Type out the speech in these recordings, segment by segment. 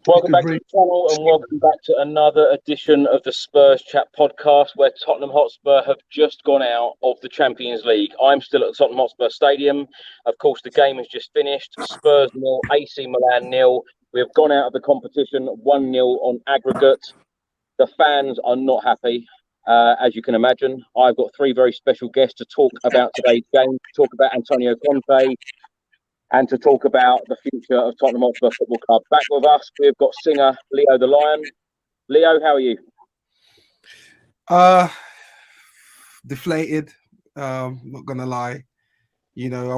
Welcome back to the channel and welcome back to another edition of the Spurs Chat podcast where Tottenham Hotspur have just gone out of the Champions League. I'm still at the Tottenham Hotspur Stadium. Of course, the game has just finished. Spurs 0, AC Milan 0. We have gone out of the competition 1-0 on aggregate. The fans are not happy, as you can imagine. I've got three very special guests to talk about today's game, to talk about Antonio Conte, and to talk about the future of Tottenham Hotspur Football Club. Back with us, we've got singer Leo the Lion. Leo, how are you? Deflated. Not gonna lie. You know,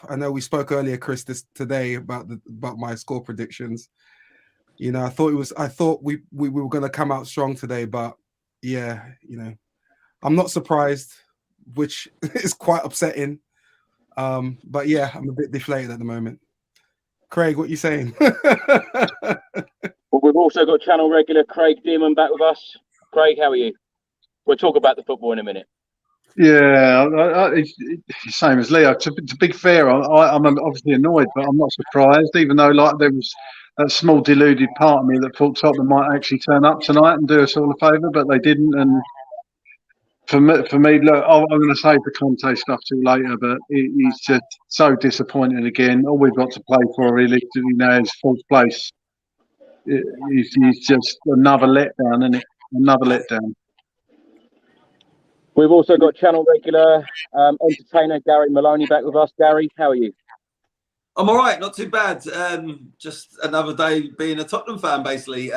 I know we spoke earlier, Chris, today about my score predictions. You know, I thought we were gonna come out strong today, but yeah, you know, I'm not surprised, which is quite upsetting. But yeah, I'm a bit deflated at the moment. Craig, what are you saying? Well, we've also got channel regular Craig Dearman back with us. Craig, how are you? We'll talk about the football in a minute. Yeah, it's the same as Leo. To be fair, I'm obviously annoyed, but I'm not surprised, even though there was a small deluded part of me that thought Tottenham might actually turn up tonight and do us all a favour, but they didn't. And for me, look, I'm going to save the Conte stuff till later, but he's just so disappointing again. All we've got to play for realistically now is fourth place. He's just another letdown, isn't it? Another letdown. We've also got channel regular entertainer Gary Maloney back with us. Gary, how are you? I'm all right, not too bad. Just another day being a Tottenham fan, basically.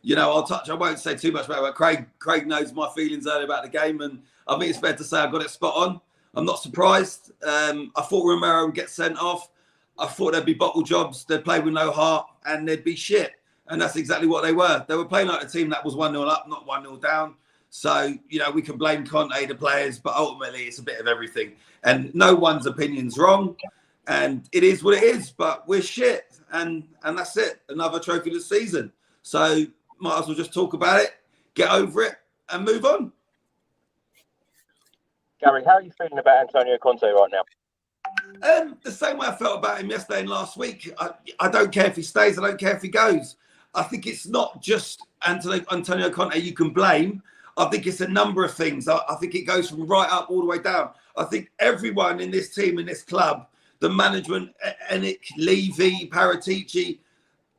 You know, I won't say too much about it. Craig knows my feelings earlier about the game, and I think it's fair to say I got it spot on. I'm not surprised. I thought Romero would get sent off. I thought there'd be bottle jobs, they'd play with no heart, and they'd be shit. And that's exactly what they were. They were playing like a team that was 1-0 up, not 1-0 down. So, you know, we can blame Conte, the players, but ultimately it's a bit of everything. And no one's opinion's wrong. And it is what it is, but we're shit. And that's it. Another trophy this season. So might as well just talk about it, get over it, and move on. Gary, how are you feeling about Antonio Conte right now? The same way I felt about him yesterday and last week. I don't care if he stays. I don't care if he goes. I think it's not just Antonio Conte you can blame. I think it's a number of things. I think it goes from right up all the way down. I think everyone in this team, in this club, the management, Enick, Levy, Paratici,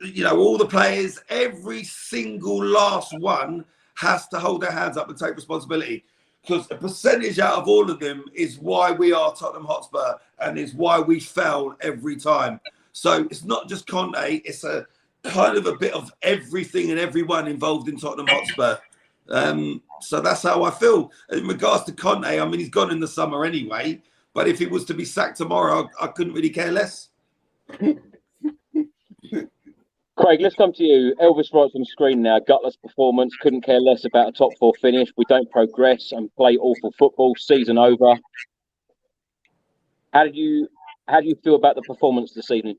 you know, all the players, every single last one has to hold their hands up and take responsibility. Because a percentage out of all of them is why we are Tottenham Hotspur and is why we fell every time. So it's not just Conte, it's a kind of a bit of everything and everyone involved in Tottenham Hotspur. So that's how I feel. In regards to Conte, I mean, he's gone in the summer anyway, but if he was to be sacked tomorrow, I couldn't really care less. Craig, let's come to you. Elvis writes on the screen now, gutless performance, couldn't care less about a top four finish. We don't progress and play awful football, season over. How do you feel about the performance this evening?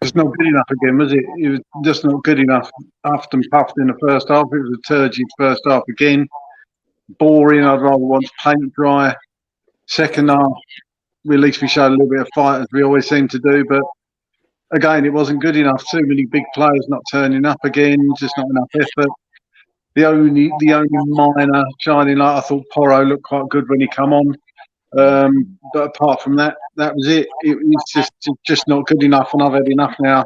It's not good enough again, was it? It was just not good enough. Puffed and puffed in the first half. It was a turgid first half again. Boring. I'd rather watch paint dry. Second half, at least we showed a little bit of fight as we always seem to do. But again, it wasn't good enough. Too many big players not turning up again. Just not enough effort. The only minor shining light, I thought Porro looked quite good when he come on. But apart from that, that was it. It's just not good enough, and I've had enough now.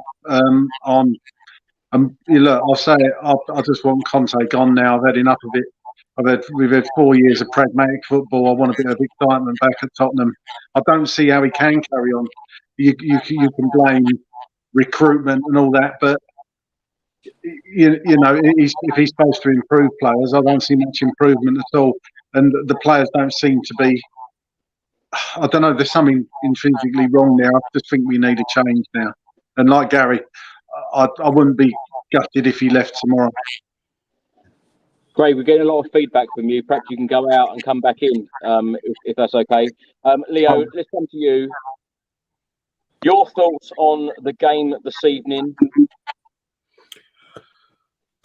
Look, I'll say it. I just want Conte gone now. I've had enough of it. We've had 4 years of pragmatic football. I want a bit of excitement back at Tottenham. I don't see how he can carry on. You can blame recruitment and all that, but you know, if he's supposed to improve players, I don't see much improvement at all. And the players don't seem to be. I don't know. There's something intrinsically wrong there. I just think we need a change now. And like Gary, I wouldn't be gutted if he left tomorrow. Great, we're getting a lot of feedback from you. Perhaps you can go out and come back in, if that's okay. Leo, let's come to you. Your thoughts on the game this evening?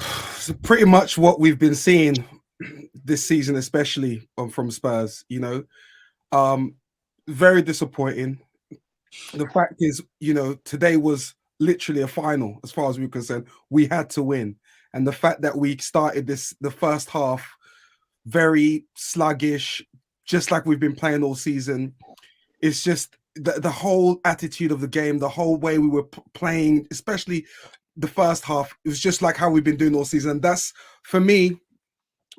So pretty much what we've been seeing this season, especially from Spurs. You know, very disappointing. The fact is, you know, today was literally a final as far as we're concerned. We had to win. And the fact that we started the first half very sluggish, just like we've been playing all season, it's just the whole attitude of the game, the whole way we were playing, especially the first half, it was just like how we've been doing all season. And that's, for me,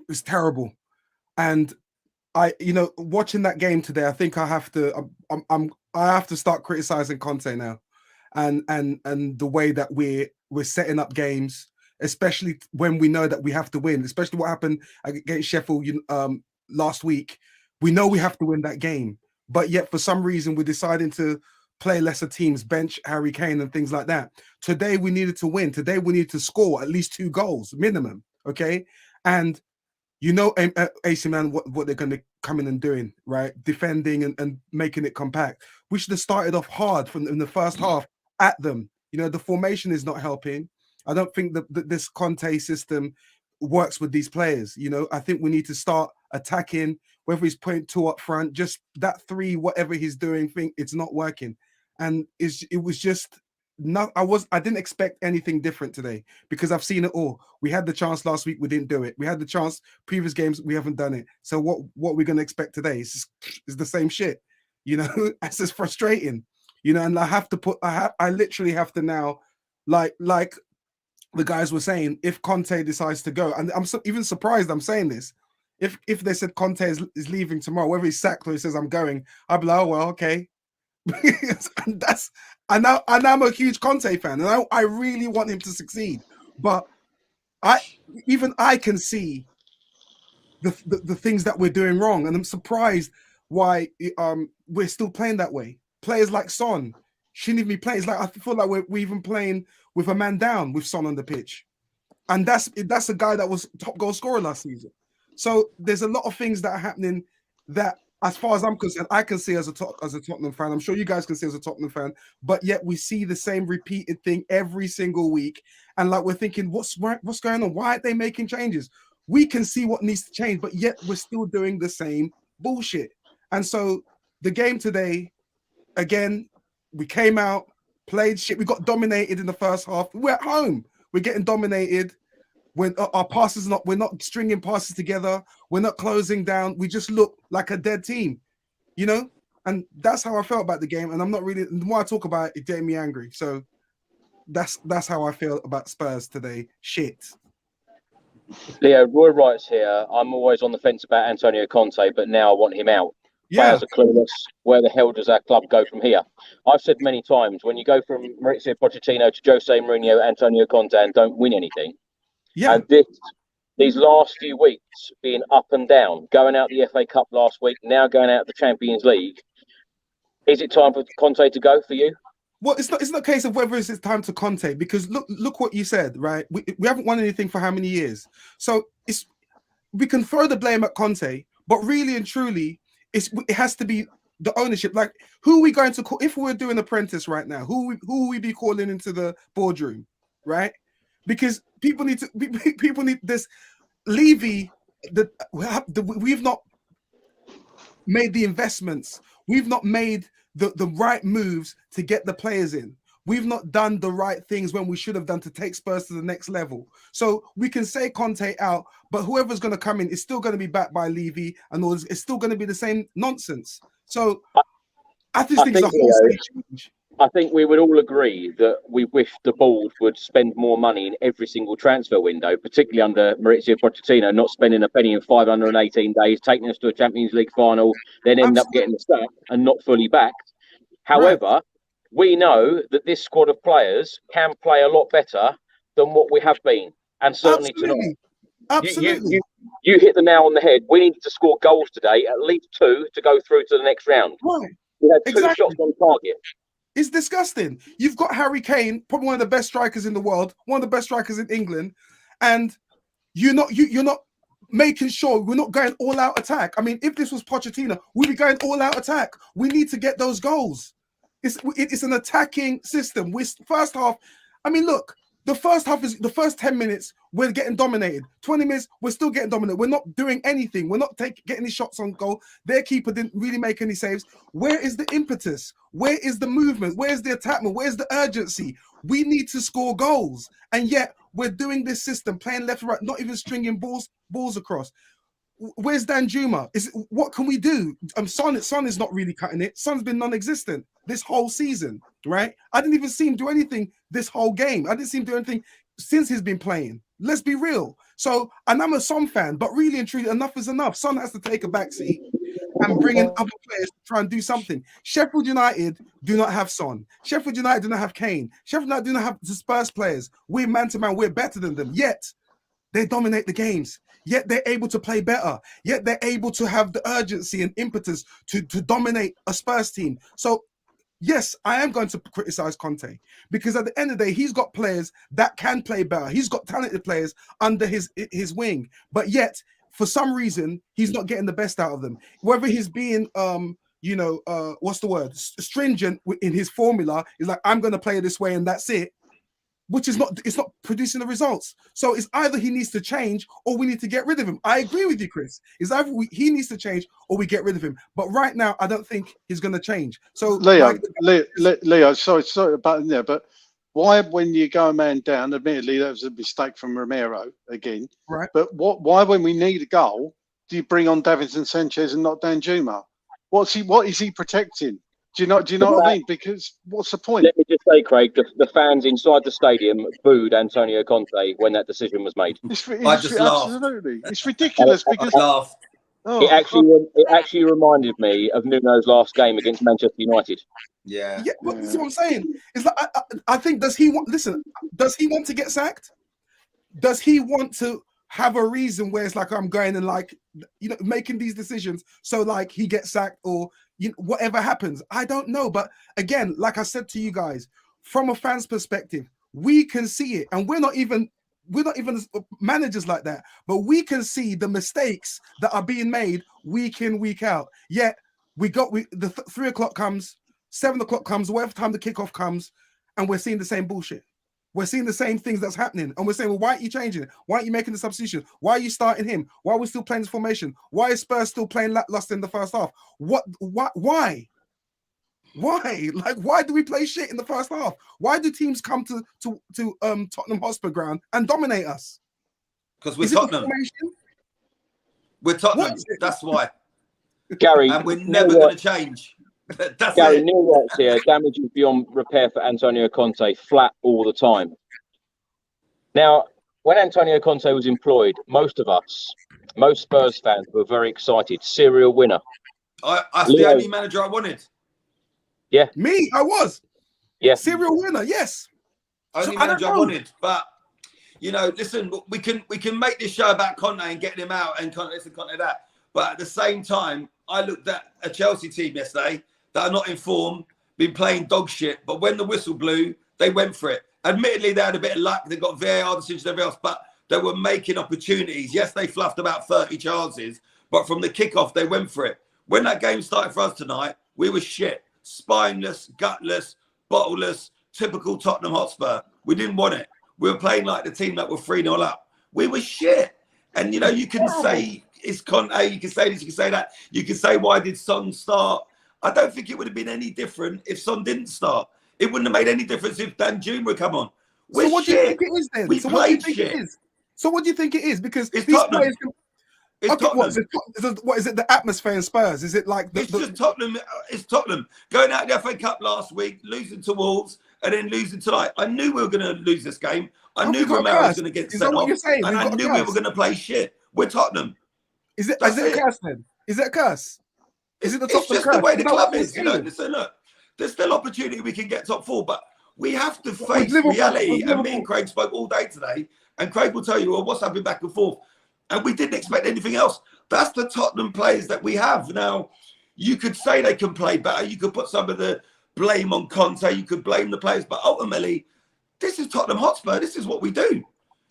it's terrible. And watching that game today, I think I have to start criticizing Conte now, and the way that we're setting up games, especially when we know that we have to win. Especially what happened against Sheffield last week. We know we have to win that game, but yet for some reason we're deciding to play lesser teams, bench Harry Kane and things like that. Today we needed to win. Today we needed to score at least 2 goals minimum. Okay, and AC Milan, what they're going to come in and doing, right? Defending and making it compact. We should have started off hard in the first half at them. The formation is not helping. I don't think that this Conte system works with these players. I think we need to start attacking, whether he's putting 2 up front, just that 3, whatever he's doing, it's not working. And it was just not. I didn't expect anything different today because I've seen it all. We had the chance last week, we didn't do it. We had the chance previous games, we haven't done it. So what we're gonna expect today is the same shit. It's just frustrating. And I literally have to now, like the guys were saying, if Conte decides to go, and I'm even surprised I'm saying this. If they said Conte is leaving tomorrow, whether he's sacked or he says I'm going, I'll be like, oh well, okay. And I'm a huge Conte fan, and I really want him to succeed. But I can see the things that we're doing wrong, and I'm surprised why we're still playing that way. Players like Son shouldn't even be playing. It's like I feel like we're even playing with a man down with Son on the pitch, and that's a guy that was top goal scorer last season. So there's a lot of things that are happening that, as far as I'm concerned, I can see as a Tottenham fan. I'm sure you guys can see as a Tottenham fan, but yet we see the same repeated thing every single week. And like we're thinking, what's going on? Why aren't they making changes? We can see what needs to change, but yet we're still doing the same bullshit. And so the game today, again, we came out, played shit. We got dominated in the first half. We're at home. We're getting dominated. When our passes we're not stringing passes together, we're not closing down. We just look like a dead team, And that's how I felt about the game. And I'm not really. The more I talk about it, it made me angry. So that's how I feel about Spurs today. Shit. Leo, Roy writes here, I'm always on the fence about Antonio Conte, but now I want him out. Yeah. Players are clueless. Where the hell does our club go from here? I've said many times, when you go from Maurizio Pochettino to Jose Mourinho, Antonio Conte, and don't win anything. Yeah. And these last few weeks being up and down, going out the FA Cup last week, now going out the Champions League. Is it time for Conte to go for you? Well, it's not a case of whether it's time to Conte, because look what you said, right? We haven't won anything for how many years? So we can throw the blame at Conte, but really and truly, it has to be the ownership. Like, who are we going to call if we're doing Apprentice right now? Who will we be calling into the boardroom, right? Because people need this. Levy, we've not made the investments. We've not made the right moves to get the players in. We've not done the right things when we should have done to take Spurs to the next level. So we can say Conte out, but whoever's going to come in is still going to be backed by Levy, and all this. It's still going to be the same nonsense. So I think it's a wholesale change. I think we would all agree that we wish the board would spend more money in every single transfer window, particularly under Maurizio Pochettino, not spending a penny in 518 days, taking us to a Champions League final, then end up getting the sack and not fully backed. However, we know that this squad of players can play a lot better than what we have been, and certainly tonight. Absolutely. You hit the nail on the head. We needed to score goals today, at least 2, to go through to the next round. Right. We had 2 shots on target. It's disgusting. You've got Harry Kane, probably one of the best strikers in the world, one of the best strikers in England, and you're not making sure we're not going all out attack. I mean, if this was Pochettino, we'd be going all out attack. We need to get those goals. It's an attacking system. First half, I mean, look, The first half is the first 10 minutes, we're getting dominated. 20 minutes, we're still getting dominated. We're not doing anything. We're not getting any shots on goal. Their keeper didn't really make any saves. Where is the impetus? Where is the movement? Where's the attackment? Where's the urgency? We need to score goals. And yet we're doing this system, playing left and right, not even stringing balls across. Where's Danjuma? What can we do? Son is not really cutting it. Son's been non-existent this whole season, right? I didn't even see him do anything this whole game. I didn't see him do anything since he's been playing. Let's be real. So, and I'm a Son fan, but really and truly, enough is enough. Son has to take a backseat and bring in other players to try and do something. Sheffield United do not have Son. Sheffield United do not have Kane. Sheffield United do not have the Spurs players. We're man to man. We're better than them. Yet they dominate the games. Yet they're able to play better. Yet they're able to have the urgency and impetus to dominate a Spurs team. So, yes, I am going to criticize Conte because at the end of the day, he's got players that can play better. He's got talented players under his wing. But yet, for some reason, he's not getting the best out of them. Whether he's being, what's the word? Stringent in his formula, is like, I'm going to play this way and that's it. Which is not, it's not producing the results. So it's either he needs to change or we need to get rid of him. I agree with you, Chris. It's either he needs to change or we get rid of him. But right now, I don't think he's going to change. So Leo, sorry about there, but why, when you go a man down, admittedly that was a mistake from Romero again, right? But why, when we need a goal, do you bring on Davinson Sanchez and not Danjuma? What is he protecting? Do you know what I mean? Because what's the point? Let me just say, Craig, the fans inside the stadium booed Antonio Conte when that decision was made. I just laughed. Absolutely, it's ridiculous because I laughed. It actually reminded me of Nuno's last game against Manchester United. Yeah, but that's what I'm saying. It's like I think does he want to get sacked? Does he want to have a reason where it's like I'm going and like making these decisions so like he gets sacked or whatever happens? I don't know. But again, like I said to you guys, from a fan's perspective, we can see it, and we're not even managers like that, but we can see the mistakes that are being made week in, week out. Yet the 3 o'clock comes, 7 o'clock comes, whatever time the kickoff comes, and we're seeing the same bullshit. We're seeing the same things that's happening, and we're saying, well, why aren't you changing it? Why aren't you making the substitution? Why are you starting him? Why are we still playing this formation? Why is Spurs still playing lackluster in the first half? Why? Like, why do we play shit in the first half? Why do teams come to Tottenham Hotspur ground and dominate us? Because we're Tottenham. We're Tottenham. That's why. Gary, and we're never going to change. That's Gary, it. Neil Watts here. Damage is beyond repair for Antonio Conte, flat all the time. Now, when Antonio Conte was employed, most Spurs fans were very excited. Serial winner. That's the only manager I wanted. Yeah. Me, I was. Yeah. Serial winner, yes. Only manager I wanted. But, listen, we can make this show about Conte and getting him out and Conte this and Conte that. But at the same time, I looked at a Chelsea team yesterday that are not informed, been playing dog shit. But when the whistle blew, they went for it. Admittedly, they had a bit of luck. They got VAR decisions and everything else, but they were making opportunities. Yes, they fluffed about 30 chances, but from the kickoff, they went for it. When that game started for us tonight, we were shit. Spineless, gutless, bottleless, typical Tottenham Hotspur. We didn't want it. We were playing like the team that were 3-0 up. We were shit. And, you can say it's Conte, you can say this, you can say that. You can say, why did Son start? I don't think it would have been any different if Son didn't start. It wouldn't have made any difference if Danjuma would come on. We're so what do you think it is then? We played shit. So what do you think it is? Because it's these Tottenham. players It's Tottenham. What is it? The atmosphere in Spurs? Is it like it's just Tottenham? It's Tottenham going out the FA Cup last week, losing to Wolves, and then losing tonight. I knew we were going to lose this game. I knew Romero was going to get sent off, and I knew we were going to play shit. We're Tottenham. Is it a curse then? Is it a curse? Is it the top? It's just the way the club is. Listen, look, there's still opportunity we can get top 4, but we have to face reality. And me and Craig spoke all day today, and Craig will tell you, well, what's happening back and forth. And we didn't expect anything else. That's the Tottenham players that we have. Now, you could say they can play better. You could put some of the blame on Conte. You could blame the players. But ultimately, this is Tottenham Hotspur. This is what we do.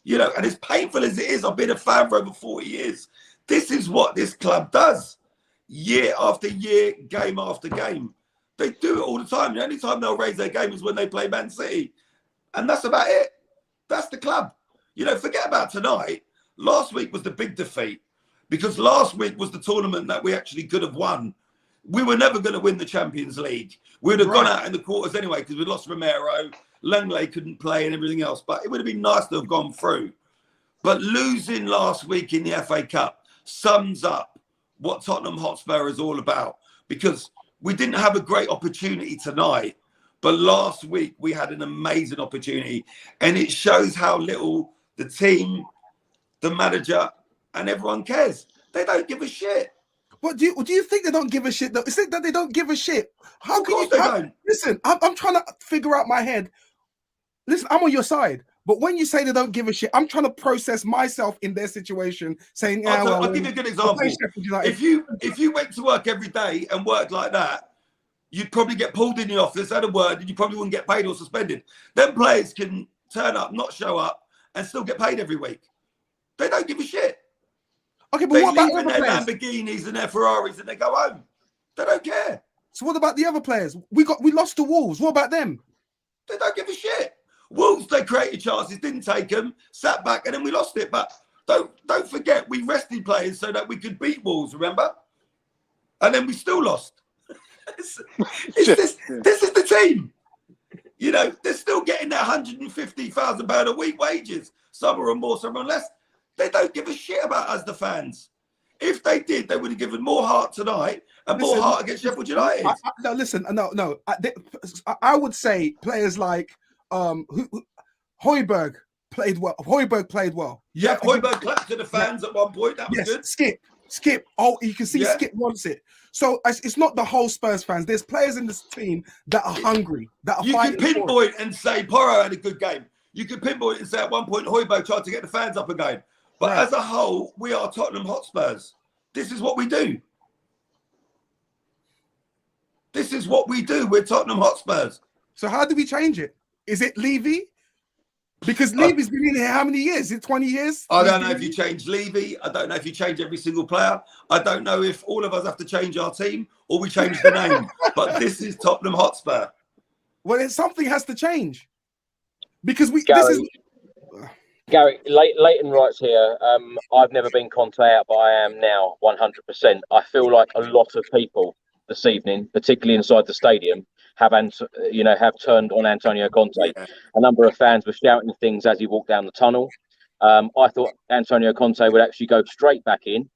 And as painful as it is, I've been a fan for over 40 years. This is what this club does. Year after year, game after game. They do it all the time. The only time they'll raise their game is when they play Man City. And that's about it. That's the club. You know, forget about tonight. Last week was the big defeat because last week was the tournament that we actually could have won. We were never going to win the Champions League. We would have gone out in the quarters anyway because we lost Romero. Langley couldn't play and everything else. But it would have been nice to have gone through. But losing last week in the FA Cup sums up what Tottenham Hotspur is all about, because we didn't have a great opportunity tonight, but last week we had an amazing opportunity, and it shows how little the team, the manager, and everyone cares. They don't give a shit. What do you think they don't give a shit though? Is it that they don't give a shit? How can you don't? Listen, I'm trying to figure out my head. Listen, I'm on your side. But when you say they don't give a shit, I'm trying to process myself in their situation, saying, yeah, I'll give you a good example. If you went to work every day and worked like that, you'd probably get pulled in the office, had a word, and you probably wouldn't get paid or suspended. Then players can turn up, not show up, and still get paid every week. They don't give a shit. Okay, but they what about leave in other their players? Lamborghinis and their Ferraris and they go home. They don't care. So what about the other players? We lost to Wolves. What about them? They don't give a shit. Wolves, they created chances, didn't take them, sat back, and then we lost it. But don't forget, we rested players so that we could beat Wolves, remember? And then we still lost. This is the team. You know, they're still getting their £150,000 a week wages. Some are on more, some are on less. They don't give a shit about us, the fans. If they did, they would have given more heart tonight and more heart against Sheffield United. No, listen, no. I would say players like Højbjerg played well. Højbjerg played well. Yeah, Højbjerg clapped to the fans at one point. That was good. Skip. Oh, you can see Skip wants it. So it's not the whole Spurs fans. There's players in this team that are hungry, that are fighting. You can pinpoint and say Porro had a good game. You can pinpoint and say at one point Højbjerg tried to get the fans up again. But as a whole, we are Tottenham Hotspurs. This is what we do. This is what we do. We're Tottenham Hotspurs. So how do we change it? Is it Levy? Because Levy's been in here how many years? Is it 20 years? I don't know if you change Levy. I don't know if you change every single player. I don't know if all of us have to change our team or we change the name. But this is Tottenham Hotspur. Well, something has to change. Because Gary, Leighton writes here, I've never been Conte out, but I am now 100%. I feel like a lot of people this evening, particularly inside the stadium, have turned on Antonio Conte. Yeah. A number of fans were shouting things as he walked down the tunnel. I thought Antonio Conte would actually go straight back in.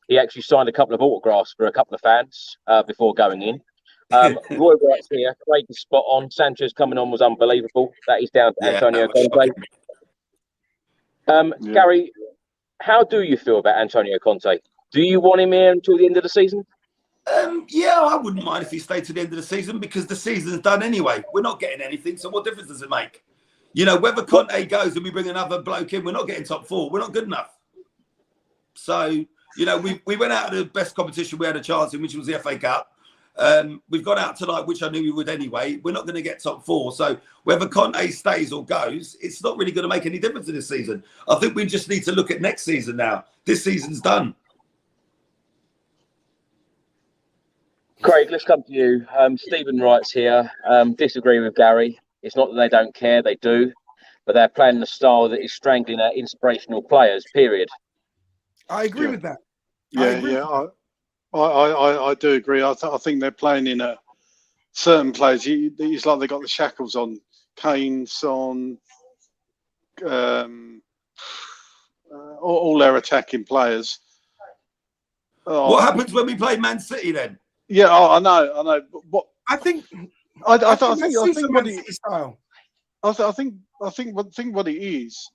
He actually signed a couple of autographs for a couple of fans before going in. Roy writes here, Craig is spot on. Sanchez coming on was unbelievable. That is down to Antonio Conte. Gary, how do you feel about Antonio Conte? Do you want him here until the end of the season? Yeah, I wouldn't mind if he stayed to the end of the season because the season's done anyway. We're not getting anything, so what difference does it make? You know, whether Conte goes and we bring another bloke in, we're not getting top four. We're not good enough. So, you know, we went out of the best competition we had a chance in, which was the FA Cup. We've gone out tonight, which I knew we would anyway. We're not going to get top four. So whether Conte stays or goes, it's not really going to make any difference in this season. I think we just need to look at next season now. This season's done. Craig, let's come to you. Stephen writes here, disagree with Gary. It's not that they don't care, they do. But they're playing the style that is strangling our inspirational players, period. I agree with that. I do agree. I think they're playing in a certain players. It's like they got the shackles on. Kane, Son, all their attacking players. What happens when we play Man City then? Yeah, I know. But what I think what it is.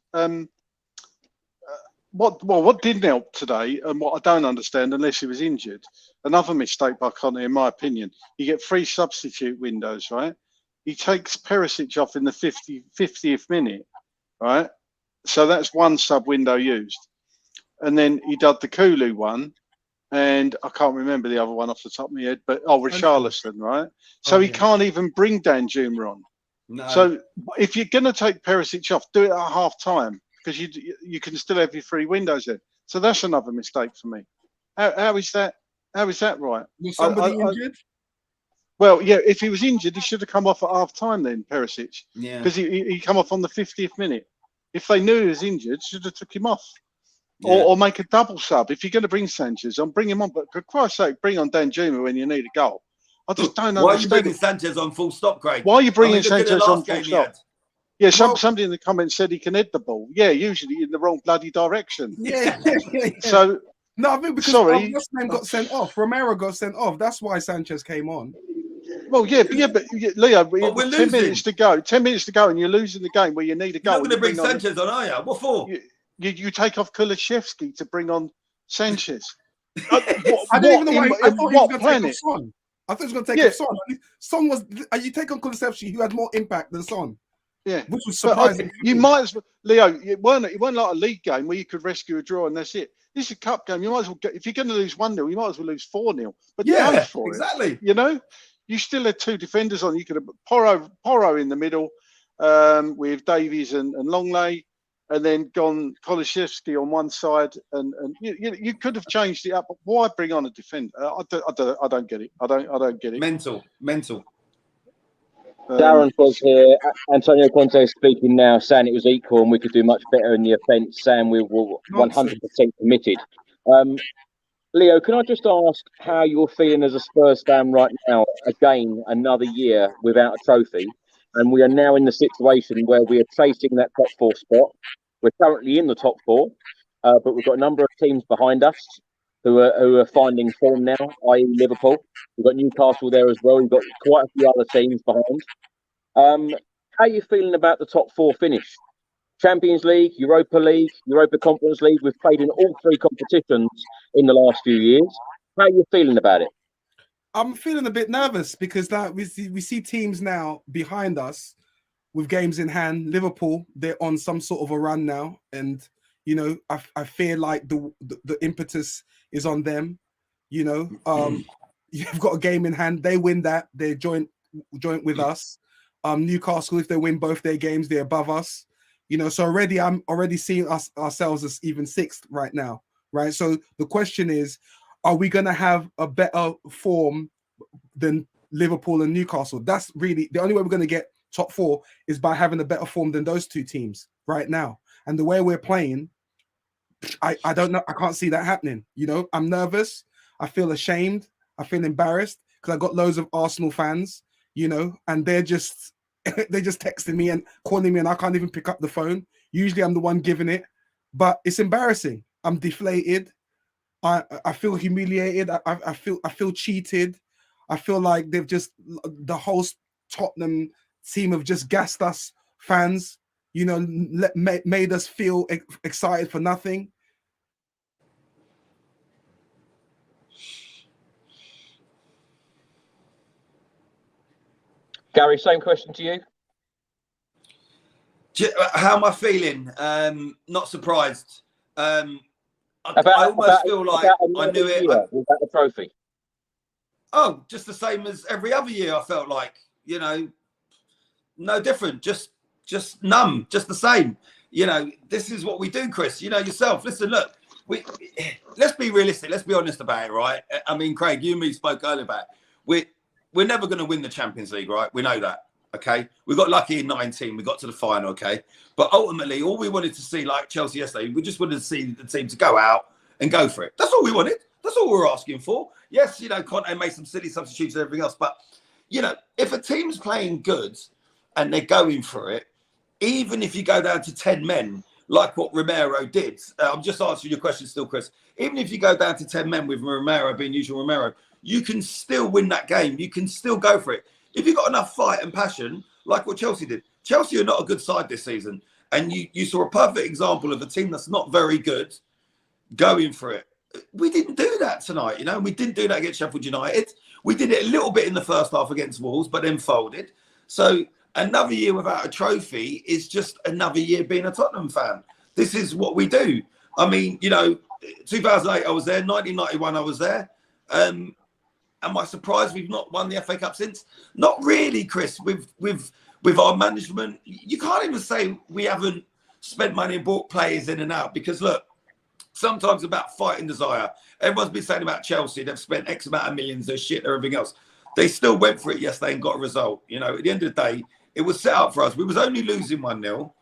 What didn't help today, and what I don't understand, unless he was injured, another mistake by Conte, in my opinion. You get 3 substitute windows, right? He takes Perisic off in the 50th minute, right? So that's 1 sub window used, and then he did the Kulu one. And I can't remember the other one off the top of my head, but Richarlison, right? So he can't even bring Dan Juma on. No. So if you're going to take Perisic off, do it at half time because you can still have your 3 windows there. So that's another mistake for me. How is that? How is that right? Was somebody injured? Well, yeah. If he was injured, he should have come off at half time then, Perisic. Yeah. Because he come off on the 50th minute. if they knew he was injured, should have took him off. Or make a double sub. If you're going to bring Sanchez on, bring him on. But for Christ's sake, bring on Danjuma when you need a goal. I just don't understand. Why are you bringing Sanchez on full stop, Craig? Why are you bringing Sanchez on full stop? Yeah, Well, somebody in the comments said he can head the ball. Yeah, usually in the wrong bloody direction. Yeah. So, no, I think because this name got sent off. Romero got sent off. That's why Sanchez came on. Well, but Leo, we're 10 losing. minutes to go. 10 minutes to go, and you're losing the game where you need a goal. You're not going to bring Sanchez on, are you? What for? You take off Kulusevski to bring on Sanchez. I didn't even know why. I thought he was going to take off Son. I thought he was going to take off Son. Son was. You take on Kulusevski, who had more impact than Son. Yeah, which was surprising. You might as well, Leo. It weren't like a league game where you could rescue a draw and that's it. This is a cup game. You might as well if you're going to lose 1-0, you might as well lose 4-0. But go for exactly. It. You know, you still had 2 defenders on. You could have Porro in the middle with Davies and Longley. And then gone Kulusevski on one side, and you could have changed it up. But why bring on a defender? I don't get it. I don't get it. Mental. Darren was here. Antonio Conte is speaking now, saying it was equal and we could do much better in the offence. Saying we were 100% committed. Leo, can I just ask how you're feeling as a Spurs fan right now? Again, another year without a trophy. And we are now in the situation where we are chasing that top 4 spot. We're currently in the top 4, but we've got a number of teams behind us who are finding form now, i.e. Liverpool. We've got Newcastle there as well. We've got quite a few other teams behind. How are you feeling about the top 4 finish? Champions League, Europa Conference League. We've played in all 3 competitions in the last few years. How are you feeling about it? I'm feeling a bit nervous because we see teams now behind us with games in hand. Liverpool, they're on some sort of a run now, and I feel like the impetus is on them. You've got a game in hand. They win that, they're joint with us. Newcastle, if they win both their games, they're above us. So I'm already seeing ourselves as even 6th right now, right? So the question is, are we going to have a better form than Liverpool and Newcastle? That's really the only way we're going to get top 4 is by having a better form than those 2 teams right now. And the way we're playing, I don't know. I can't see that happening. I'm nervous. I feel ashamed. I feel embarrassed because I got loads of Arsenal fans, and they're just texting me and calling me, and I can't even pick up the phone. Usually I'm the one giving it, but it's embarrassing. I'm deflated. I feel humiliated. I feel cheated. I feel like the whole Tottenham team have just gassed us fans, made us feel excited for nothing. Gary, same question to you. How am I feeling? Not surprised. I almost feel like I knew it. Without a trophy. Oh, just the same as every other year. I felt like, no different, just numb, just the same. This is what we do, Chris. Yourself. Listen, look, let's be realistic. Let's be honest about it, right? I mean, Craig, you and me spoke earlier about it. We're never going to win the Champions League, right? We know that, okay? We got lucky in 19. We got to the final, okay? But ultimately, all we wanted to see, like Chelsea yesterday, we just wanted to see the team to go out and go for it. That's all we wanted. That's all we're asking for. Yes, Conte made some silly substitutes and everything else, but, if a team's playing good and they're going for it, even if you go down to 10 men, like what Romero did, I'm just answering your question still, Chris. Even if you go down to 10 men with Romero being usual Romero, you can still win that game. You can still go for it. If you've got enough fight and passion, like what Chelsea did. Chelsea are not a good side this season. And you saw a perfect example of a team that's not very good going for it. We didn't do that tonight, We didn't do that against Sheffield United. We did it a little bit in the first half against Wolves, but then folded. So another year without a trophy is just another year being a Tottenham fan. This is what we do. I mean, 2008 I was there, 1991 I was there. Am I surprised we've not won the FA Cup since? Not really, Chris. With our management, you can't even say we haven't spent money and bought players in and out because look, sometimes about fight and desire. Everyone's been saying about Chelsea, they've spent X amount of millions, their shit, everything else. They still went for it yesterday and got a result. At the end of the day, it was set up for us. We was only losing 1-0.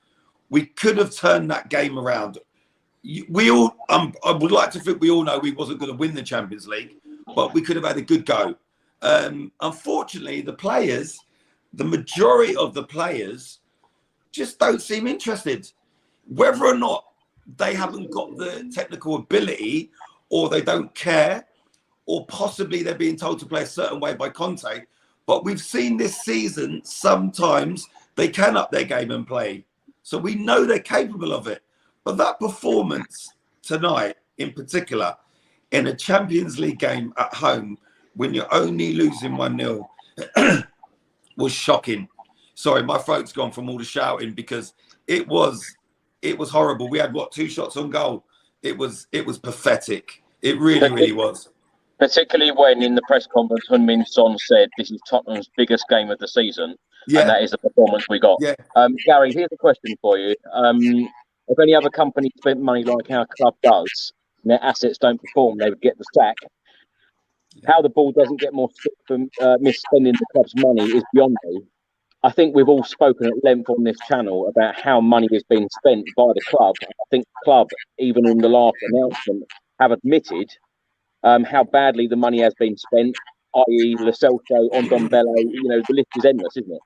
We could have turned that game around. We all, I would like to think we all know we wasn't going to win the Champions League, but we could have had a good go. Unfortunately, the majority of the players just don't seem interested. Whether or not they haven't got the technical ability, or they don't care, or possibly they're being told to play a certain way by Conte. But we've seen this season, sometimes they can up their game and play. So we know they're capable of it. But that performance tonight, in particular, in a Champions League game at home, when you're only losing 1-0, was shocking. Sorry, my throat's gone from all the shouting, because it was horrible. We had, 2 shots on goal. It was pathetic. It really was. Particularly when in the press conference, Heung-min Son said this is Tottenham's biggest game of the season, and that is the performance we got. Yeah. Gary, here's a question for you. If any other company spent money like our club does, and their assets don't perform, they would get the sack. How the ball doesn't get more stick from misspending the club's money is beyond me. I think we've all spoken at length on this channel about how money has been spent by the club. I think the club, even in the last announcement, have admitted how badly the money has been spent, i.e. Lo Celso, Ndombele. The list is endless, isn't it?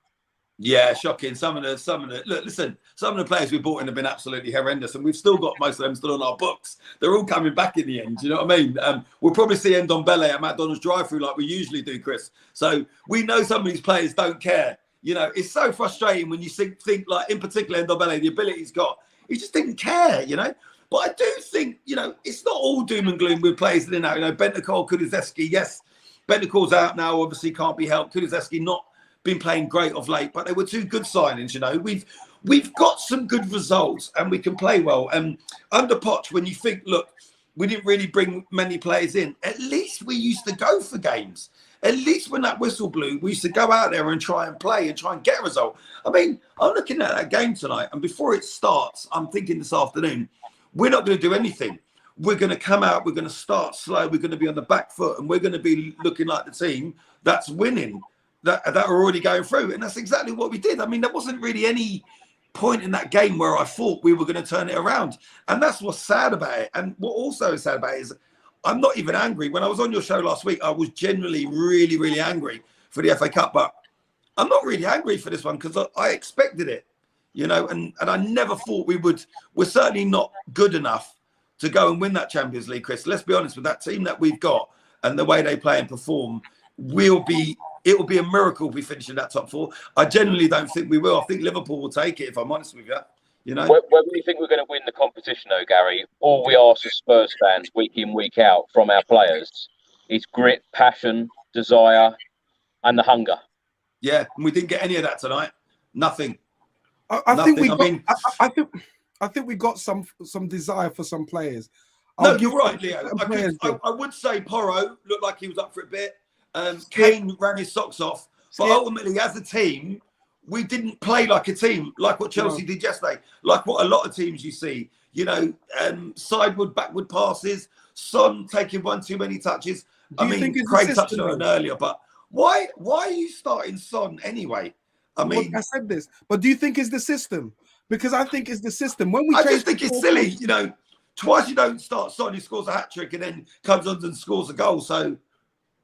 Yeah, shocking. Some of the look, listen, some of the players we bought in have been absolutely horrendous, and we've still got most of them still on our books. They're all coming back in the end. You know what I mean? We'll probably see Ndombele at McDonald's drive-through like we usually do, Chris. So we know some of these players don't care. It's so frustrating when you think like, in particular, Ndombele, the ability he's got, he just didn't care. But I do think, it's not all doom and gloom with players in and out. Bentancur, Kulusevski, yes, Bentancur's out now, obviously can't be helped. Kulusevski not been playing great of late, but they were 2 good signings. We've got some good results, and we can play well. And under Poch, when you think, look, we didn't really bring many players in, at least we used to go for games. At least when that whistle blew, we used to go out there and try and play and try and get a result. I mean, I'm looking at that game tonight, and before it starts, I'm thinking this afternoon, we're not going to do anything. We're going to come out, we're going to start slow, we're going to be on the back foot, and we're going to be looking like the team that's winning, that are already going through. And that's exactly what we did. I mean, there wasn't really any point in that game where I thought we were going to turn it around. And that's what's sad about it. And what also is sad about it is I'm not even angry. When I was on your show last week, I was genuinely really angry for the FA Cup. But I'm not really angry for this one, because I expected it, and I never thought we're certainly not good enough to go and win that Champions League, Chris. Let's be honest, with that team that we've got and the way they play and perform, it will be a miracle if we finish in that top 4. I genuinely don't think we will. I think Liverpool will take it, if I'm honest with you. Whether you think we're going to win the competition, though, Gary, all we ask as Spurs fans, week in, week out, from our players, is grit, passion, desire, and the hunger. Yeah, and we didn't get any of that tonight. Nothing. I think we got some desire for some players. No, you're right, Leo. I would say Porro looked like he was up for a bit. Kane ran his socks off. But ultimately, as a team, we didn't play like a team, like what Chelsea did yesterday, like what a lot of teams you see. Sideward, backward passes, Son taking one too many touches. I mean, Craig touched on it earlier, but why are you starting Son anyway? I mean, I said this, but do you think it's the system? Because I think it's the system. I just think it's silly. Twice you don't start Son, he scores a hat-trick and then comes on and scores a goal. So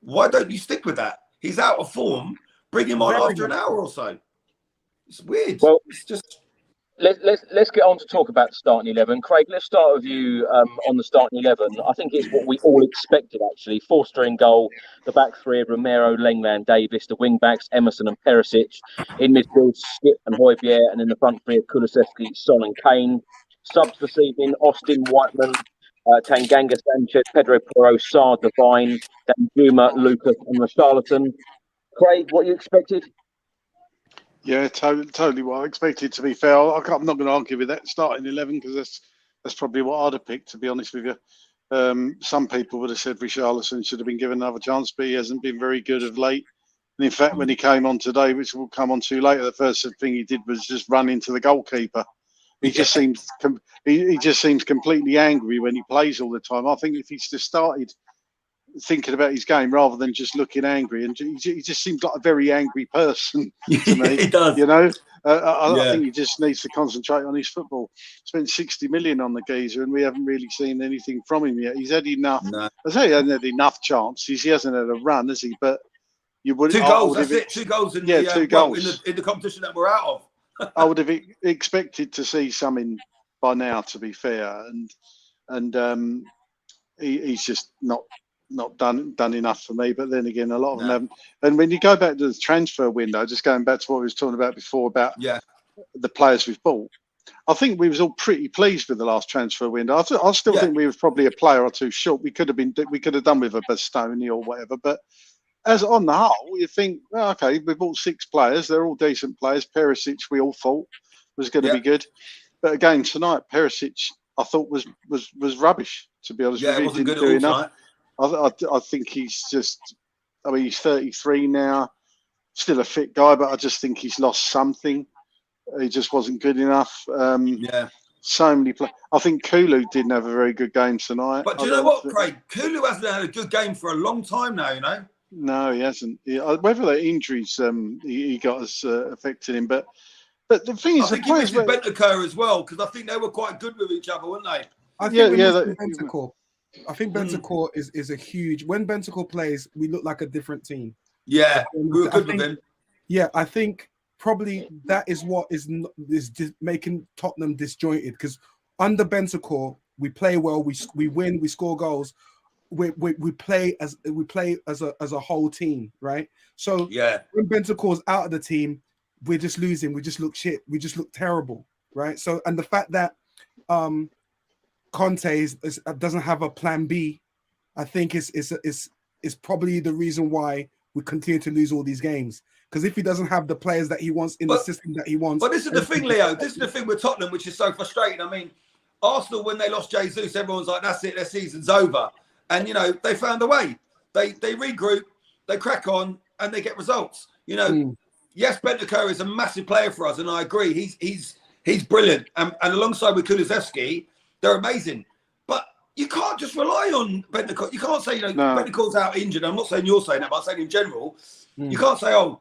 why don't you stick with that? He's out of form. Bring him on after an hour or so. It's weird. Well, it's just... Let's get on to talk about the starting 11. Craig, let's start with you on the starting 11. I think it's what we all expected, actually. 4-string goal, the back 3 of Romero, Lengland, Davis, the wing-backs, Emerson and Perisic. In midfield, Skip and Højbjerg, and in the front 3 of Kulusevski, Son and Kane. Subs this evening, Austin, Whiteman, Tanganga, Sanchez, Pedro Porro, Sarr, Devine, Danjuma, Lucas and Richarlison. Craig, what you expected? Yeah, totally what I expected, to be fair. I'm not going to argue with that starting 11, because that's probably what I'd have picked, to be honest with you. Some people would have said Richarlison should have been given another chance, but he hasn't been very good of late. And in fact, when he came on today, which we'll come on to later, the first thing he did was just run into the goalkeeper. He just seems completely angry when he plays all the time. I think if he's just started thinking about his game rather than just looking angry. And he just seems like a very angry person to me. He does. You know, I think he just needs to concentrate on his football. Spent 60 million on the geezer, and we haven't really seen anything from him yet. He's had enough. No. I say he hasn't had enough chances. He hasn't had a run, has he? But you would 2 goals. That's it. 2 goals in the 2 goals in the competition that we're out of. I would have expected to see something by now, to be fair, and he's just not done enough for me. But then again, a lot of them haven't. And when you go back to the transfer window, just going back to what we was talking about before about the players we've bought, I think we was all pretty pleased with the last transfer window. I still think we was probably a player or two short. We could have done with a Bastoni or whatever, but. As on the whole, you think, well, okay, we bought 6 players. They're all decent players. Perisic, we all thought was going to be good, but again tonight, Perisic, I thought was rubbish. To be honest, it wasn't good do at all enough. I think he's just. I mean, he's 33 now, still a fit guy, but I just think he's lost something. He just wasn't good enough. So many players. I think Kulu didn't have a very good game tonight. But do you know what, Craig? Kulu hasn't had a good game for a long time now. You know. No, he hasn't. Whether the injuries he got has affected him, but the thing is, I think he misses Bentancur as well, because I think they were quite good with each other, weren't they? I think Bentancur. I think Bentancur is a huge. When Bentancur plays, we look like a different team. Yeah, we were good with him. Yeah, I think probably that is what is making Tottenham disjointed, because under Bentancur we play well, we win, we score goals. We play as a whole team, right? So when Bentancur's out of the team, we're just losing. We just look shit. We just look terrible, right? So, and the fact that Conte doesn't have a plan B, I think is probably the reason why we continue to lose all these games. Because if he doesn't have the players that he wants in the system that he wants, but this is the thing, Leo. This is the thing with Tottenham, which is so frustrating. I mean, Arsenal, when they lost Jesus, everyone's like, "That's it, their season's over." And, you know, they found a way. They regroup, they crack on, and they get results. You know, yes, Bentancur is a massive player for us, and I agree. He's brilliant. And alongside with Kulusevski, they're amazing. But you can't just rely on Bentancur. You can't say, Bentancur's out injured. I'm not saying you're saying that, but I'm saying in general. You can't say, oh,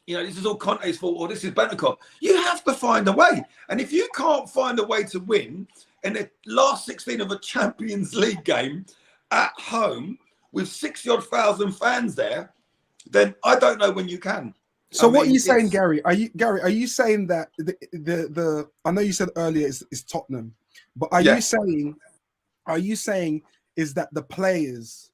you know, this is all Conte's fault or this is Bentancur. You have to find a way. And if you can't find a way to win in the last 16 of a Champions League game, at home with 60,000 fans there, then I don't know when you can. So what are you saying, Gary? Are you saying that the I know you said earlier is Tottenham, but are you saying is that the players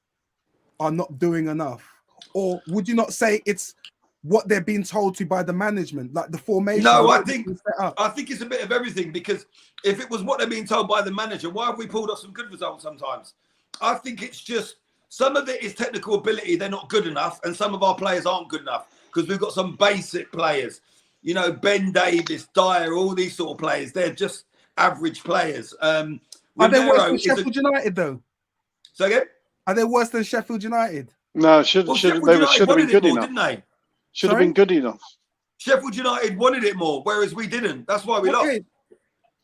are not doing enough, or would you not say it's what they're being told to by the management, like the formation? No, I think it's a bit of everything, because if it was what they're being told by the manager, why have we pulled off some good results sometimes? I think it's just some of it is technical ability. They're not good enough. And some of our players aren't good enough because we've got some basic players. You know, Ben Davis, Dyer, all these sort of players. They're just average players. Are they worse than Sheffield United, though? So again? Are they worse than Sheffield United? No, should have been good enough. Didn't they? Should have been good enough. Sheffield United wanted it more, whereas we didn't. That's why we lost.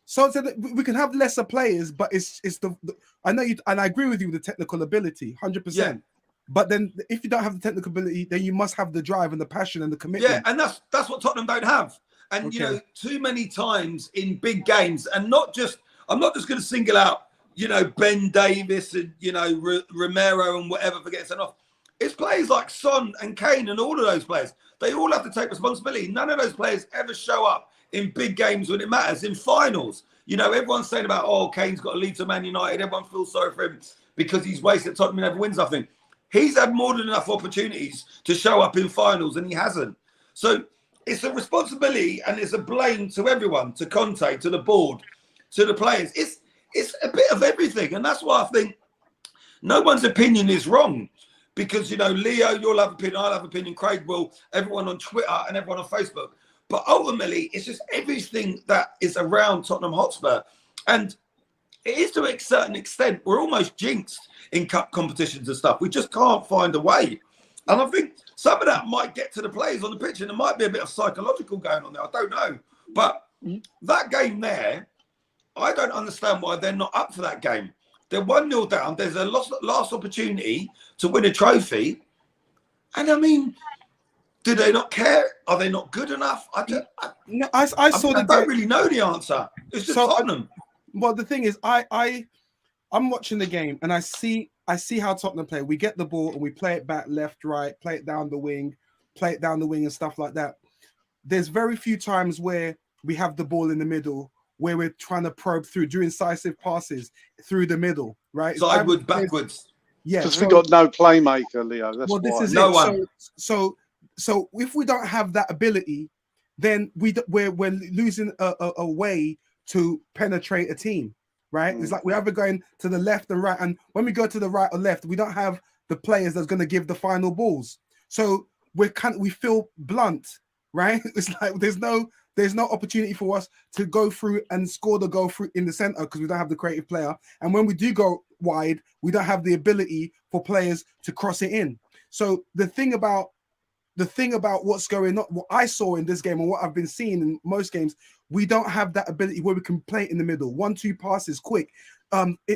So we can have lesser players, but it's the I know you, and I agree with you with the technical ability, 100%. But then if you don't have the technical ability, then you must have the drive and the passion and the commitment. Yeah, and that's what Tottenham don't have. And you know, too many times in big games, and I'm not just going to single out, you know, Ben Davis and, you know, Romero and whatever for getting sent off. It's players like Son and Kane and all of those players. They all have to take responsibility. None of those players ever show up in big games when it matters, in finals. You know, everyone's saying about, oh, Kane's got to lead to Man United. Everyone feels sorry for him because he's wasted Tottenham and never wins nothing. He's had more than enough opportunities to show up in finals and he hasn't. So it's a responsibility and it's a blame to everyone, to Conte, to the board, to the players. It's a bit of everything. And that's why I think no one's opinion is wrong. Because, you know, Leo, you'll have opinion, I'll have opinion, Craig will, everyone on Twitter and everyone on Facebook. But ultimately, it's just everything that is around Tottenham Hotspur. And it is to a certain extent, we're almost jinxed in cup competitions and stuff. We just can't find a way. And I think some of that might get to the players on the pitch, and there might be a bit of psychological going on there. I don't know. But that game there, I don't understand why they're not up for that game. They're 1-0 down. There's a last opportunity to win a trophy. And I mean, do they not care? Are they not good enough? I don't really know the answer. It's just Tottenham. Well, the thing is, I'm watching the game and I see how Tottenham play. We get the ball and we play it back, left, right, play it down the wing and stuff like that. There's very few times where we have the ball in the middle where we're trying to probe through, do incisive passes through the middle, right? Sideways, backwards. Yeah, because we've got no playmaker, Leo. That's well, this why. is no it. one. So if we don't have that ability, then we're losing a way to penetrate a team, right? It's like we're either going to the left and right, and when we go to the right or left, we don't have the players that's going to give the final balls. So we feel blunt, right? It's like there's no opportunity for us to go through and score the goal through in the center because we don't have the creative player. And when we do go wide, we don't have the ability for players to cross it in. So the thing about what's going on, what I saw in this game and what I've been seeing in most games, we don't have that ability where we can play in the middle. 1-2 passes, quick,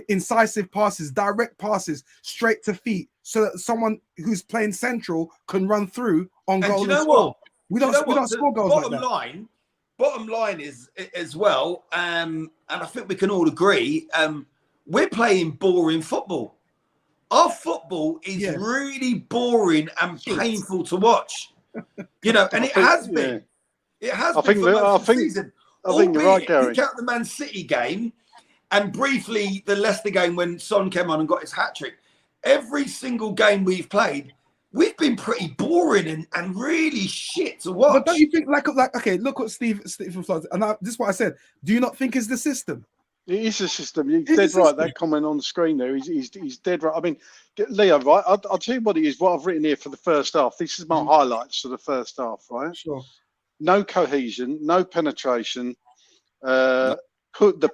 incisive passes, direct passes, straight to feet, so that someone who's playing central can run through on goal. And you know what? We don't score goals like that. Bottom line is as well, and I think we can all agree, we're playing boring football. Our football is really boring and painful to watch. You know, and it has been. It has been for most of the season. I think you're right, Gary. Pick out the Man City game and briefly the Leicester game when Son came on and got his hat-trick. Every single game we've played, we've been pretty boring and really shit to watch. But don't you think, like okay, look what Steve from Florida, and this is what I said. Do you not think it's the system? It is a system. You're dead right. That comment on the screen there, he's dead right. I mean, Leo, right? I'll tell you what it is. What I've written here for the first half. This is my highlights for the first half, right? Sure. No cohesion, no penetration. The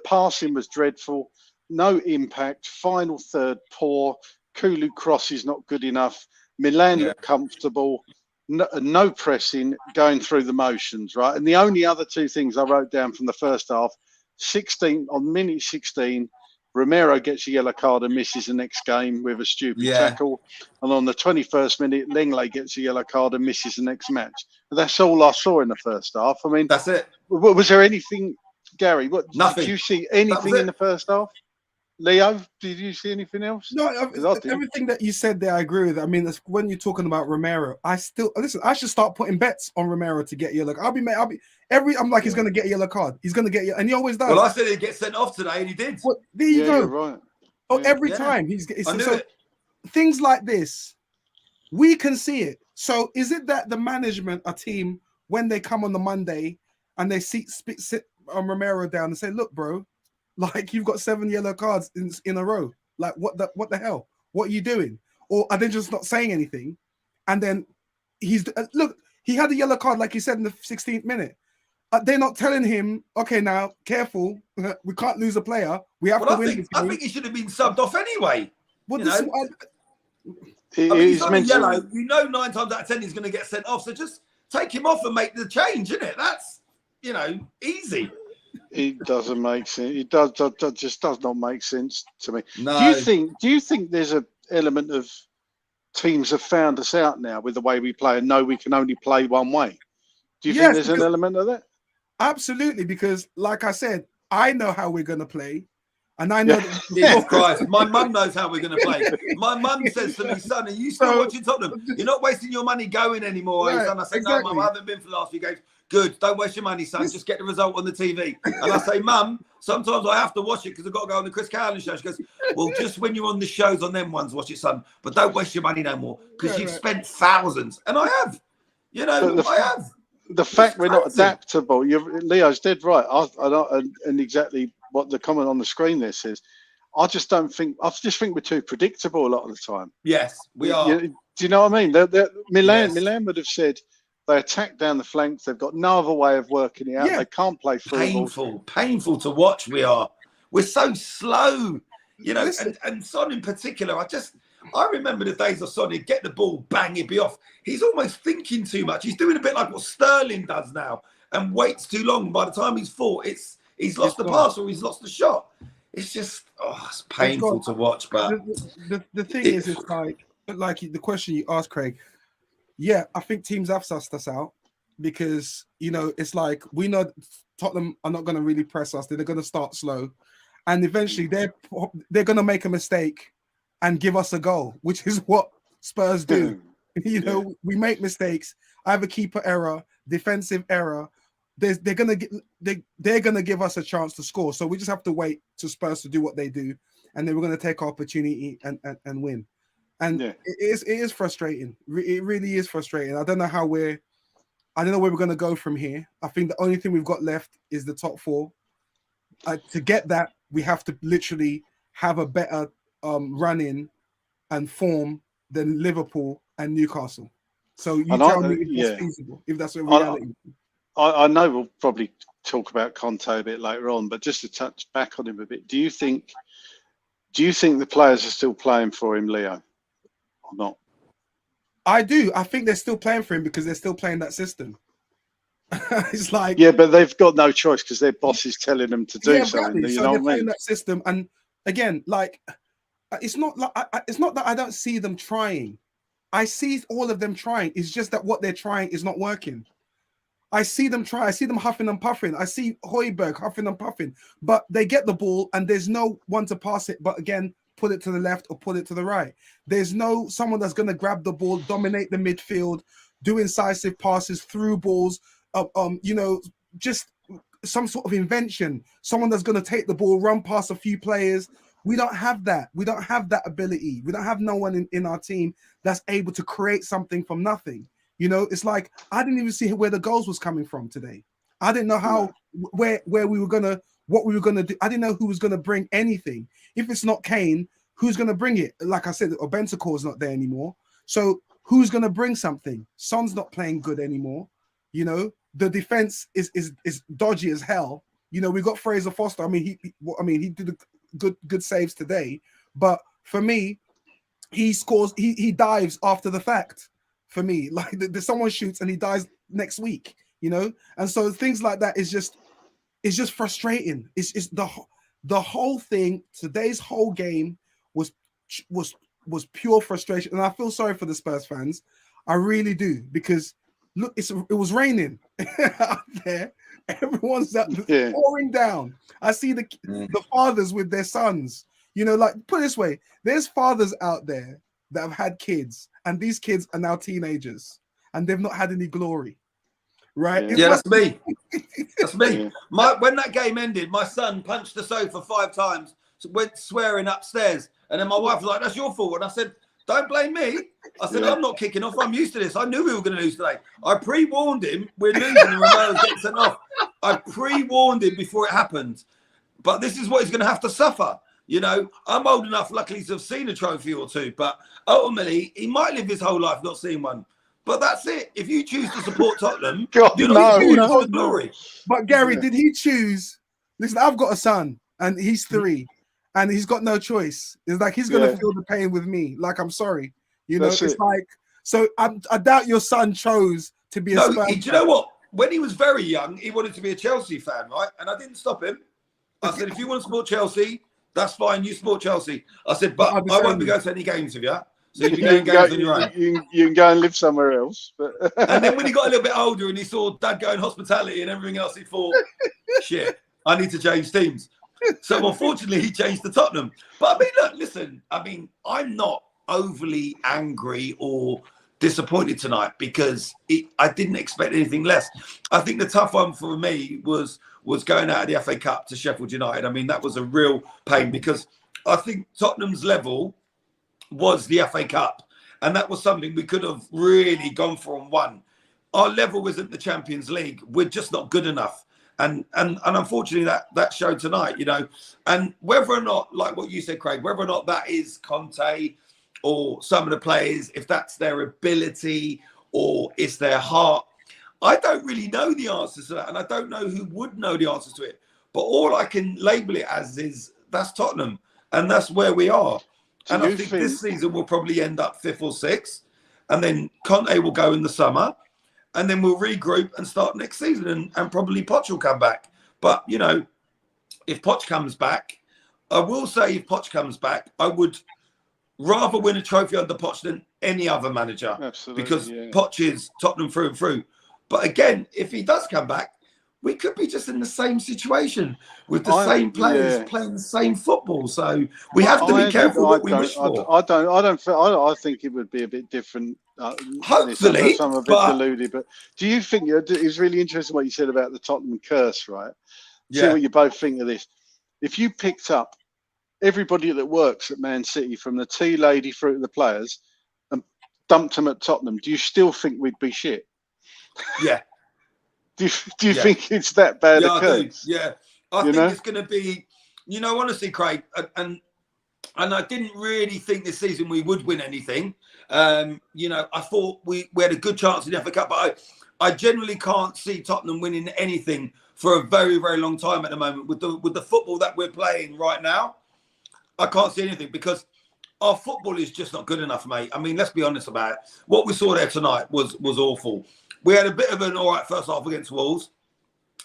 passing was dreadful. No impact. Final third poor. Kulu cross is not good enough. Milan looked comfortable. No pressing, going through the motions, right? And the only other two things I wrote down from the first half. 16 on minute 16, Romero gets a yellow card and misses the next game with a stupid tackle, and on the 21st minute, Lenglet gets a yellow card and misses the next match. And that's all I saw in the first half. I mean, that's it. Was there anything, Gary? Nothing. Did you see anything in the first half? Leo, did you see anything else? No, everything that you said there, I agree with. I mean, when you're talking about Romero, I should start putting bets on Romero to get yellow. I'm like, he's going to get a yellow card. He's going to get and he always does. Well, I said he'd get sent off today, and he did. Well, there you go. You're right. Oh, every time things like this, we can see it. So, is it that the management, a team, when they come on the Monday and they sit Romero down and say, "Look, bro, like you've got 7 yellow cards in a row. Like what the hell? What are you doing?" Or are they just not saying anything? And then look, he had a yellow card, like you said, in the 16th minute. They're not telling him, okay, now careful, we can't lose a player. We have to win. I think he should have been subbed off anyway. Well, he's on yellow. You know, 9 times out of 10 he's going to get sent off. So just take him off and make the change, isn't it? That's easy. It doesn't make sense. It just does not make sense to me. No. Do you think there's an element of teams have found us out now with the way we play and know we can only play one way? Do you think there's an element of that? Absolutely, because like I said, I know how we're going to play. And I know Jesus Christ, my mum knows how we're going to play. My mum says to me, "Son, are you still watching Tottenham? You're not wasting your money going anymore." Right, son, I say, "No, Mum, I haven't been for the last few games." "Good, don't waste your money, son. Just get the result on the TV." And I say, "Mum, sometimes I have to watch it because I've got to go on the Chris Cowlin show." She goes, "Well, just when you're on the shows on them ones, watch it, son. But don't waste your money no more because you've spent thousands." And I have. I have. The fact we're not adaptable, Leo's dead right. And exactly what the comment on the screen there says. I just think we're too predictable a lot of the time. Yes, we are. Do you know what I mean? Milan would have said they attack down the flanks. They've got no other way of working it out. They can't play through. Painful to watch. We are. We're so slow. And Son in particular. I remember the days of Son. He'd get the ball, bang, he'd be off. He's almost thinking too much. He's doing a bit like what Sterling does now, and waits too long. By the time he's fought, he's lost the pass or he's lost the shot. it's just it's painful to watch. But the thing is, it's like the question you asked, Craig. Yeah, I think teams have sussed us out because it's like we know Tottenham are not going to really press us. They're going to start slow, and eventually they're going to make a mistake and give us a goal, which is what Spurs do. We make mistakes, either keeper error, defensive error. They're gonna give us a chance to score. So we just have to wait to Spurs to do what they do, and then we're gonna take our opportunity and win. And it is frustrating. It really is frustrating. I don't know where we're gonna go from here. I think the only thing we've got left is the top four. To get that, we have to literally have a better run in and form than Liverpool and Newcastle. So you tell me if that's feasible, if that's a reality. I know we'll probably talk about Conte a bit later on, but just to touch back on him a bit, do you think the players are still playing for him, Leo, or not? I do. I think they're still playing for him because they're still playing that system. It's like but they've got no choice because their boss is telling them to do something. Exactly. You so know they're what I playing mean? that system, and again, like it's not that I don't see them trying. I see all of them trying. It's just that what they're trying is not working. I see them try. I see them huffing and puffing. I see Højbjerg huffing and puffing, but they get the ball and there's no one to pass it. But again, pull it to the left or pull it to the right. There's no someone that's going to grab the ball, dominate the midfield, do incisive passes through balls. Just some sort of invention. Someone that's going to take the ball, run past a few players. We don't have that. We don't have that ability. We don't have no one in our team that's able to create something from nothing. It's like I didn't even see where the goals was coming from today. I didn't know where we were gonna, what we were gonna do. I didn't know who was gonna bring anything. If it's not Kane, who's gonna bring it? Like I said, Bentancur is not there anymore. So who's gonna bring something? Son's not playing good anymore. The defense is dodgy as hell. We got Fraser Foster. I mean, he did good saves today, but for me, he scores. He dives after the fact. For me, like someone shoots and he dies next week, and so things like that is just frustrating. It's the whole thing. Today's whole game was pure frustration, and I feel sorry for the Spurs fans. I really do, because look, it was raining out there. Everyone's pouring down. I see the fathers with their sons. Like, put it this way: there's fathers out there that have had kids, and these kids are now teenagers, and they've not had any glory, right? Yeah, that's me. That's me. When that game ended, my son punched the sofa 5 times, went swearing upstairs, and then my wife was like, "That's your fault." And I said, "Don't blame me." I said, "I'm not kicking off. I'm used to this. I knew we were going to lose today. I pre-warned him. We're losing, and Romero's getting sent off. I pre-warned him before it happened. But this is what he's going to have to suffer." I'm old enough, luckily, to have seen a trophy or two, but ultimately, he might live his whole life not seeing one. But that's it. If you choose to support Tottenham, you're not choosing for glory. But Gary, did he choose? Listen, I've got a son, and he's 3, and he's got no choice. It's like he's going to feel the pain with me. Like, I'm sorry. It's like, so I doubt your son chose to be a Spurs. Do you know what? When he was very young, he wanted to be a Chelsea fan, right? And I didn't stop him. I said, if you want to support Chelsea, that's fine. You support Chelsea. I said, but I won't be going to any games with you. So you can go games on your own. You can go and live somewhere else. But and then when he got a little bit older and he saw Dad going hospitality and everything else, he thought, shit, I need to change teams. So unfortunately, he changed to Tottenham. But I mean, look, listen, I'm not overly angry or disappointed tonight because I didn't expect anything less. I think the tough one for me was going out of the FA Cup to Sheffield United. I mean, that was a real pain because I think Tottenham's level was the FA Cup, and that was something we could have really gone for and won. Our level isn't the Champions League. We're just not good enough. And unfortunately that showed tonight, and whether or not, like what you said, Craig, whether or not that is Conte or some of the players, if that's their ability or it's their heart, I don't really know the answers to that, and I don't know who would know the answers to it. But all I can label it as is that's Tottenham, and that's where we are. And I think this season we'll probably end up 5th or 6th, and then Conte will go in the summer, and then we'll regroup and start next season, and probably Poch will come back. But, if Poch comes back, I will say if Poch comes back, I would rather win a trophy under Poch than any other manager. Absolutely, because yeah. Poch is Tottenham through and through. But again, if he does come back, we could be just in the same situation with the same players playing the same football. So we have to be careful what we wish for. I think it would be a bit different. Hopefully, I'm a bit deluded. But do you think it was really interesting what you said about the Tottenham curse, right? Yeah. See what you both think of this. If you picked up everybody that works at Man City, from the tea lady through to the players, and dumped them at Tottenham, do you still think we'd be shit? Yeah. Do you think it's that bad a curse? I do. Yeah. I think it's going to be, honestly, Craig, and I didn't really think this season we would win anything. I thought we had a good chance in the FA Cup, but I generally can't see Tottenham winning anything for a very, very long time at the moment. With the football that we're playing right now, I can't see anything because our football is just not good enough, mate. I mean, let's be honest about it. What we saw there tonight was awful. We had a bit of an all right first half against Wolves,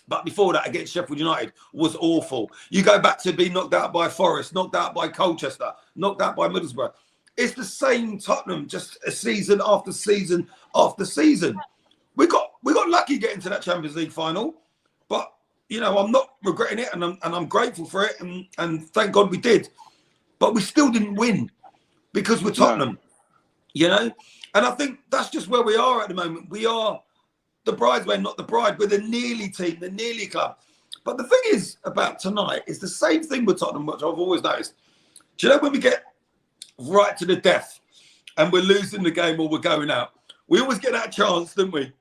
but before that against Sheffield United was awful. You go back to being knocked out by Forest, knocked out by Colchester, knocked out by Middlesbrough. It's the same Tottenham, just a season after season after season. We got lucky getting to that Champions League final, but I'm not regretting it, and I'm grateful for it, and thank God we did. But we still didn't win because we're Tottenham, And I think that's just where we are at the moment. We are the bridesmaid, not the bride. We're the nearly team, the nearly club. But the thing is about tonight is the same thing with Tottenham, which I've always noticed. Do you know when we get right to the death and we're losing the game or we're going out, we always get that chance, don't we?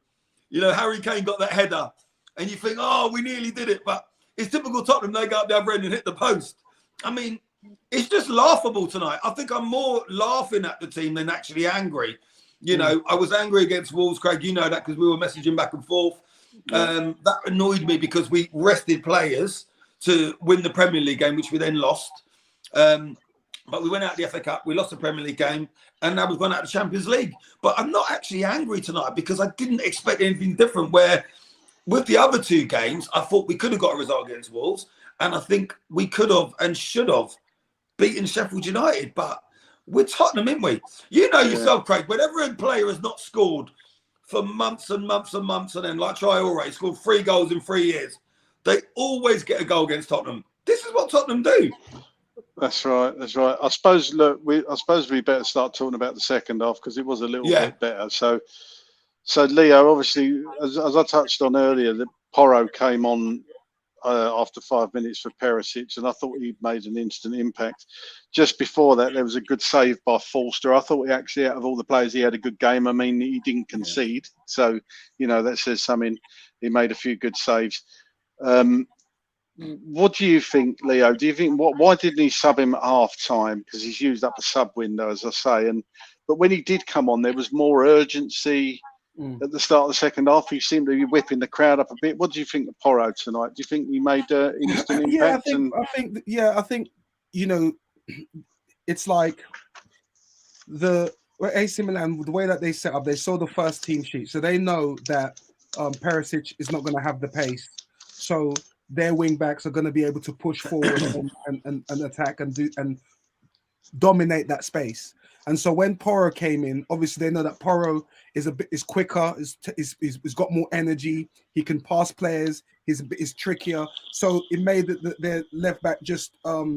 Harry Kane got that header and you think, oh, we nearly did it. But it's typical Tottenham. They go up the other end and hit the post. I mean, it's just laughable tonight. I think I'm more laughing at the team than actually angry. I was angry against Wolves, Craig. You know that because we were messaging back and forth. That annoyed me because we rested players to win the Premier League game, which we then lost. But we went out the FA Cup, we lost the Premier League game, and now we've gone out the Champions League. But I'm not actually angry tonight because I didn't expect anything different. Where with the other two games, I thought we could have got a result against Wolves, and I think we could have and should have beaten Sheffield United. But we're Tottenham, aren't we? You know yourself, Craig, whenever a player has not scored for months and months and months, and then like Traore scored 3 goals in 3 years, they always get a goal against Tottenham. This is what Tottenham do. That's right. I suppose we better start talking about the second half because it was a little bit better. So Leo, obviously, as I touched on earlier, that Porro came on after 5 minutes for Perisic, and I thought he made an instant impact. Just before that, there was a good save by Forster. I thought he actually, out of all the players, he had a good game. I mean, he didn't concede, so that says something. He made a few good saves. What do you think, Leo? Do you think why didn't he sub him at half time? Because he's used up a sub window, as I say. But when he did come on, there was more urgency. At the start of the second half, he seemed to be whipping the crowd up a bit. What do you think of Porro tonight? Do you think he made instant impact? I think it's like the AC Milan, the way that they set up, they saw the first team sheet, so they know that Perisic is not going to have the pace, so their wing backs are going to be able to push forward and attack and dominate that space. And so when Porro came in, obviously they know that Porro is quicker, is got more energy. He can pass players. He's trickier. So it made their left back just have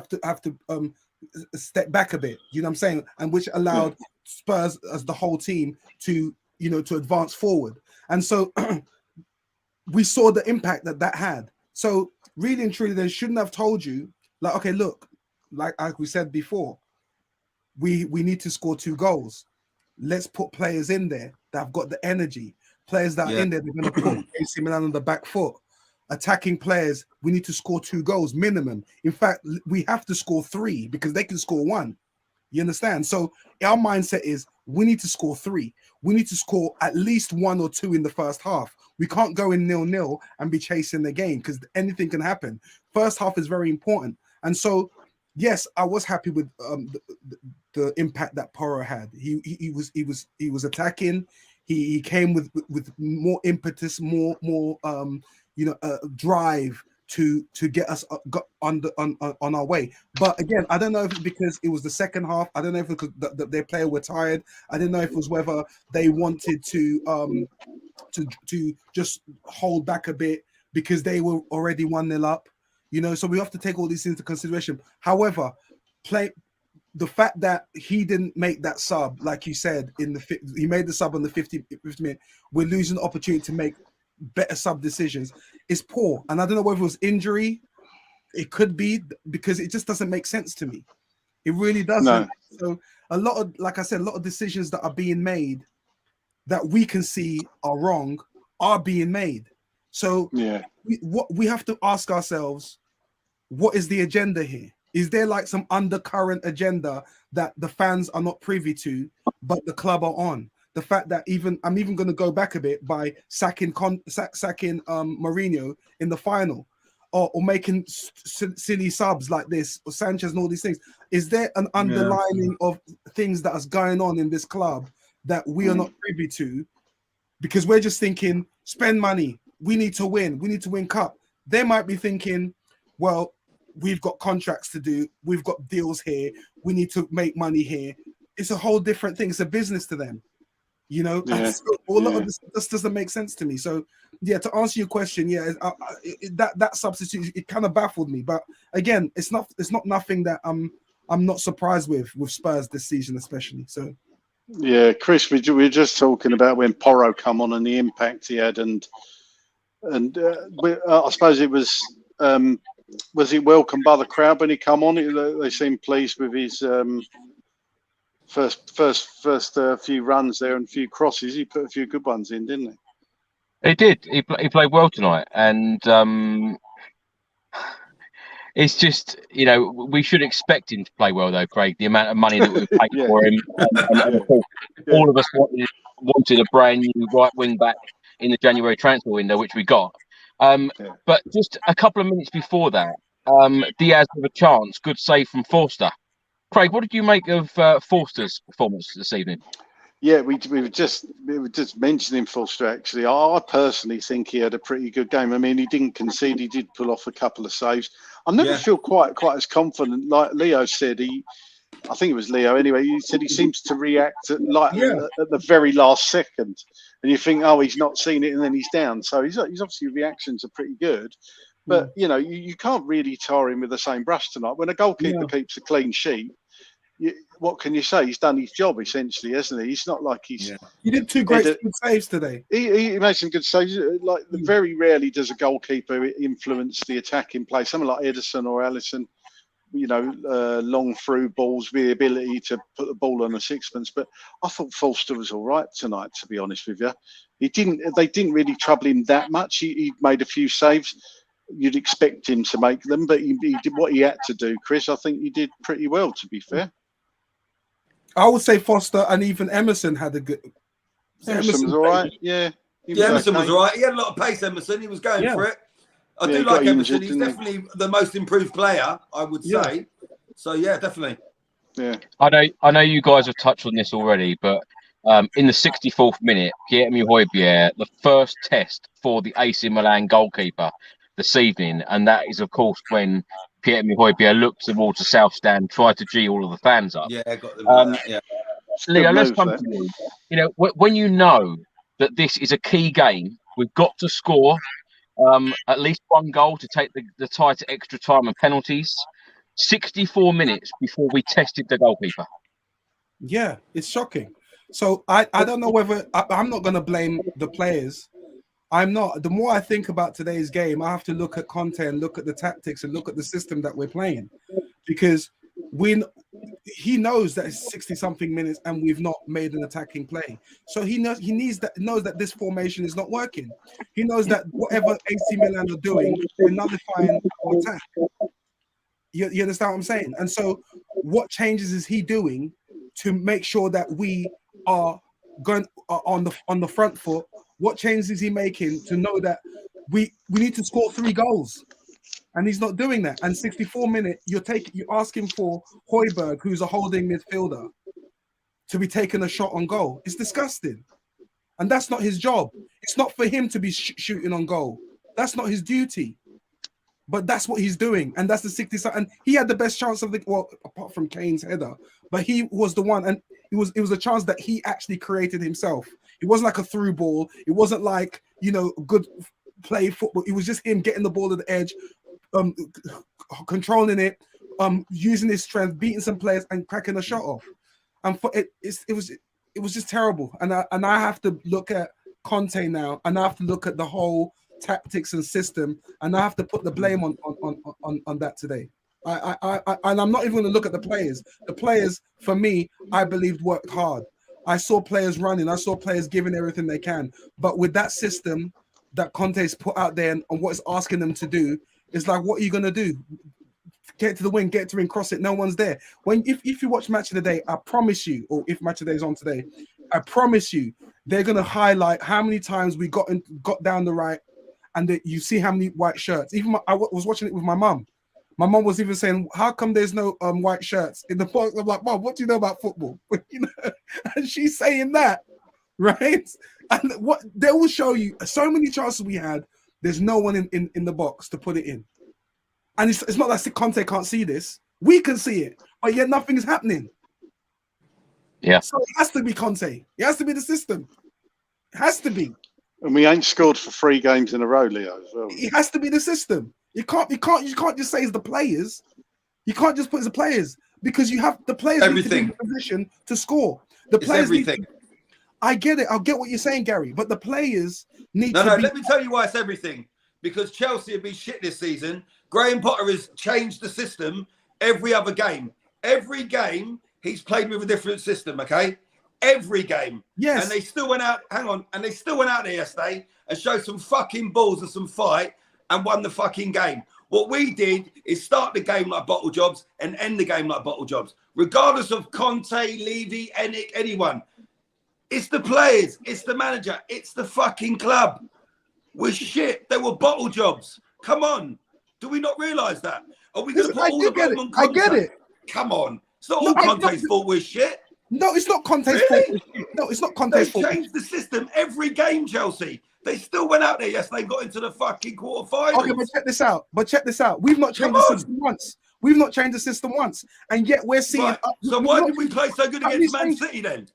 to step back a bit. You know what I'm saying? And which allowed Spurs as the whole team to advance forward. And so we saw the impact that had. So really and truly, they shouldn't have told you, like, okay, look, like we said before, we need to score 2 goals. Let's put players in there that have got the energy. Players that are in there, they're going to put AC Milan on the back foot. Attacking players, we need to score 2 goals minimum. In fact, we have to score 3 because they can score 1. You understand? So our mindset is we need to score 3. We need to score at least 1 or 2 in the first half. We can't go in 0-0 and be chasing the game because anything can happen. First half is very important. And so, yes, I was happy with the impact that Porro had. He was attacking. He came with more impetus, more drive to get us on our way. But again, I don't know if it's because it was the second half. I don't know if it was their player were tired. I didn't know if it was whether they wanted to just hold back a bit because they were already 1-0 up. You know, so we have to take all these things into consideration. However, the fact that he didn't make that sub, like you said, he made the sub on the 50th minute, we're losing the opportunity to make better sub decisions, is poor. And I don't know whether it was injury. It could be, because it just doesn't make sense to me. It really doesn't. No. So a lot of, like I said, a lot of decisions that are being made that we can see are wrong are being made. So yeah, we have to ask ourselves, what is the agenda here? Is there like some undercurrent agenda that the fans are not privy to, but the club are on? The fact that I'm even going to go back a bit by sacking Mourinho in the final, or making silly subs like this, or Sanchez and all these things. Is there an underlining of things that is going on in this club that we are not privy to? Because we're just thinking, spend money. We need to win. We need to win cup. They might be thinking, well, we've got contracts to do. We've got deals here. We need to make money here. It's a whole different thing. It's a business to them. You know, so a lot of this doesn't make sense to me. So, yeah, to answer your question, that substitute, it kind of baffled me. But again, it's not nothing that I'm not surprised with Spurs this season, especially. So, yeah, Chris, we were just talking about when Porro come on and the impact he had, and I suppose it was he welcomed by the crowd when he come on? They seemed pleased with his first few runs there and a few crosses. He put a few good ones in, didn't he? He did. He played well tonight, and it's just, you know, we should expect him to play well, though, Craig. The amount of money that we've paid for him, and of course, all of us wanted a brand new right wing back in the January transfer window, which we got. But just a couple of minutes before that, Diaz with a chance, good save from Forster. Craig, what did you make of Forster's performance this evening? Yeah, we were just mentioning Forster, actually. I personally think he had a pretty good game. I mean, he didn't concede. He did pull off a couple of saves. I never feel quite as confident. Like Leo said, I think it was Leo anyway, he said he seems to react at the very last second. And you think, oh, he's not seen it, and then he's down. So he's obviously, reactions are pretty good. But, you know, you can't really tar him with the same brush tonight. When a goalkeeper keeps a clean sheet, what can you say? He's done his job, essentially, hasn't he? It's not like he's... He did two great saves today. He made some good saves. Like, very rarely does a goalkeeper influence the attacking play. Someone like Ederson or Alisson, you know, long through balls, the ability to put the ball on a sixpence. But I thought Forster was all right tonight, to be honest with you. They didn't really trouble him that much. He made a few saves. You'd expect him to make them, but he did what he had to do, Chris. I think he did pretty well, to be fair. I would say Forster and even Emerson had a good... Emerson was all right, yeah. Emerson was all right. He had a lot of pace, Emerson. He was going for it. I do like Emerson. He's definitely the most improved player, I would say. So, yeah, definitely. Yeah. I know you guys have touched on this already, but in the 64th minute, Pierre-Emile Højbjerg, the first test for the AC Milan goalkeeper this evening, and that is, of course, when Pierre-Emile Højbjerg looked towards the south stand, tried to G all of the fans up. Yeah, got them. Leo, let's come to you. You know, when you know that this is a key game, we've got to score at least one goal to take the tie to extra time and penalties. 64 minutes before we tested the goalkeeper. Yeah, it's shocking. So I don't know whether I'm not going to blame the players. I'm not. The more I think about today's game, I have to look at content, look at the tactics, and look at the system that we're playing, because he knows that it's 60-something minutes and we've not made an attacking play. So he knows that this formation is not working. He knows that whatever AC Milan are doing, they're nullifying our attack. You understand what I'm saying? And so, what changes is he doing to make sure that we are going on the front foot? What changes is he making to know that we need to score 3 goals? And he's not doing that. And 64 minutes, you're asking for Højbjerg, who's a holding midfielder, to be taking a shot on goal. It's disgusting. And that's not his job. It's not for him to be shooting on goal. That's not his duty. But that's what he's doing, and that's the 60. And he had the best chance of apart from Kane's header, but he was the one, and it was a chance that he actually created himself. It wasn't like a through ball. It wasn't like good play football. It was just him getting the ball at the edge, controlling it, using his strength, beating some players, and cracking a shot off. And it was just terrible. And I have to look at Conte now, and I have to look at the whole tactics and system, and I have to put the blame on that today. And I'm not even going to look at the players. The players, for me, I believed worked hard. I saw players running. I saw players giving everything they can. But with that system that Conte's put out there and what it's asking them to do, it's like, what are you going to do? Get to the wing, get to the wing, cross it. No one's there. If you watch Match of the Day, I promise you, or if Match of the Day is on today, I promise you, they're going to highlight how many times we got down the right, and that you see how many white shirts. Even I was watching it with my mum. My mom was even saying, "How come there's no white shirts in the box?" I'm like, "Mom, what do you know about football?" And she's saying that, right? And what they will show you, so many chances we had. There's no one in the box to put it in, and it's not like Conte can't see this. We can see it, but yet nothing is happening. Yeah. So it has to be Conte. It has to be the system. It has to be. And we ain't scored for 3 games in a row, Leo, as well. It has to be the system. You can't just say it's the players. You can't just put it's the players, because you have the players need to be in a position to score. The players everything. I get it. I'll get what you're saying, Gary. But the players need to be... Let me tell you why it's everything. Because Chelsea have been shit this season. Graham Potter has changed the system every other game. Every game he's played with a different system, okay? Every game. Yes. And they still went out, and they still went out there yesterday and showed some fucking balls and some fight and won the fucking game. What we did is start the game like bottle jobs and end the game like bottle jobs. Regardless of Conte, Levy, Enick, anyone. It's the players, it's the manager, it's the fucking club. We're shit. They were bottle jobs. Come on. Do we not realise that? Are we going to put all the blame on Conte? I get it. Come on. It's not all Conte's fault we're shit. No, it's not Conte's fault. No, it's not Conte's fault. They changed the system every game, Chelsea. They still went out there yesterday and got into the fucking quarterfinals. Okay, but check this out. We've not changed the system once. We've not changed the system once. And yet we're seeing... Right. So why did we play so good against Man City then?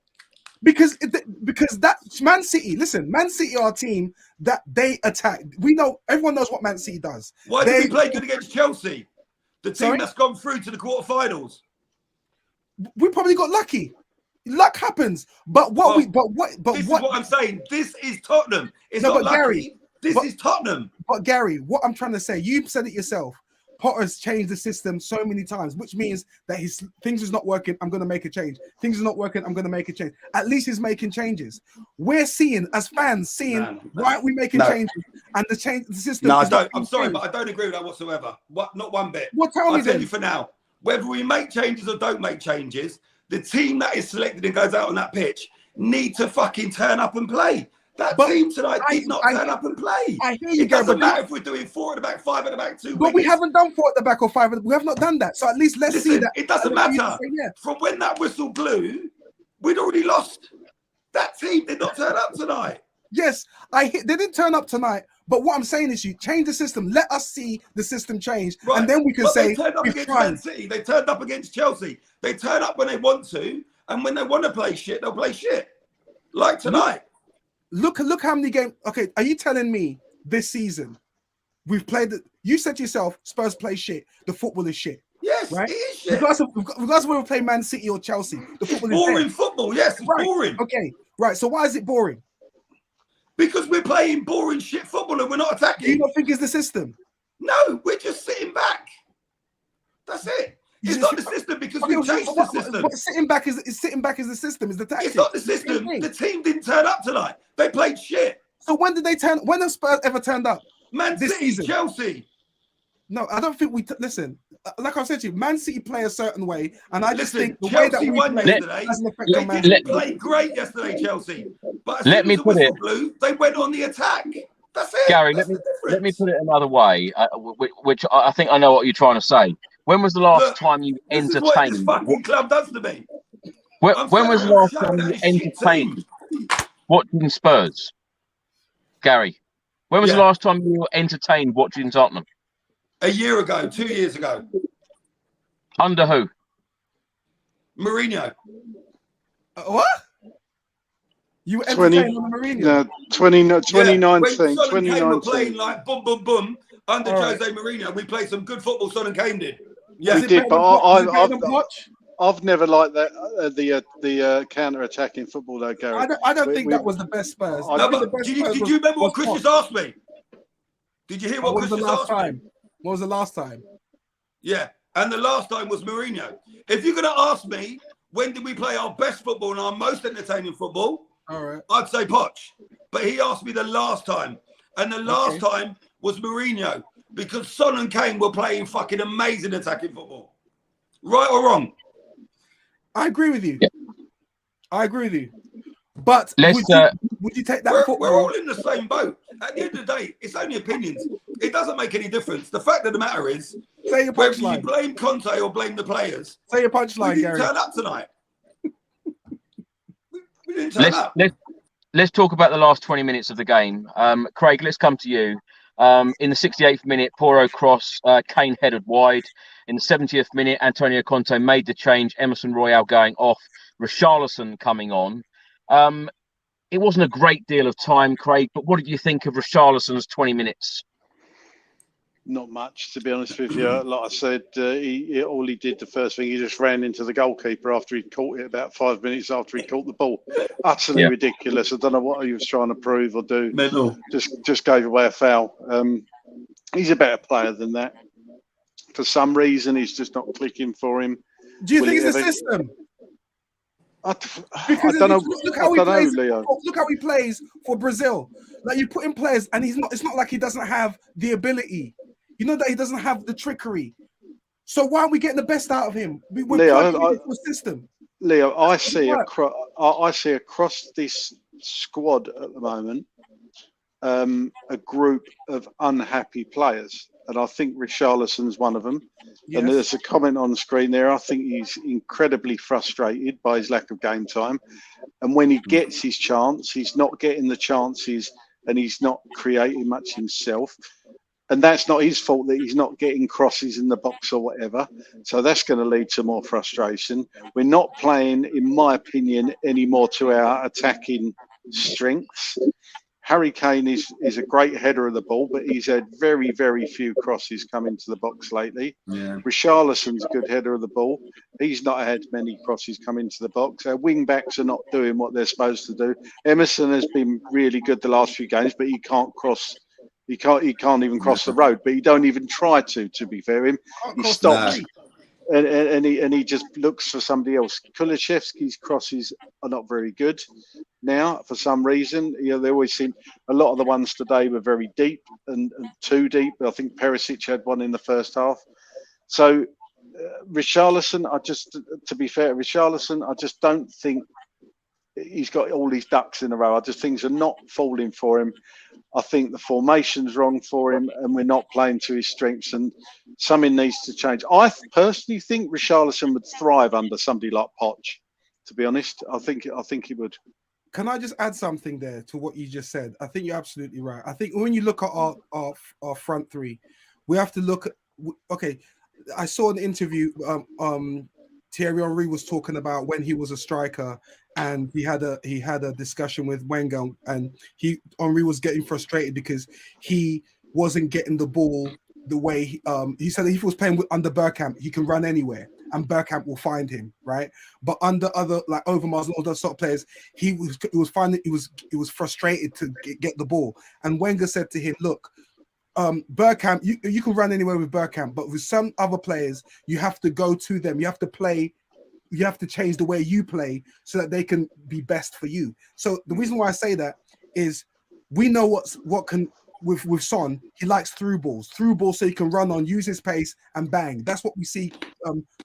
Because that Man City, listen, Man City are a team that they attack. We know, everyone knows what Man City does. Why did we play good against Chelsea? The team that's gone through to the quarterfinals. We probably got lucky. Luck happens. But this is what I'm saying. This is Tottenham. It's not lucky. Gary, this is Tottenham. But Gary, what I'm trying to say, you said it yourself. Potter's changed the system so many times, which means that his things is not working. I'm going to make a change. Things are not working. I'm going to make a change. At least he's making changes. We're seeing, as fans, why aren't we making changes? And the system. No, I don't. I'm sorry, but I don't agree with that whatsoever. Not one bit. I'll tell you for now. Whether we make changes or don't make changes, the team that is selected and goes out on that pitch need to fucking turn up and play. That team tonight did not turn up and play. I hear you. It doesn't matter if we're doing 4 at the back, 5 at the back, 2. But we haven't done 4 at the back or 5. We have not done that. So at least let's see that. It doesn't matter. From when that whistle blew, we'd already lost. That team did not turn up tonight. Yes, they didn't turn up tonight. But what I'm saying is, you change the system. Let us see the system change, and then we can say they turned up against Man City. They turned up against Chelsea. They turn up when they want to, and when they want to play shit, they'll play shit. Like tonight. Look how many games. Okay, are you telling me this season we've played? You said to yourself, Spurs play shit. The football is shit. Yes, right? It is shit. Regardless of whether we play Man City or Chelsea, the football is boring. Football, yes, it's boring. Okay, right. So why is it boring? Because we're playing boring shit football and we're not attacking. You don't think it's the system? No, we're just sitting back. That's it. It's not the system because we've changed the system. Sitting back is the system, is the tactic. It's not the system. The team didn't turn up tonight. They played shit. So when did they turn? When have Spurs ever turned up? Man City, this season? Chelsea. No, I don't think we listen. Like I said to you, Man City play a certain way, and I just think the way that we won yesterday doesn't affect Man City. They played great yesterday, Chelsea. But as soon as the whistle blew, they went on the attack. That's it. Gary, let me put it another way, which I think I know what you're trying to say. When was the last time you entertained? This is what this fucking club does to me. When was the last time you entertained watching Spurs? Gary, when was the last time you were entertained watching Tottenham? A year ago, 2 years ago. Under who? Mourinho. What? You were entertained on Mourinho? No, 2019. When Son and Kane were 2019. playing like boom, boom, boom under All Jose Mourinho, we played some good football. Son and Kane did. Yeah, We did, but I've never liked that the counter-attacking football though, Gary. I don't think that was the best Spurs. I No, think but did you remember what Chris just asked me? Did you hear what Chris just asked me? What was the last time? Yeah, and the last time was Mourinho. If you're going to ask me, when did we play our best football and our most entertaining football? All right. I'd say Poch. But he asked me the last time. And the last time was Mourinho. Because Son and Kane were playing fucking amazing attacking football. Right or wrong? I agree with you. Yeah. I agree with you. But would you take that football? We're all in the same boat. At the end of the day, it's only opinions. It doesn't make any difference. The fact of the matter is, say your whether you punchline. blame Conte or blame the players, Say your punchline, we didn't Gary. turn up tonight. we didn't turn up. Let's talk about the last 20 minutes of the game. Craig, let's come to you. In the 68th minute, Porro cross, Kane headed wide. In the 70th minute, Antonio Conte made the change, Emerson Royale going off, Richarlison coming on. It wasn't a great deal of time, Craig, but what did you think of Richarlison's 20 minutes? Not much, to be honest with you. Like I said, all he did, the first thing, he just ran into the goalkeeper after he'd caught it about 5 minutes after he caught the ball. Utterly ridiculous. I don't know what he was trying to prove or do. Mental. Just gave away a foul. He's a better player than that. For some reason, he's just not clicking for him. Do you think it's the system? I don't know. Look how he plays. Leo. Look how he plays for Brazil. Like, you put in players, and he's not. It's not like he doesn't have the ability. You know that he doesn't have the trickery. So why aren't we getting the best out of him? We're Leo, the system. Leo, I see across this squad at the moment a group of unhappy players, and I think Richarlison's one of them. Yes. And there's a comment on the screen there. I think he's incredibly frustrated by his lack of game time, and when he gets his chance, he's not getting the chances, and he's not creating much himself. And that's not his fault that he's not getting crosses in the box or whatever. So that's going to lead to more frustration. We're not playing, in my opinion, any more to our attacking strengths. Harry Kane is a great header of the ball, but he's had very, very few crosses come into the box lately. Yeah. Richarlison's a good header of the ball. He's not had many crosses come into the box. Our wing backs are not doing what they're supposed to do. Emerson has been really good the last few games, but he can't cross. He can't even cross the road, but he don't even try to be fair. He stops and he just looks for somebody else. Kulishevsky's crosses are not very good now for some reason. You know, they always seem, a lot of the ones today were very deep and too deep. I think Perisic had one in the first half. So Richarlison, to be fair, Richarlison, I just don't think he's got all these ducks in a row. I just things are not falling for him. I think the formation's wrong for him, and we're not playing to his strengths, and something needs to change. I personally think Richarlison would thrive under somebody like Poch. To be honest, I think he would. Can I just add something there to what you just said? I think you're absolutely right. I think when you look at our front three, we have to look at. Okay, I saw an interview. Thierry Henry was talking about when he was a striker, and he had a discussion with Wenger, and Henry was getting frustrated because he wasn't getting the ball the way he said. If he was playing under Bergkamp, he can run anywhere, and Bergkamp will find him, right? But under other like Overmars and all those sort of players, he was frustrated to get the ball, and Wenger said to him, "Look, Bergkamp, you can run anywhere with Bergkamp, but with some other players, you have to go to them. You have to play. You have to change the way you play so that they can be best for you." So the reason why I say that is we know what can with Son. He likes through balls so he can run on, use his pace, and bang. That's what we see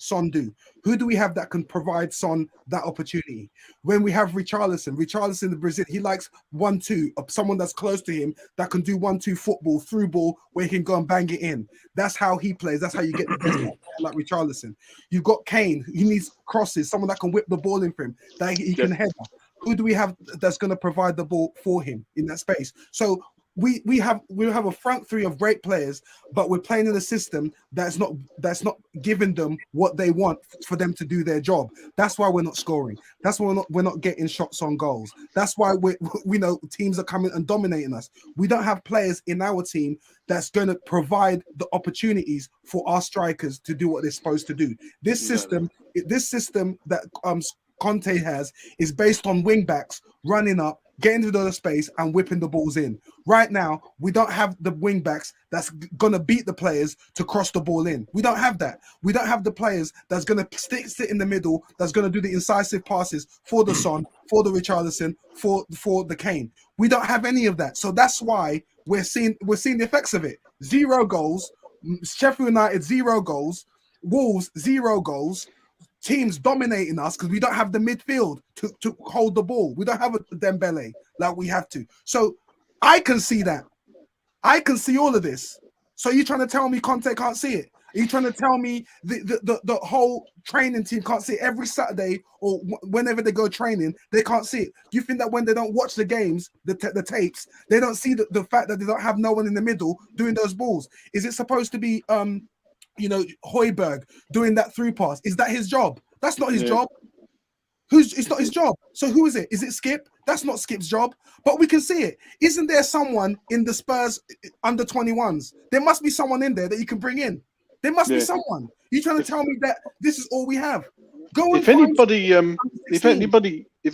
Son do. Who do we have that can provide Son that opportunity? When we have Richarlison in the Brazil, he likes 1-2, someone that's close to him that can do 1-2 football, through ball, where he can go and bang it in. That's how he plays. That's how you get the best like Richarlison. You've got Kane. He needs crosses, someone that can whip the ball in for him, that he can head. Who do we have that's going to provide the ball for him in that space? So we have a front three of great players, but we're playing in a system that's not giving them what they want for them to do their job. That's why we're not scoring. That's why we're not getting shots on goals. That's why we know teams are coming and dominating us. We don't have players in our team that's going to provide the opportunities for our strikers to do what they're supposed to do. This system that Conte has is based on wing backs running up, getting into the space and whipping the balls in. Right now, we don't have the wing backs that's going to beat the players to cross the ball in. We don't have that. We don't have the players that's going to sit in the middle, that's going to do the incisive passes for the Son, for the Richarlison, for the Kane. We don't have any of that. So that's why we're seeing the effects of it. 0 goals. Sheffield United, 0 goals. Wolves, 0 goals. Teams dominating us because we don't have the midfield to hold the ball. We don't have a Dembele like we have to. So I can see that. I can see all of this. So you're trying to tell me Conte can't see it? Are you trying to tell me the whole training team can't see it every Saturday or whenever they go training, they can't see it? Do you think that when they don't watch the games, the tapes, they don't see the fact that they don't have no one in the middle doing those balls? Is it supposed to be Højbjerg doing that through pass? Is that his job? That's not his job. It's not his job. So who is it? Is it Skip? That's not Skip's job. But we can see it. Isn't there someone in the Spurs under 21s? There must be someone in there that you can bring in. There must be someone. You're trying to tell me that this is all we have? Go and if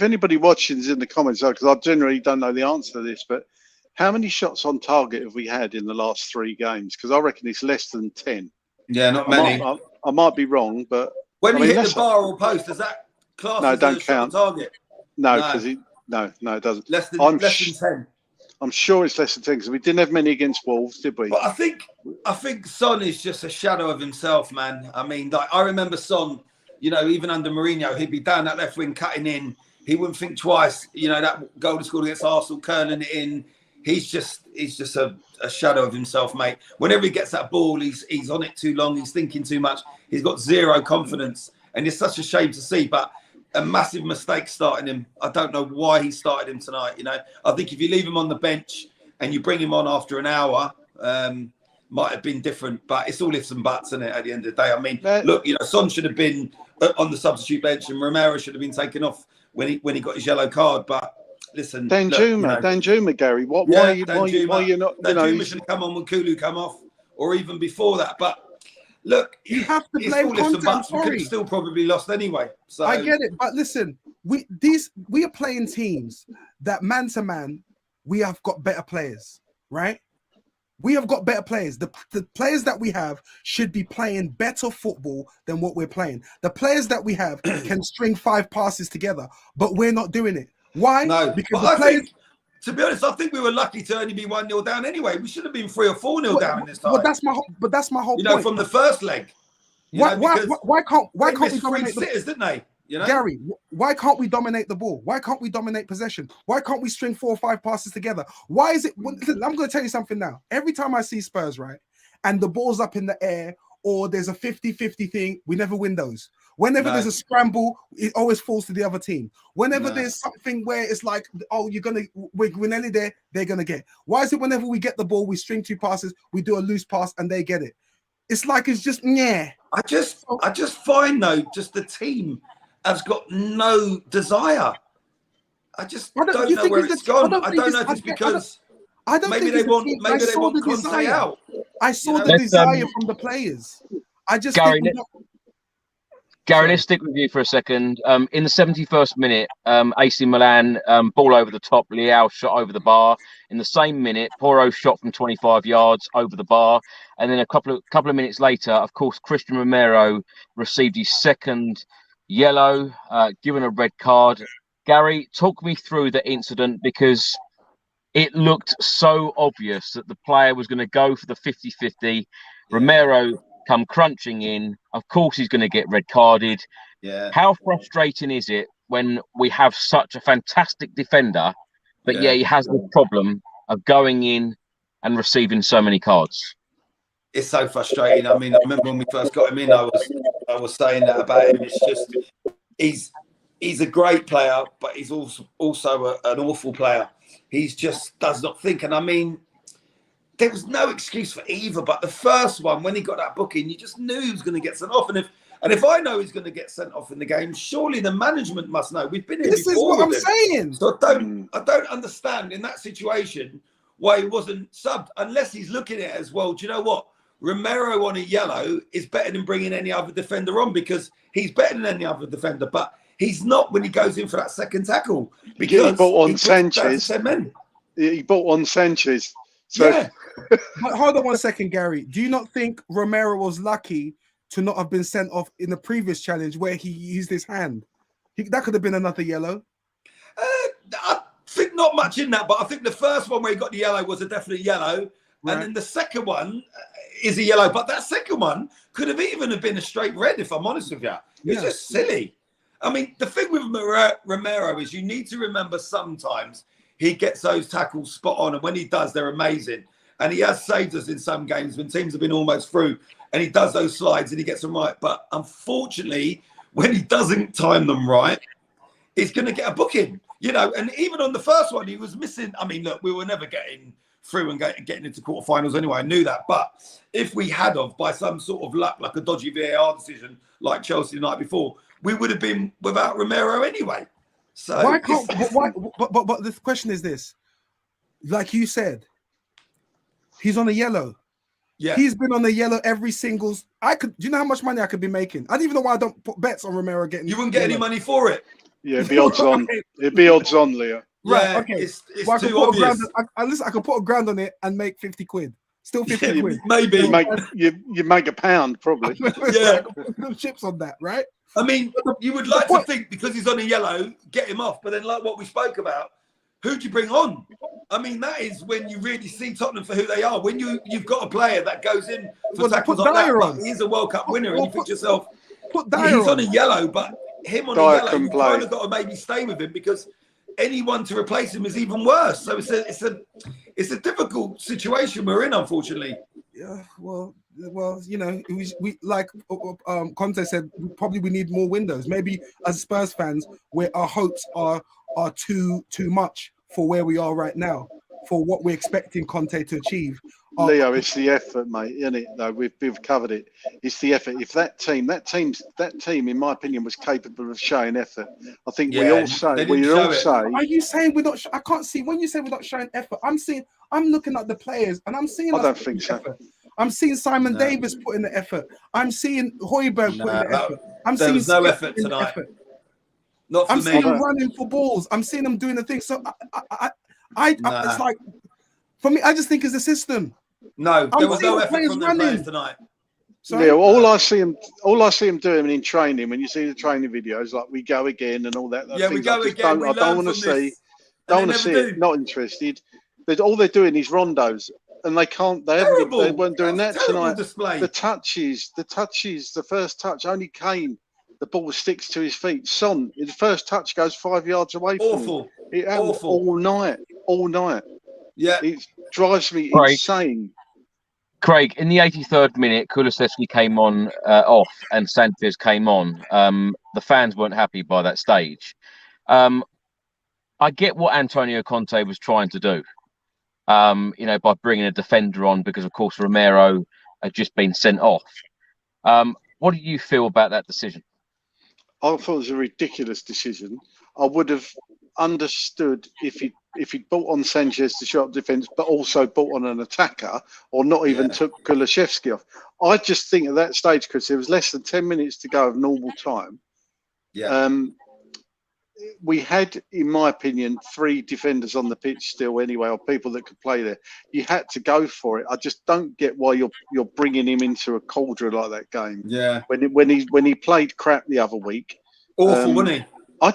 anybody watching is in the comments, because I generally don't know the answer to this, but how many shots on target have we had in the last 3 games? Because I reckon it's less than 10. Yeah, not many. I might be wrong, but when you hit the bar or post, does that class? No, don't count. Target? No, because it doesn't. Less than 10. I'm sure it's less than 10 because we didn't have many against Wolves, did we? But I think Son is just a shadow of himself, man. I mean, like, I remember Son, even under Mourinho, he'd be down that left wing cutting in. He wouldn't think twice. That goal he scored against Arsenal, curling it in. He's just a shadow of himself, mate. Whenever he gets that ball, he's on it too long. He's thinking too much. He's got 0 confidence, and it's such a shame to see. But a massive mistake starting him. I don't know why he started him tonight. I think if you leave him on the bench and you bring him on after an hour, might have been different. But it's all ifs and buts, isn't it? At the end of the day, I mean, look, Son should have been on the substitute bench, and Romero should have been taken off when he got his yellow card. But listen, Danjuma, Gary. Why are you not? Danjuma should have come on when Kulu come off, or even before that. But look, you have to blame Conte. We could have still probably lost anyway. So I get it, but listen, we are playing teams that man to man, we have got better players, right? We have got better players. The players that we have should be playing better football than what we're playing. The players that we have can string 5 passes together, but we're not doing it. Why? No, because the players. To be honest, I think we were lucky to only be 1-0 down anyway. We should have been 3 or 4-0 down in this time. But that's my whole point. From the first leg. Why can't we dominate sitters, didn't they? Gary, why can't we dominate the ball? Why can't we dominate possession? Why can't we string 4 or 5 passes together? Why is it? I'm going to tell you something now. Every time I see Spurs, right, and the ball's up in the air, or there's a 50-50 thing, we never win those. Whenever there's a scramble, it always falls to the other team. Whenever there's something where it's like, oh, we're nearly there, they're gonna get. Why is it whenever we get the ball, we string 2 passes, we do a loose pass, and they get it? It's like it's just I just find though, just the team has got no desire. I just don't know where it's gone. I don't know if it's because maybe they want Conte out. I saw the desire from the players. I just Gary, let's stick with you for a second. In the 71st minute, AC Milan ball over the top, Leao shot over the bar. In the same minute, Porro shot from 25 yards over the bar, and then a couple of minutes later, of course, Christian Romero received his 2nd yellow, given a red card. Gary, talk me through the incident, because it looked so obvious that the player was going to go for the 50-50. Romero come crunching in. Of course, he's going to get red carded. Yeah. How frustrating is it when we have such a fantastic defender, but he has the problem of going in and receiving so many cards? It's so frustrating. I mean, I remember when we first got him in, I was saying that about him. It's just he's a great player, but he's also an awful player. He's just does not think. And I mean, there was no excuse for either. But the first one, when he got that booking, you just knew he was going to get sent off. And if I know he's going to get sent off in the game, surely the management must know. We've been here This before. is what I'm with him. saying. So I don't understand in that situation why he wasn't subbed, unless he's looking at it as, well, do you know what? Romero on a yellow is better than bringing any other defender on, because he's better than any other defender. But he's not when he goes in for that second tackle, because he brought on puts Sanchez. 10 men. He brought on Sanchez. So Yeah. But hold on one second, Gary. Do you not think Romero was lucky to not have been sent off in the previous challenge where he used his hand? That could have been another yellow. I think not much in that, but I think the first one where he got the yellow was a definite yellow. Right. And then the second one is a yellow. But that second one could have even have been a straight red, if I'm honest with you. It's just silly. I mean, the thing with Romero is you need to remember sometimes he gets those tackles spot on. And when he does, they're amazing. And he has saved us in some games when teams have been almost through. And he does those slides and he gets them right. But unfortunately, when he doesn't time them right, he's going to get a booking. You know, and even on the first one, he was missing. I mean, look, we were never getting through and getting into quarterfinals anyway. I knew that. But if we had of, by some sort of luck, like a dodgy VAR decision, like Chelsea the night before, we would have been without Romero anyway. So Why can't? But the question is this: like you said, he's on a yellow. Yeah, he's been on the yellow every single. I could. Do you know how much money I could be making? I don't even know why I don't put bets on Romero getting. You wouldn't get any money for it. Yeah, it'd be odds on. It'd be odds on, Leo. Right. Yeah, Okay. it's Well, too obvious. I could put a grand on it and make 50 quid. Still 50 quid. Maybe. You make £1 probably. Yeah. Some chips on that, right? I mean, you would like to think because he's on a yellow, get him off. But then, like what we spoke about, who do you bring on? I mean, that is when you really see Tottenham for who they are. When you've got a player that goes in for tackles like that, but he's a World Cup winner, and you think to yourself, he's on a yellow, but him on a yellow, you kind of got to maybe stay with him because anyone to replace him is even worse. So it's a difficult situation we're in, unfortunately. Yeah, well, you know, we like Conte said, probably we need more windows. Maybe as Spurs fans, where our hopes are too much for where we are right now, for what we're expecting Conte to achieve. Leo, it's the effort, mate, isn't it? No, we've covered it. It's the effort. If that team, in my opinion, was capable of showing effort, I think we all say. Are you saying we're not? I can't see when you say we're not showing effort. I'm looking at the players and I'm seeing. I don't think so. Effort. I'm seeing Simon Davis put in the effort. I'm seeing Højbjerg put in the effort. There was no effort tonight. Not for me. I'm seeing them running for balls. I'm seeing them doing the thing. So it's like, for me, I just think it's a system. No, there was no effort from the players tonight. Yeah, all I see him doing in training, when you see the training videos, like we go again and all that. Yeah, we go again. I don't want to see. Don't want to see it. Not interested. But all they're doing is rondos, and they can't. They weren't doing that tonight. Display. The touches. The first touch only came. The ball sticks to his feet. Son, the first touch goes 5 yards away from him. Awful. All night. Yeah, it drives me insane. Craig, in the 83rd minute, Kulusevski came on off and Sanchez came on. The fans weren't happy by that stage. I get what Antonio Conte was trying to do, you know, by bringing a defender on because, of course, Romero had just been sent off. What do you feel about that decision? I thought it was a ridiculous decision. I would have understood if he'd brought on Sanchez to show up defence, but also brought on an attacker, or not even took Kulusevski off. I just think at that stage, Chris, there was less than 10 minutes to go of normal time. Yeah. We had, in my opinion, 3 defenders on the pitch still anyway, or people that could play there. You had to go for it. I just don't get why you're bringing him into a cauldron like that game. Yeah. When he played crap the other week. Awful, wasn't he? I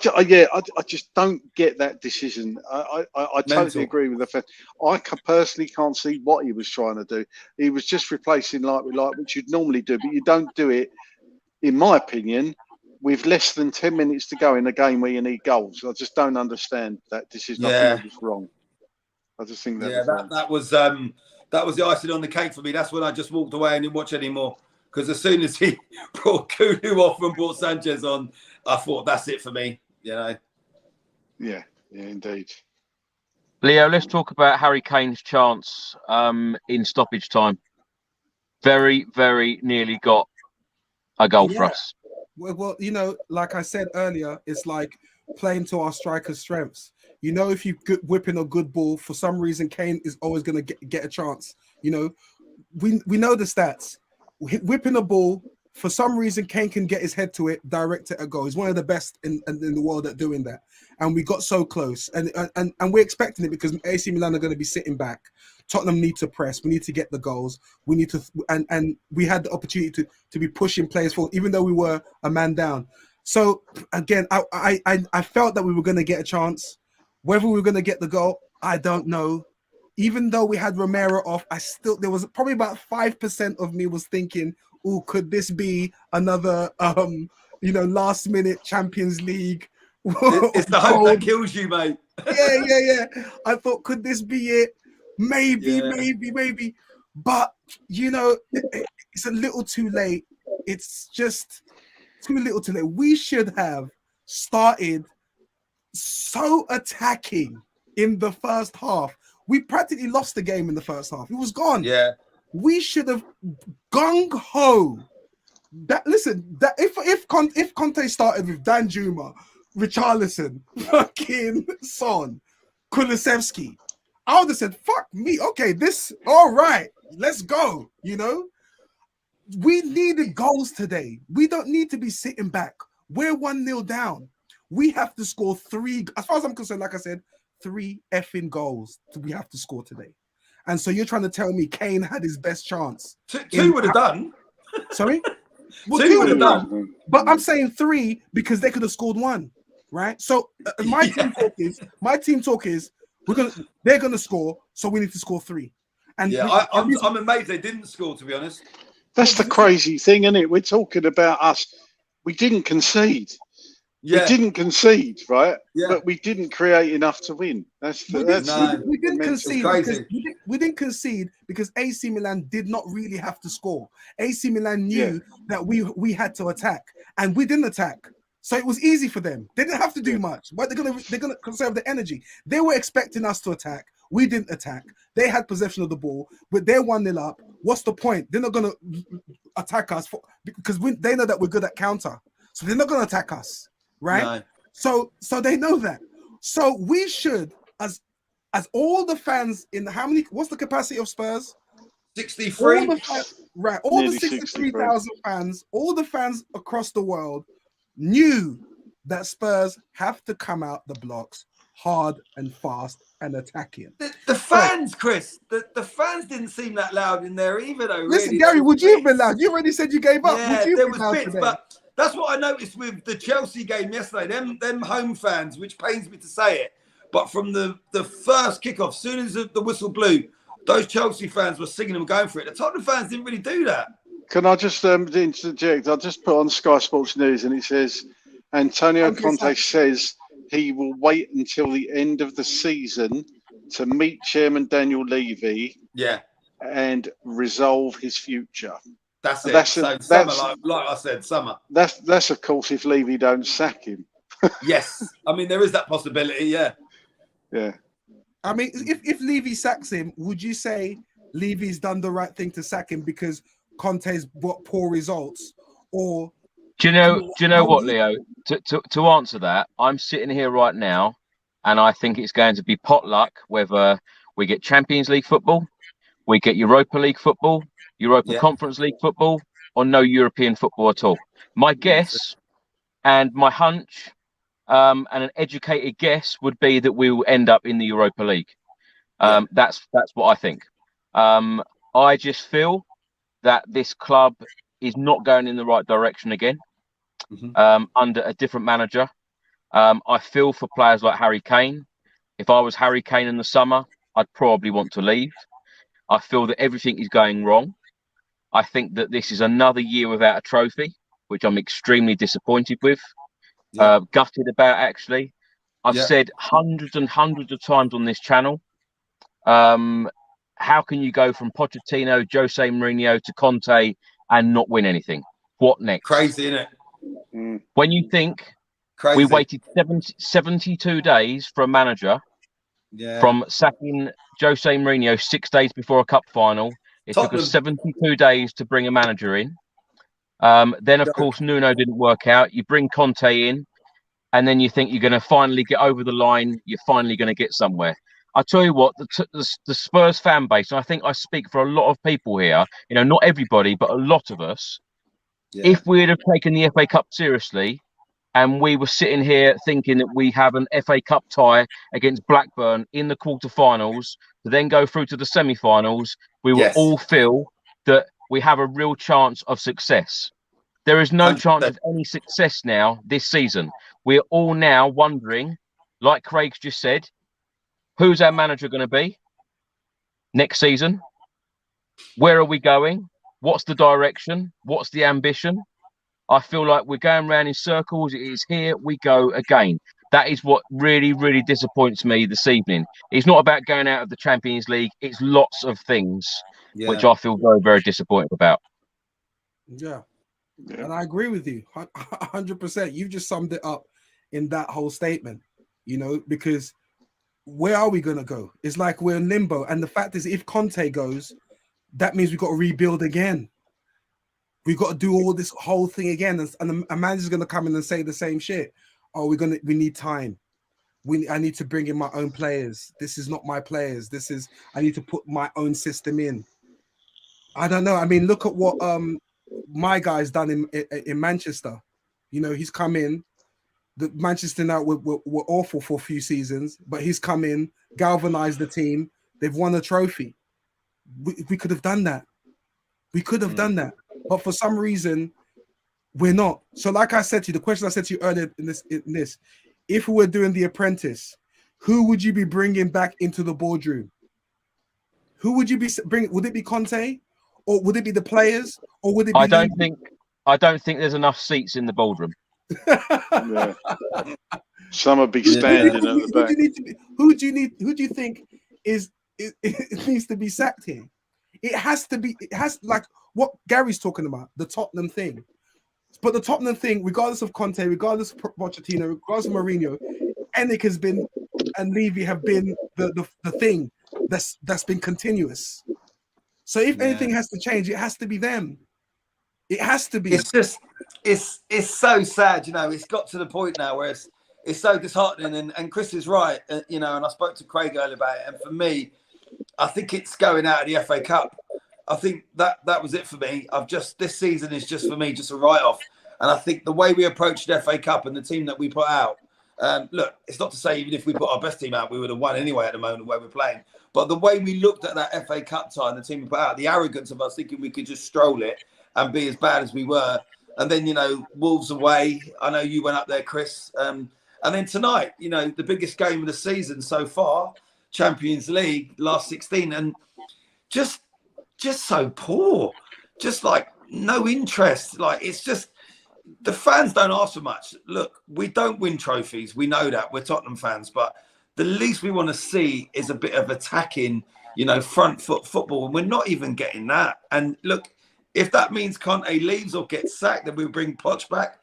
just don't get that decision. I totally agree with the fact. I personally can't see what he was trying to do. He was just replacing like with like, which you'd normally do, but you don't do it, in my opinion, with less than 10 minutes to go in a game where you need goals. I just don't understand that decision. I think it was wrong. I just think that was wrong. That was the icing on the cake for me. That's when I just walked away and didn't watch anymore. Because as soon as he brought Kulu off and brought Sanchez on, I thought that's it for me. You know. Yeah, indeed. Leo, let's talk about Harry Kane's chance in stoppage time. Very, very nearly got a goal for us. Well, you know, like I said earlier, it's like playing to our striker's strengths. You know, if you whip in a good ball, for some reason, Kane is always going to get a chance. You know, we know the stats. Whipping a ball, for some reason, Kane can get his head to it, direct it a goal. He's one of the best in the world at doing that. And we got so close. And we're expecting it because AC Milan are going to be sitting back. Tottenham need to press. We need to get the goals. We need to, and we had the opportunity to be pushing players forward, even though we were a man down. So again, I felt that we were going to get a chance. Whether we were going to get the goal, I don't know. Even though we had Romero off, there was probably about 5% of me was thinking, oh, could this be another last minute Champions League? It's the hope that kills you, mate. Yeah. I thought, could this be it? Maybe. But you know, it's a little too late. It's just too little too late. We should have started so attacking in the first half. We practically lost the game in the first half. It was gone. Yeah. We should have gung ho. If Conte started with Dan Juma, Richarlison, fucking Son, Kulusevski, I would have said, fuck me. Okay, all right, let's go. You know, we needed goals today. We don't need to be sitting back. We're 1-0 down. We have to score 3. As far as I'm concerned, like I said, 3 effing goals we have to score today. And so you're trying to tell me Kane had his best chance? Two would have done. Sorry? Well, 2 would have done. But I'm saying 3 because they could have scored 1, right? So my team talk is they're gonna score, so we need to score 3. And I'm amazed they didn't score, to be honest. That's the crazy thing, isn't it? We're talking about us. We didn't concede. Yeah. We didn't concede, right? Yeah. But we didn't create enough to win. We didn't concede because AC Milan did not really have to score. AC Milan knew that we had to attack, and we didn't attack. So it was easy for them. They didn't have to do much. But they're gonna conserve the energy. They were expecting us to attack. We didn't attack. They had possession of the ball, but they're 1-0 up. What's the point? They're not gonna attack us because they know that we're good at counter. So they're not gonna attack us. Right? No. So they know that. So we should, as all the fans what's the capacity of Spurs? 63. All the 63,000 fans, all the fans across the world knew that Spurs have to come out the blocks hard and fast and attacking. The fans, Chris, the fans didn't seem that loud in there either, though. Listen, really. Gary, would you have been loud? You already said you gave up. Yeah, would you there have was been loud bits, today? but that's what I noticed with the Chelsea game yesterday. Them home fans, which pains me to say it, but from the first kickoff, soon as the whistle blew, those Chelsea fans were singing and going for it. The Tottenham fans didn't really do that. Can I just interject? I just put on Sky Sports News and it says Antonio Conte says he will wait until the end of the season to meet Chairman Daniel Levy. Yeah. And resolve his future. That's it. Summer, like I said, summer. That's of course if Levy don't sack him. Yes, I mean there is that possibility. Yeah. I mean, if Levy sacks him, would you say Levy's done the right thing to sack him because Conte's got poor results, or? Do you know what, Leo? To answer that, I'm sitting here right now, and I think it's going to be potluck whether we get Champions League football, we get Europa League football, Europa Conference League football, or no European football at all. My guess and my hunch and an educated guess would be that we will end up in the Europa League. That's what I think. I just feel that this club is not going in the right direction again under a different manager. I feel for players like Harry Kane. If I was Harry Kane in the summer, I'd probably want to leave. I feel that everything is going wrong. I think that this is another year without a trophy, which I'm extremely disappointed with, gutted about, actually. I've said hundreds and hundreds of times on this channel, how can you go from Pochettino, Jose Mourinho to Conte and not win anything? What next? Crazy, isn't it? When you think we waited 72 days for a manager Yeah. From sacking Jose Mourinho 6 days before a cup final, it took us 72 days to bring a manager in. Then, of course, Nuno didn't work out. You bring Conte in, and then you think you're going to finally get over the line. You're finally going to get somewhere. I tell you what, the Spurs fan base, and I think I speak for a lot of people here, not everybody, but a lot of us, if we had taken the FA Cup seriously, and we were sitting here thinking that we have an FA Cup tie against Blackburn in the quarterfinals to then go through to the semi-finals, we will all feel that we have a real chance of success. There is no 100%. Chance of any success now this season. We're all now wondering, like Craig's just said, who's our manager going to be next season? Where are we going? What's the direction? What's the ambition? I feel like we're going around in circles. It is here we go again. That is what really, really disappoints me this evening. It's not about going out of the Champions League. It's lots of things which I feel very, very disappointed about. Yeah. And I agree with you 100%. You've just summed it up in that whole statement, because where are we going to go? It's like we're in limbo. And the fact is, if Conte goes, that means we've got to rebuild again. We've got to do all this whole thing again. And a manager's going to come in and say the same shit. Oh, we need time. I need to bring in my own players. This is not my players. I need to put my own system in. I don't know. I mean, look at what my guy's done in Manchester. He's come in. The Manchester now were awful for a few seasons, but he's come in, galvanized the team. They've won a trophy. We could have done that. We could have done that. But for some reason, we're not. So like I said to you, the question I said to you earlier in this, if we were doing The Apprentice, who would you be bringing back into the boardroom? Who would you be bringing? Would it be Conte? Or would it be the players? Or would it be... I don't think there's enough seats in the boardroom. Yeah. Some are big standing at the back. Who do you think it needs to be sacked here? It has to be, like what Gary's talking about, the Tottenham thing. But the Tottenham thing, regardless of Conte, regardless of Pochettino, regardless of Mourinho, Ennick has been, and Levy have been the thing that's been continuous. So if anything has to change, it has to be them. It has to be. It's just, it's so sad, it's got to the point now where it's so disheartening. And Chris is right, and I spoke to Craig earlier about it. And for me, I think it's going out of the FA Cup. I think that was it for me. This season is just for me, just a write-off. And I think the way we approached the FA Cup and the team that we put out, look, it's not to say even if we put our best team out, we would have won anyway at the moment where we're playing. But the way we looked at that FA Cup tie and the team we put out, the arrogance of us thinking we could just stroll it and be as bad as we were. And then, Wolves away. I know you went up there, Chris. And then tonight, the biggest game of the season so far, Champions League, last 16. And just so poor. Just like no interest. Like it's just, the fans don't ask for much. Look, we don't win trophies. We know that. We're Tottenham fans. But the least we want to see is a bit of attacking, front foot football. And we're not even getting that. And look, if that means Conte leaves or gets sacked, then we'll bring Poch back,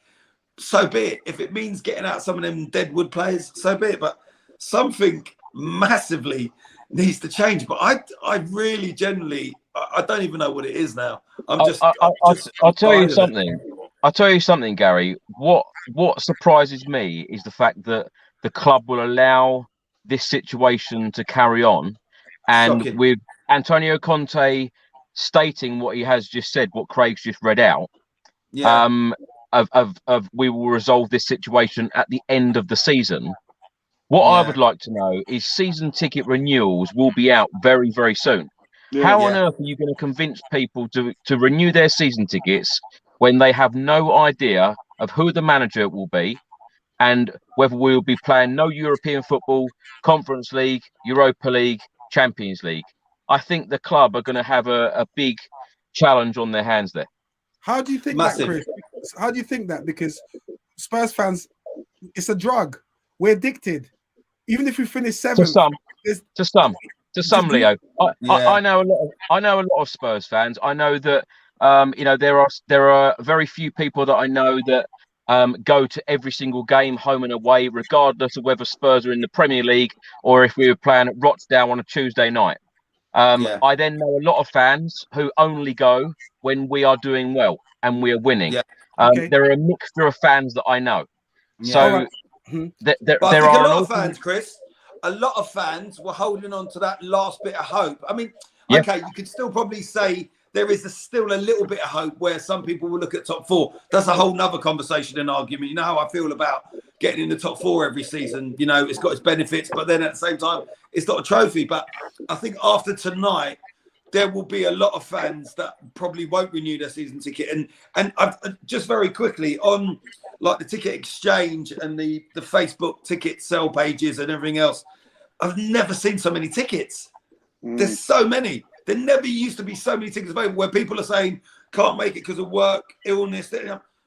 so be it. If it means getting out some of them deadwood players, so be it. But something massively needs to change. But I really genuinely, I don't even know what it is now. I'll tell you something. I'll tell you something, Gary. What surprises me is the fact that the club will allow this situation to carry on, and shocking. With Antonio Conte stating what he has just said, what Craig's just read out, of we will resolve this situation at the end of the season. What I would like to know is season ticket renewals will be out very, very soon. How on earth are you going to convince people to renew their season tickets when they have no idea of who the manager will be and whether we'll be playing no European football, Conference League, Europa League, Champions League? I think the club are going to have a big challenge on their hands there. How do you think that, Chris? How do you think that? Because Spurs fans, it's a drug. We're addicted. Even if we finish seventh, to some, Leo. I know a lot of Spurs fans. I know that there are very few people that I know that go to every single game, home and away, regardless of whether Spurs are in the Premier League or if we were playing at Rochdale on a Tuesday night. I then know a lot of fans who only go when we are doing well and we are winning. Yeah. There are a mixture of fans that I know. Yeah. So Right. But there I think are a lot of fans, Chris, a lot of fans were holding on to that last bit of hope. I mean, Yeah. okay, you could still probably say there is still a little bit of hope where some people will look at top four. That's a whole nother conversation and argument. You know how I feel about getting in the top four every season. You know, it's got its benefits, but then at the same time, it's not a trophy. But I think after tonight, there will be a lot of fans that probably won't renew their season ticket. And I've, just very quickly on like the ticket exchange and the Facebook ticket sell pages and everything else, I've never seen so many tickets. There's so many. There never used to be so many tickets available where people are saying can't make it because of work, illness.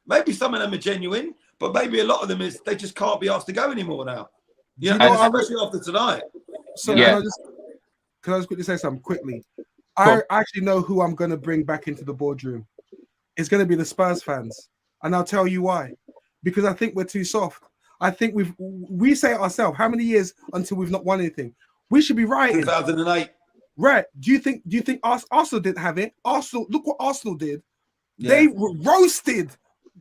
Maybe some of them are genuine, but maybe a lot of them is they just can't be asked to go anymore now. Yeah, You know, especially after tonight. So Yeah. can I just quickly say something quickly? Cool. I actually know who I'm going to bring back into the boardroom. It's going to be the Spurs fans, and I'll tell you why. Because I think we're too soft. I think we say it ourselves. How many years until we've not won anything? We should be rioting. 2008. Right? Do you think Arsenal didn't have it? Arsenal, look what Arsenal did. Yeah. They roasted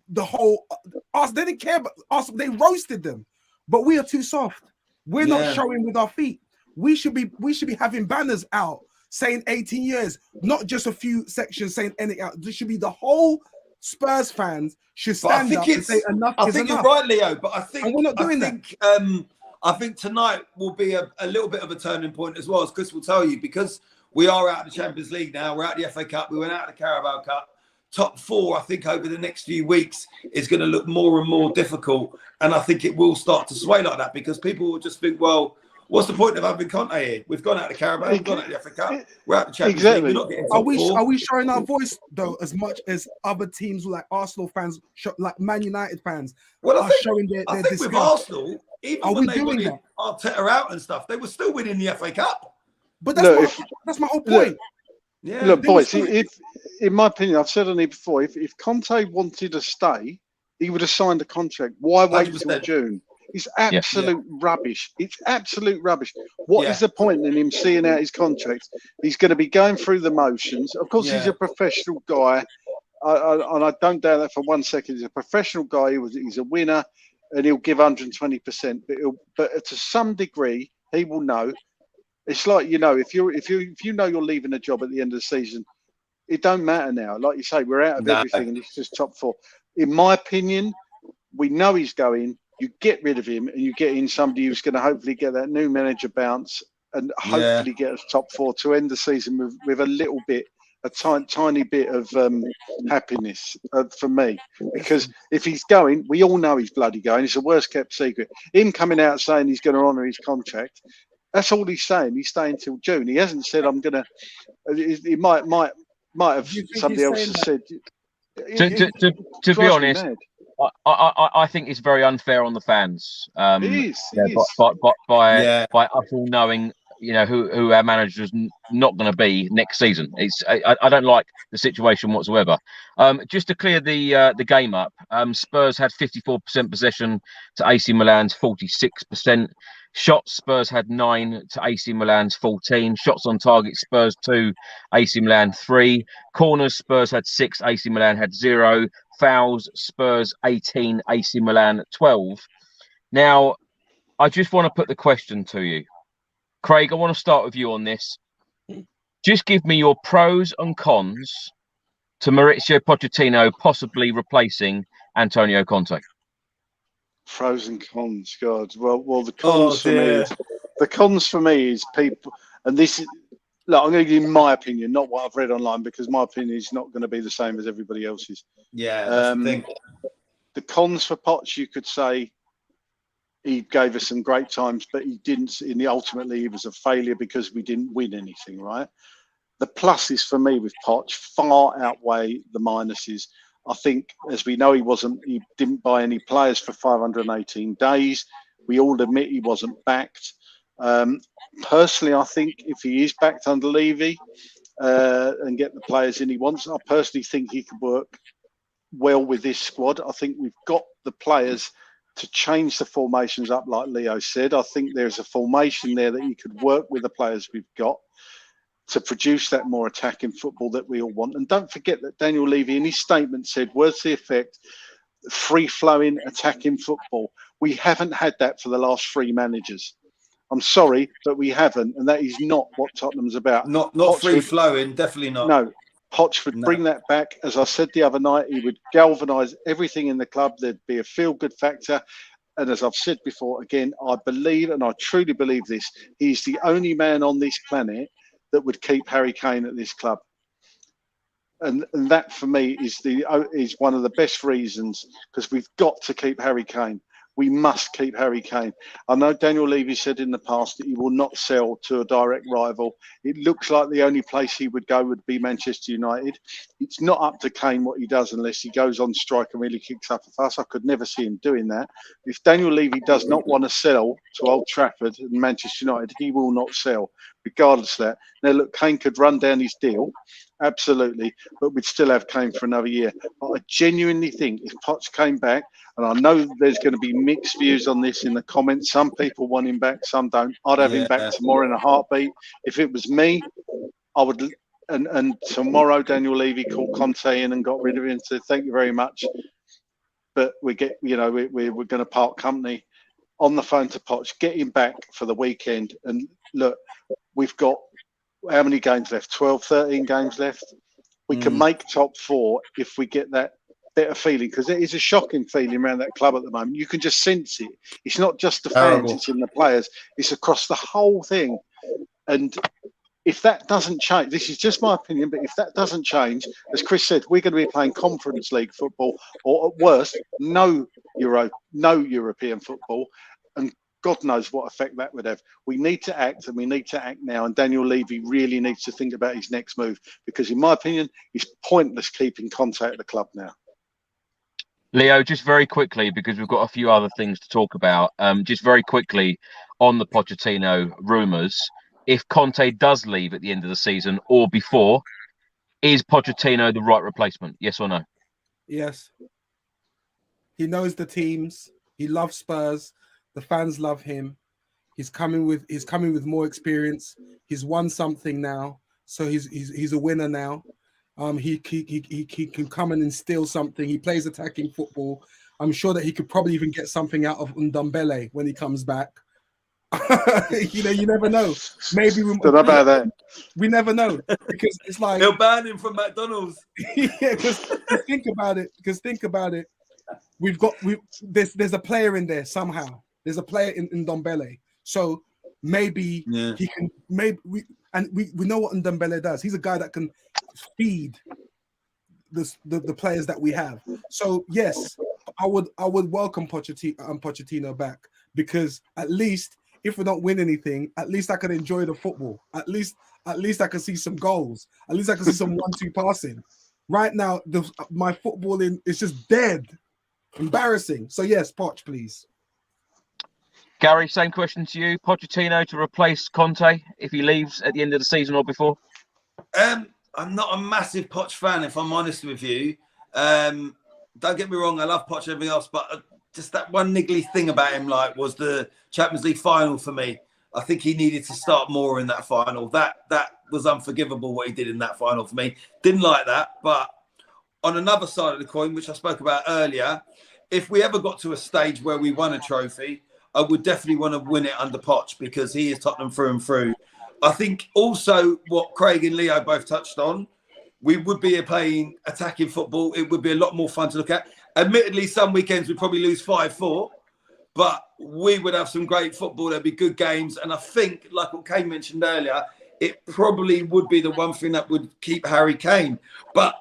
the whole Arsenal. They didn't care about Arsenal. They roasted them. But we are too soft. We're not showing with our feet. We should be having banners out saying 18 years, not just a few sections saying anything out. There should be the whole Spurs fans should stand up and say enough is enough. I think you're right, Leo, but I think and we're not doing that. I think tonight will be a little bit of a turning point as well, as Chris will tell you, because we are out of the Champions League now. We're out of the FA Cup. We went out of the Carabao Cup. Top four, I think, over the next few weeks is going to look more and more difficult. And I think it will start to sway like that because people will just think, well, what's the point of having Conte here? We've gone out of the Carabao, we've gone out of the FA Cup, we're out of the Champions League, we're not getting top four. Are we showing our voice, though, as much as other teams like Arsenal fans, like Man United fans, are showing their disgust? With Arsenal, even when they wanted Arteta out and stuff, they were still winning the FA Cup. But that's my whole point. Look, boys, in my opinion, I've said on it before, if Conte wanted to stay, he would have signed a contract. Why wait until June? It's absolute rubbish. It's absolute rubbish. What is the point in him seeing out his contract? He's going to be going through the motions. Of course, he's a professional guy. And I don't doubt that for 1 second. He's a professional guy. He's a winner, and he'll give 120%. But to some degree, he will know. It's like, you know, if you know you're leaving a job at the end of the season, it don't matter now. Like you say, we're out of everything, and it's just top four. In my opinion, we know he's going. You get rid of him, and you get in somebody who's going to hopefully get that new manager bounce, and hopefully get us top four to end the season with a little bit, a tiny bit of happiness for me. Because if he's going, we all know he's bloody going. It's a worst kept secret. Him coming out saying he's going to honour his contract. That's all he's saying. He's staying till June. He hasn't said I'm gonna. He might have. Somebody else has said. To be honest, I think it's very unfair on the fans. It is. By us all knowing, you know, who our manager's not going to be next season. I don't like the situation whatsoever. Just to clear the game up, Spurs had 54% possession to AC Milan's 46%. Shots, Spurs had 9 to AC Milan's 14. Shots on target, Spurs 2, AC Milan 3. Corners, Spurs had 6, AC Milan had 0. Fouls, Spurs 18, AC Milan 12. Now, I just want to put the question to you. Craig, I want to start with you on this. Just give me your pros and cons to Mauricio Pochettino possibly replacing Antonio Conte. Pros and cons, God. Well, the cons for me is people, and this is. Look, I'm going to give you my opinion, not what I've read online, because my opinion is not going to be the same as everybody else's. Yeah, that's the thing. The cons for Poch, you could say, he gave us some great times, but he didn't. Ultimately, he was a failure because we didn't win anything, right? The pluses for me with Poch far outweigh the minuses. I think, as we know, he didn't buy any players for 518 days. We all admit he wasn't backed. Personally, I think if he is backed under Levy and get the players in he wants, I personally think he could work well with this squad. I think we've got the players to change the formations up, like Leo said. I think there's a formation there that you could work with the players we've got to produce that more attacking football that we all want. And don't forget that Daniel Levy in his statement said, words to the effect, free-flowing attacking football. We haven't had that for the last 3 managers. I'm sorry, but we haven't, and that is not what Tottenham's about. Not free flowing, definitely not. No, Poch would bring that back. As I said the other night, he would galvanise everything in the club. There'd be a feel-good factor. And as I've said before, again, I believe, and I truly believe this, he's the only man on this planet that would keep Harry Kane at this club. And that for me is one of the best reasons, because we've got to keep Harry Kane. We must keep Harry Kane. I know Daniel Levy said in the past that he will not sell to a direct rival. It looks like the only place he would go would be Manchester United. It's not up to Kane what he does unless he goes on strike and really kicks up a fuss. I could never see him doing that. If Daniel Levy does not want to sell to Old Trafford and Manchester United, he will not sell, regardless of that. Now, look, Kane could run down his deal. Absolutely, but we'd still have Kane for another year. But I genuinely think if Poch came back, and I know there's going to be mixed views on this in the comments. Some people want him back, some don't. I'd have him back tomorrow in a heartbeat. If it was me, I would. And tomorrow, Daniel Levy called Conte in and got rid of him and said, "Thank you very much, but we're going to part company." On the phone to Poch, get him back for the weekend. And look, we've got how many games left? 12, 13 games left. We can make top 4 if we get that better feeling, because it is a shocking feeling around that club at the moment. You can just sense it. It's not just the fans, it's in the players. It's across the whole thing. And if that doesn't change, this is just my opinion, but if that doesn't change, as Chris said, we're going to be playing Conference League football, or at worst, no European football. And God knows what effect that would have. We need to act, and we need to act now. And Daniel Levy really needs to think about his next move, because in my opinion, it's pointless keeping Conte at the club now. Leo, just very quickly, because we've got a few other things to talk about. Just very quickly on the Pochettino rumours. If Conte does leave at the end of the season or before, is Pochettino the right replacement? Yes or no? Yes. He knows the teams. He loves Spurs. The fans love him. He's coming with more experience. He's won something now, so he's a winner now. He can come and instill something. He plays attacking football. I'm sure that he could probably even get something out of Ndombele when he comes back. You never know. Maybe we never know, because it's like they'll ban him from McDonald's. Yeah, because think about it. There's a player in there somehow. There's a player in Ndombele, so maybe he can. We know what Ndombele does. He's a guy that can feed the players that we have. So yes, I would welcome Pochettino back, because at least if we don't win anything, at least I can enjoy the football. At least I can see some goals. At least I can see some 1-2 passing. Right now, my footballing is just dead. Embarrassing. So yes, Poch, please. Gary, same question to you. Pochettino to replace Conte if he leaves at the end of the season or before? I'm not a massive Poch fan, if I'm honest with you. Don't get me wrong, I love Poch and everything else, but just that one niggly thing about him, was the Champions League final for me. I think he needed to start more in that final. That was unforgivable what he did in that final for me. Didn't like that. But on another side of the coin, which I spoke about earlier, if we ever got to a stage where we won a trophy, I would definitely want to win it under Poch, because he is Tottenham through and through. I think also what Craig and Leo both touched on, we would be playing attacking football. It would be a lot more fun to look at. Admittedly, some weekends we'd probably lose 5-4, but we would have some great football. There'd be good games. And I think, like what Kane mentioned earlier, it probably would be the one thing that would keep Harry Kane. But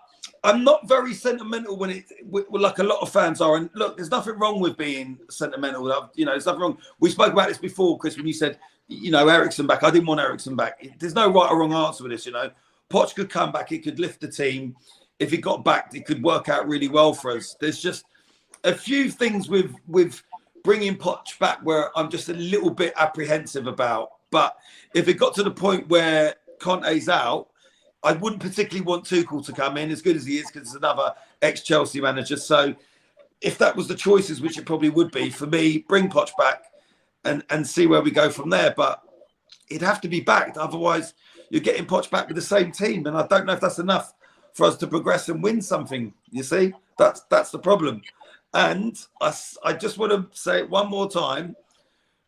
I'm not very sentimental like a lot of fans are. And look, there's nothing wrong with being sentimental. There's nothing wrong. We spoke about this before, Chris, when you said, Eriksen back. I didn't want Eriksen back. There's no right or wrong answer with this, Poch could come back. He could lift the team. If he got back, it could work out really well for us. There's just a few things with bringing Poch back where I'm just a little bit apprehensive about. But if it got to the point where Conte's out, I wouldn't particularly want Tuchel to come in, as good as he is, because it's another ex-Chelsea manager. So if that was the choices, which it probably would be, for me, bring Poch back and see where we go from there. But it'd have to be backed. Otherwise, you're getting Poch back with the same team. And I don't know if that's enough for us to progress and win something. You see, that's the problem. And I just want to say it one more time,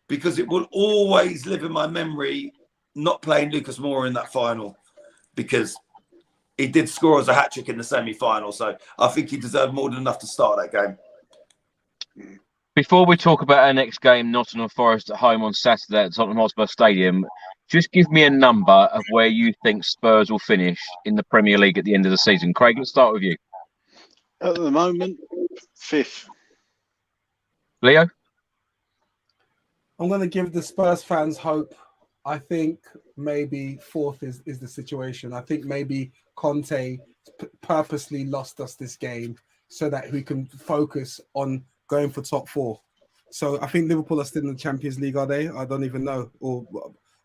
because it will always live in my memory not playing Lucas Moura in that final, because he did score as a hat-trick in the semi-final. So I think he deserved more than enough to start that game. Before we talk about our next game, Nottingham Forest at home on Saturday at Tottenham Hotspur Stadium, just give me a number of where you think Spurs will finish in the Premier League at the end of the season. Craig, let's start with you. At the moment, 5th. Leo? I'm going to give the Spurs fans hope. I think maybe 4th is the situation. I think maybe Conte purposely lost us this game so that we can focus on going for top 4. So I think Liverpool are still in the Champions League, are they? I don't even know.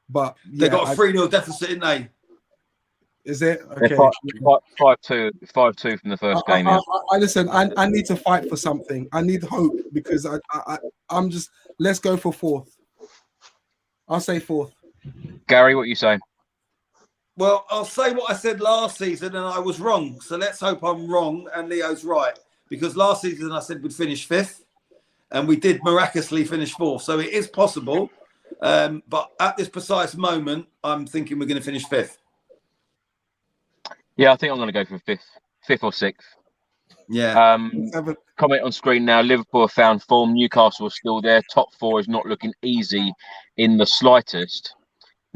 But yeah, they got a 3-0 deficit, didn't they? Is it? Okay. 5-2 from the first game. Yeah. Listen, I need to fight for something. I need hope, because I'm just, let's go for 4th. I'll say 4th. Gary, what are you saying? Well, I'll say what I said last season, and I was wrong. So let's hope I'm wrong and Leo's right. Because last season I said we'd finish 5th, and we did miraculously finish 4th. So it is possible. But at this precise moment, I'm thinking we're going to finish 5th. Yeah, I think I'm going to go for 5th or 6th. Yeah. Comment on screen now. Liverpool have found form. Newcastle are still there. Top 4 is not looking easy in the slightest.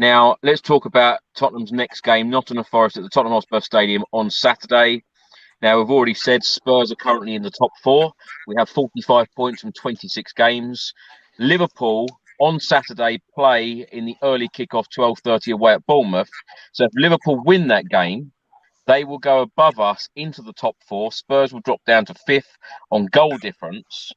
Now, let's talk about Tottenham's next game, Nottingham Forest at the Tottenham Hotspur Stadium on Saturday. Now, we've already said Spurs are currently in the top 4. We have 45 points from 26 games. Liverpool on Saturday play in the early kickoff 12:30 away at Bournemouth. So if Liverpool win that game, they will go above us into the top 4. Spurs will drop down to 5th on goal difference.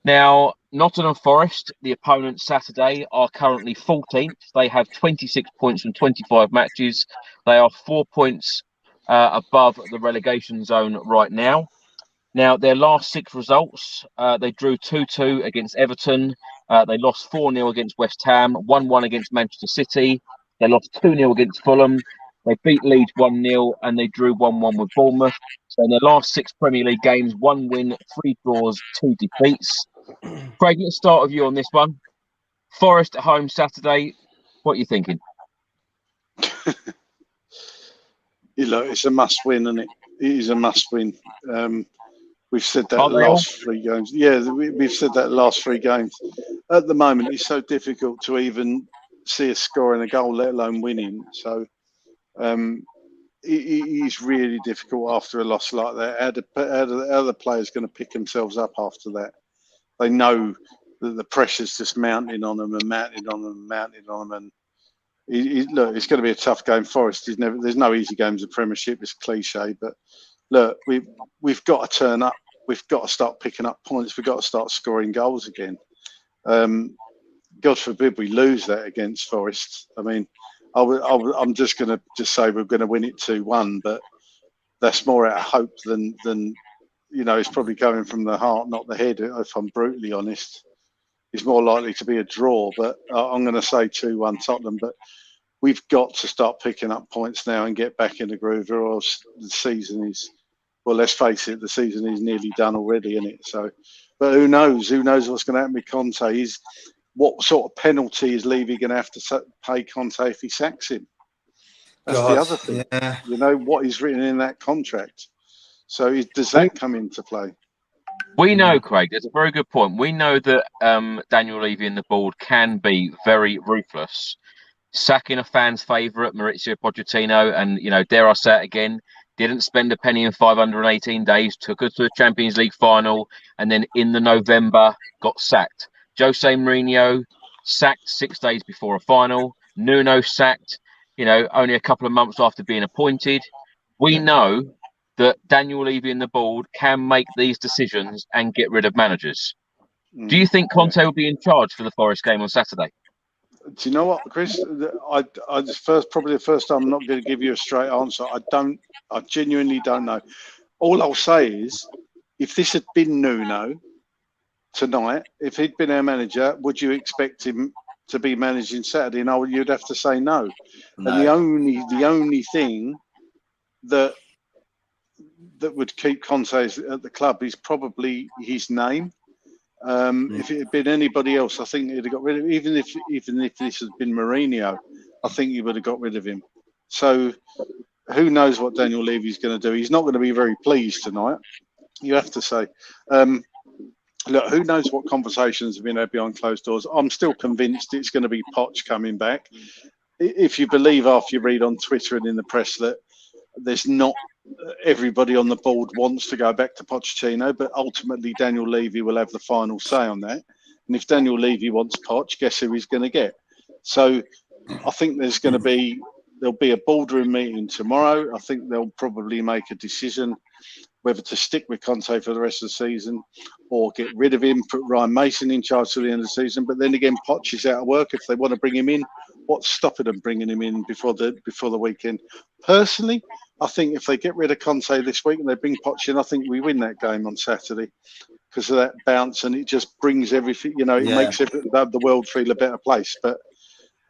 Now, Nottingham Forest, the opponent Saturday, are currently 14th. They have 26 points from 25 matches. They are 4 points above the relegation zone right now. Now, their last 6 results, they drew 2-2 against Everton. They lost 4-0 against West Ham, 1-1 against Manchester City. They lost 2-0 against Fulham. They beat Leeds 1-0 and they drew 1-1 with Bournemouth. So in their last 6 Premier League games, 1 win, 3 draws, 2 defeats. Craig, let's start with you on this one. Forest at home Saturday. What are you thinking? It's a must win, isn't it? It is a must win. We've said that the last 3 games. Yeah, we've said that the last 3 games. At the moment, it's so difficult to even see us scoring a goal, let alone winning. So it is really difficult after a loss like that. How are the players going to pick themselves up after that? They know that the pressure's just mounting on them and mounting on them and mounting on them. And look, it's going to be a tough game. Forest is never. There's no easy games of Premiership. It's cliche, but look, we've got to turn up. We've got to start picking up points. We've got to start scoring goals again. God forbid we lose that against Forest. I mean, I'm just going to say we're going to win it 2-1, but that's more out of hope than it's probably coming from the heart, not the head. If I'm brutally honest, it's more likely to be a draw. But I'm going to say 2-1 Tottenham. But we've got to start picking up points now and get back in the groove, or else the season is. Well, let's face it, the season is nearly done already, isn't it? So, but who knows? Who knows what's going to happen with Conte? What sort of penalty is Levy going to have to pay Conte if he sacks him? That's the other thing. Yeah. What is written in that contract. So does that come into play? We know, Craig, that's a very good point. We know that Daniel Levy and the board can be very ruthless. Sacking a fan's favourite, Maurizio Pochettino, and, dare I say it again, didn't spend a penny in 518 days, took us to a Champions League final, and then in the November got sacked. Jose Mourinho sacked 6 days before a final. Nuno sacked, only a couple of months after being appointed. We know that Daniel Levy and the board can make these decisions and get rid of managers. Do you think Conte will be in charge for the Forest game on Saturday? Do you know what, Chris? I just probably the first time I'm not going to give you a straight answer. I genuinely don't know. All I'll say is, if this had been Nuno tonight, if he'd been our manager, would you expect him to be managing Saturday? No, you'd have to say no. No. And the only thing that would keep Conte at the club is probably his name. If it had been anybody else, I think he'd have got rid of. Even if this had been Mourinho, I think he would have got rid of him. So who knows what Daniel Levy's going to do? He's not going to be very pleased tonight. You have to say. Look, who knows what conversations have been had behind closed doors? I'm still convinced it's going to be Poch coming back. If you believe after you read on Twitter and in the press that there's not everybody on the board wants to go back to Pochettino, but ultimately Daniel Levy will have the final say on that. And if Daniel Levy wants Poch, guess who he's going to get? So I think there'll be a boardroom meeting tomorrow. I think they'll probably make a decision whether to stick with Conte for the rest of the season or get rid of him, put Ryan Mason in charge till the end of the season. But then again, Poch is out of work. If they want to bring him in, what's stopping them bringing him in before the weekend? Personally, I think if they get rid of Conte this week and they bring Poch in, I think we win that game on Saturday because of that bounce, and it just brings everything, it makes the world feel a better place. But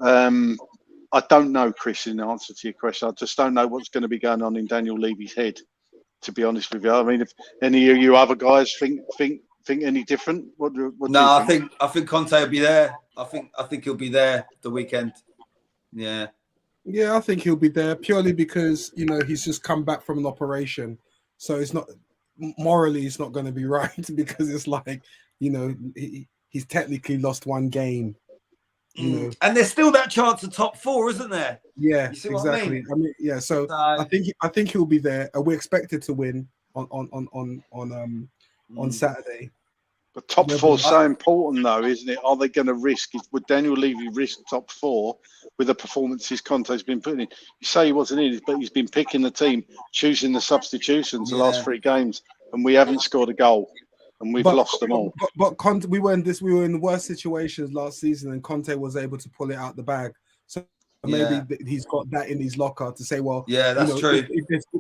I don't know, Chris, in answer to your question. I just don't know what's going to be going on in Daniel Levy's head, to be honest with you. I mean, if any of you other guys think any different, what do you think? I think Conte will be there. I think he'll be there the weekend. Yeah. Yeah, I think he'll be there purely because he's just come back from an operation, so it's not morally it's not going to be right because it's like he's technically lost one game. And there's still that chance of top four, isn't there? Yeah, you see exactly. What I mean? Yeah. So I think he'll be there. We're expected to win on Saturday. But top four is so important, though, isn't it? Are they going to risk? Would Daniel Levy risk top four with the performances Conte's been putting in? You say he wasn't in it, but he's been picking the team, choosing the substitutions the last 3 games, and we haven't scored a goal. And we've lost them all. But Conte, we were in the worst situations last season, and Conte was able to pull it out the bag. So maybe he's got that in his locker to say, well, that's true.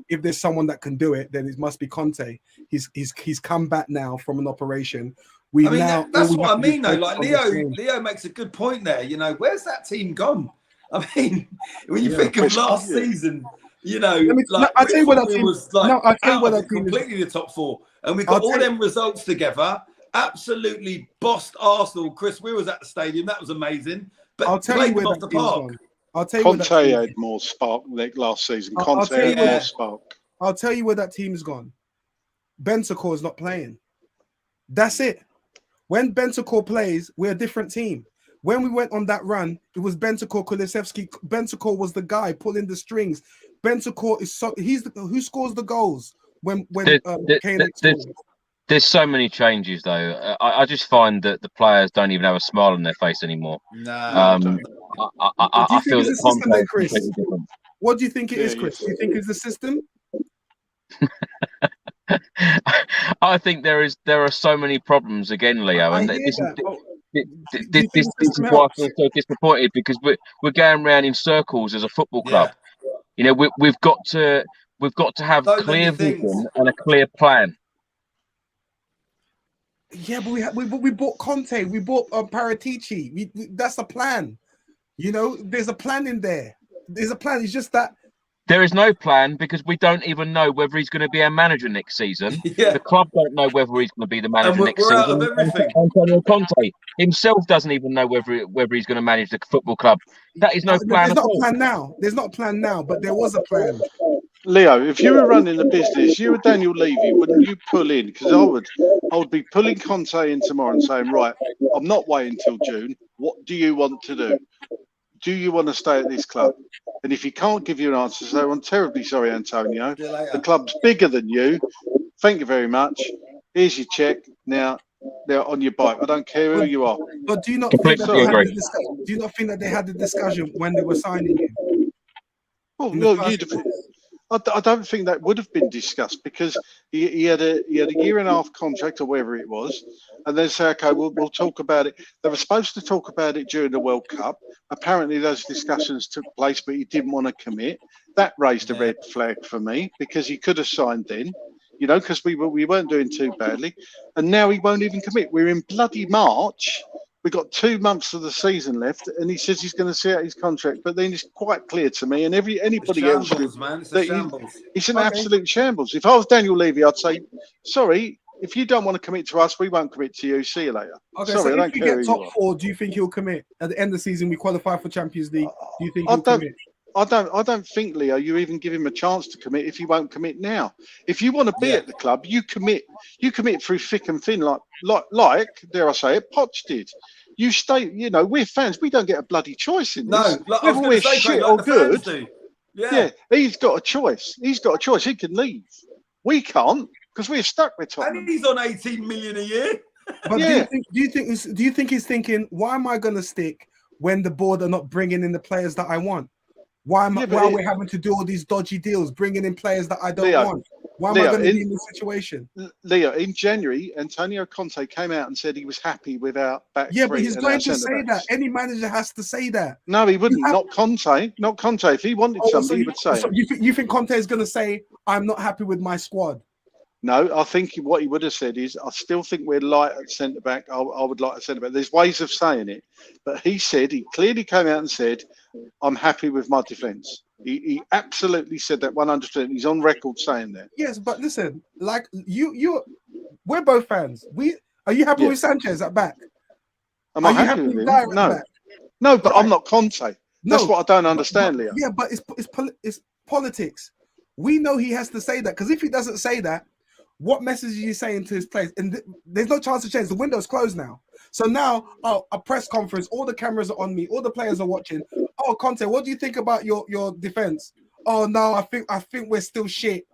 If there's someone that can do it, then it must be Conte. He's come back now from an operation. That's what I mean, though. Like Leo makes a good point there. Where's that team gone? I mean, when you think of last season. I'll tell you what that team was like. No, I'll tell you what that team completely the top four, and we got all them results together. Absolutely bossed Arsenal. Chris, we was at the stadium. That was amazing. But I'll tell you where off the park. I'll tell you Conte had more spark last season. Conte had more spark. I'll tell you where that team's gone. Bentancur is not playing. That's it. When Bentancur plays, we're a different team. When we went on that run, it was Bentancur, Kulusevski. Bentancur was the guy pulling the strings. Bentancur is who scores the goals when Kane scores. There's so many changes though. I just find that the players don't even have a smile on their face anymore. No. I feel that Conte is completely different. What do you think it is, Chris? Do you think it's the system? I think there are so many problems again, Leo, and this is why I feel so disappointed because we're going around in circles as a football club. We've got to have clear vision and a clear plan. Yeah, but we bought Conte, we bought Paratici. That's a plan. There's a plan in there. There's a plan. It's just that there is no plan because we don't even know whether he's going to be our manager next season. The club don't know whether he's going to be the manager next season. Antonio Conte himself doesn't even know whether he's going to manage the football club. That is no plan at all. There's not a plan now, but there was a plan. Leo, if you were running the business, you were Daniel Levy, wouldn't you pull in? Because I would be pulling Conte in tomorrow and saying, right, I'm not waiting till June. What do you want to do? Do you want to stay at this club? And if he can't give you an answer, say, I'm terribly sorry, Antonio. The club's bigger than you. Thank you very much. Here's your check. Now, they're on your bike. I don't care who you are. But do you not think that they had the discussion when they were signing you? Well, no, I don't think that would have been discussed because he had a year and a half contract or whatever it was, and then say, okay, we'll talk about it. They were supposed to talk about it during the World Cup. Apparently, those discussions took place, but he didn't want to commit. That raised a red flag for me because he could have signed then, because we weren't doing too badly, and now he won't even commit. We're in bloody March. We've got 2 months of the season left, and he says he's going to see out his contract. But then it's quite clear to me, and anybody else, man, it's a shambles. It's an absolute shambles. If I was Daniel Levy, I'd say, sorry, if you don't want to commit to us, we won't commit to you. See you later. Okay, sorry, so I don't if we care get top 4, do you think he'll commit at the end of the season? We qualify for Champions League. Do you think he'll commit? I don't think, Leo, you even give him a chance to commit if he won't commit now. If you want to be at the club, you commit through thick and thin, like dare I say it, Poch did. You stay, we're fans. We don't get a bloody choice in this. No, whether we're shit or good. Yeah, he's got a choice. He's got a choice. He can leave. We can't because we're stuck with Tottenham. And he's on 18 million a year. But do you think he's thinking, why am I going to stick when the board are not bringing in the players that I want? Why are we having to do all these dodgy deals, bringing in players that I don't want? Why am I going to be in this situation? Leo, in January, Antonio Conte came out and said he was happy with our back three. Yeah, but he's going to say that. Any manager has to say that. No, he wouldn't. Not Conte. Not Conte. If he wanted something, he would say so you think Conte is going to say, I'm not happy with my squad? No, I think what he would have said is, I still think we're light at centre-back. I would like a centre-back. There's ways of saying it. But he clearly came out and said, I'm happy with my defence. He absolutely said that 100%. He's on record saying that. Yes, but listen, like we're both fans. Are you happy with Sanchez at back? Am I happy with him? No, but I'm not Conte. That's what I don't understand, Leo. Yeah, but it's politics. We know he has to say that, because if he doesn't say that, what message are you saying to his players? And there's no chance to change. The window's closed now. So now, a press conference, all the cameras are on me, all the players are watching. Oh, Conte, what do you think about your defense? Oh no, I think we're still shit.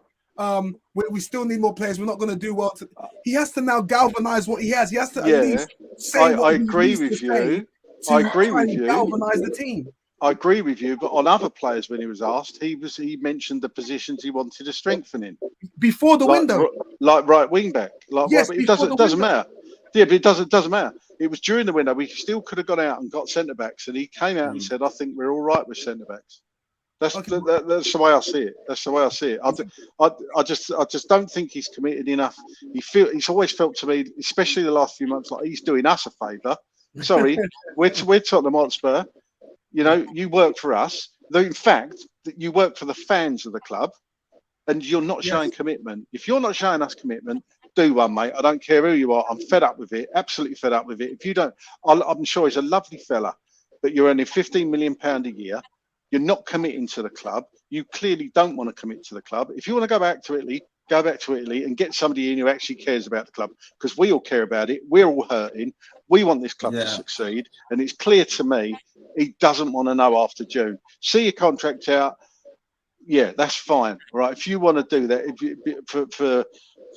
We still need more players. We're not going to do well. He has to now galvanize what he has. He has to at least say what I agree with you. I agree with you. Galvanize the team. I agree with you, but on other players, when he was asked, he mentioned the positions he wanted to strengthen in before the window, like right wing back. Yes, it doesn't matter. Yeah, but it doesn't matter. It was during the window. We still could have gone out and got centre backs, and he came out and said, "I think we're all right with centre backs." That's the way I see it. That's the way I see it. I just don't think he's committed enough. He's always felt to me, especially the last few months, like he's doing us a favour. Sorry, we're Tottenham Hotspur. You work for us. Though in fact, you work for the fans of the club, and you're not showing commitment. If you're not showing us commitment, do one, mate. I don't care who you are. I'm fed up with it. Absolutely fed up with it. If you don't, I'm sure he's a lovely fella, but you're earning £15 million a year. You're not committing to the club. You clearly don't want to commit to the club. If you want to go back to Italy and get somebody in who actually cares about the club, because we all care about it. We're all hurting. We want this club to succeed. And it's clear to me he doesn't want to know after June. See your contract out. Yeah, that's fine. Right. If you want to do that,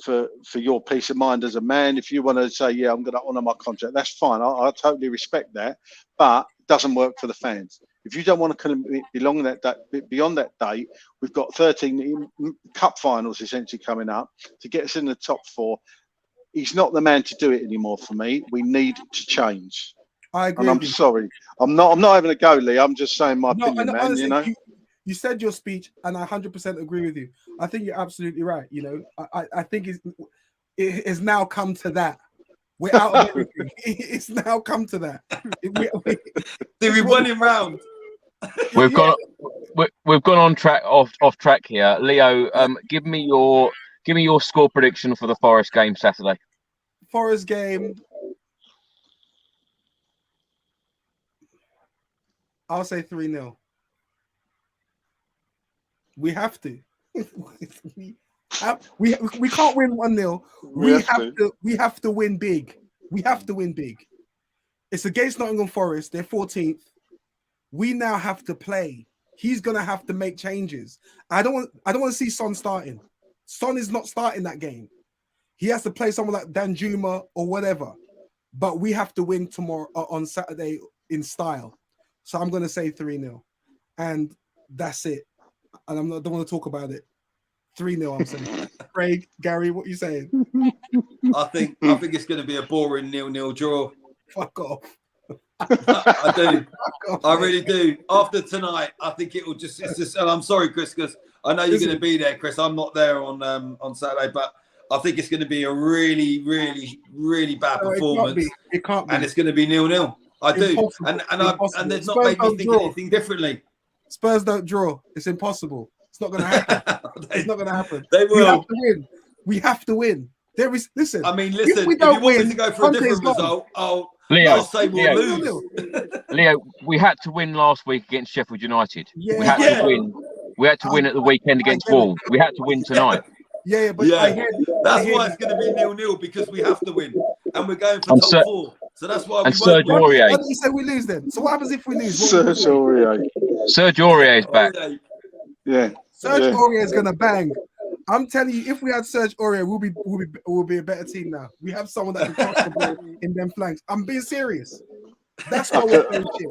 for your peace of mind as a man, if you want to say, yeah, I'm going to honour my contract, that's fine. I totally respect that. But it doesn't work for the fans. If you don't want to commit beyond that date, we've got 13 cup finals essentially coming up to get us in the top 4. He's not the man to do it anymore for me. We need to change. I agree. And I'm sorry. I'm not having a go, Lee. I'm just saying my opinion, man. Honestly, you said your speech, and I 100% agree with you. I think you're absolutely right. I think it has now come to that. We're out of everything. It's now come to that. We won him round. We've gone on track off track here. Leo, give me your score prediction for the Forest game Saturday. Forest game, I'll say 3-0. We have to. We can't win 1-0. We have to win big. We have to win big. It's against Nottingham Forest. They're 14th. We now have to play. He's gonna have to make changes. I don't want to see Son starting. Son is not starting that game. He has to play someone like Danjuma or whatever. But we have to win tomorrow on Saturday in style. So I'm gonna say 3-0, and that's it. and don't want to talk about it. 3-0, I'm saying. Craig, Gary, what are you saying? I think it's going to be a boring 0-0 draw. Fuck off. I do. Fuck off, I mate. really do. After tonight, I think it will just. It's just. And I'm sorry, Chris, because I know you're going to be there, Chris. I'm not there on Saturday, but I think it's going to be a really, really, really bad performance. It can't be. And it's going to be 0-0. I do. Impossible. And they've not Spurs made me don't think draw. anything differently. Spurs don't draw. It's impossible. It's not going to happen. It's not going to happen. They will. We have to win. We have to win. There is. Listen. I mean, listen. we If don't you want me win, to go for a different Conte's gone. result, Leo, I'll say we'll lose. Leo, we had to win last week against Sheffield United. Yeah. We had to win. We had to win at the weekend against Wolves. We had to win tonight. Yeah, but Yeah, I hear, that's I hear why it's going to be 0-0 because we have to win, and we're going for And top Ser- 4. So that's why we and won't Serge win. Aurier. Why don't you say we lose then? So what happens if we lose? What Serge Aurier. Serge Aurier is back. Yeah. Serge Yeah. Aurier is gonna bang. I'm telling you, if we had Serge Aurier, we'll be a better team now. We have someone that can cross the ball in them flanks. I'm being serious. That's why we're playing shit.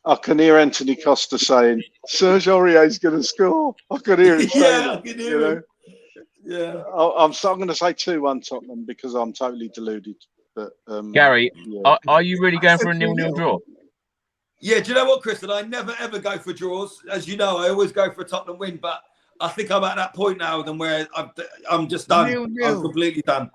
I can hear Anthony Costa saying, Serge Aurier's going to score. I can hear him saying Yeah, I it, can you hear know? him. Yeah. I'm going to say 2-1 Tottenham because I'm totally deluded. But Gary, yeah. are you really going said for a 0-0 3-0. draw? Yeah, do you know what, Chris? And I never ever go for draws. As you know, I always go for a Tottenham win. But I think I'm at that point now where I'm just done. 0-0. I'm completely done.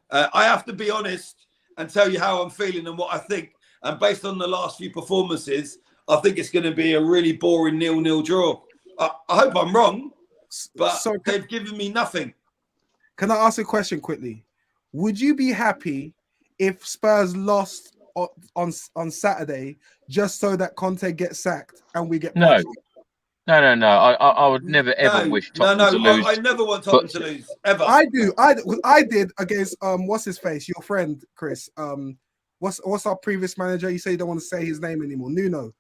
I have to be honest and tell you how I'm feeling and what I think. And based on the last few performances, I think it's going to be a really boring 0-0 draw. I hope I'm wrong, but So they've given me nothing. can I ask a question quickly? Would you be happy if Spurs lost on Saturday just so that Conte gets sacked and we get No. punched? No. I would never ever wish Tottenham to lose. I never want Tottenham to lose ever. I do. I did against what's his face? Your friend Chris. What's our previous manager? You say you don't want to say his name anymore. Nuno.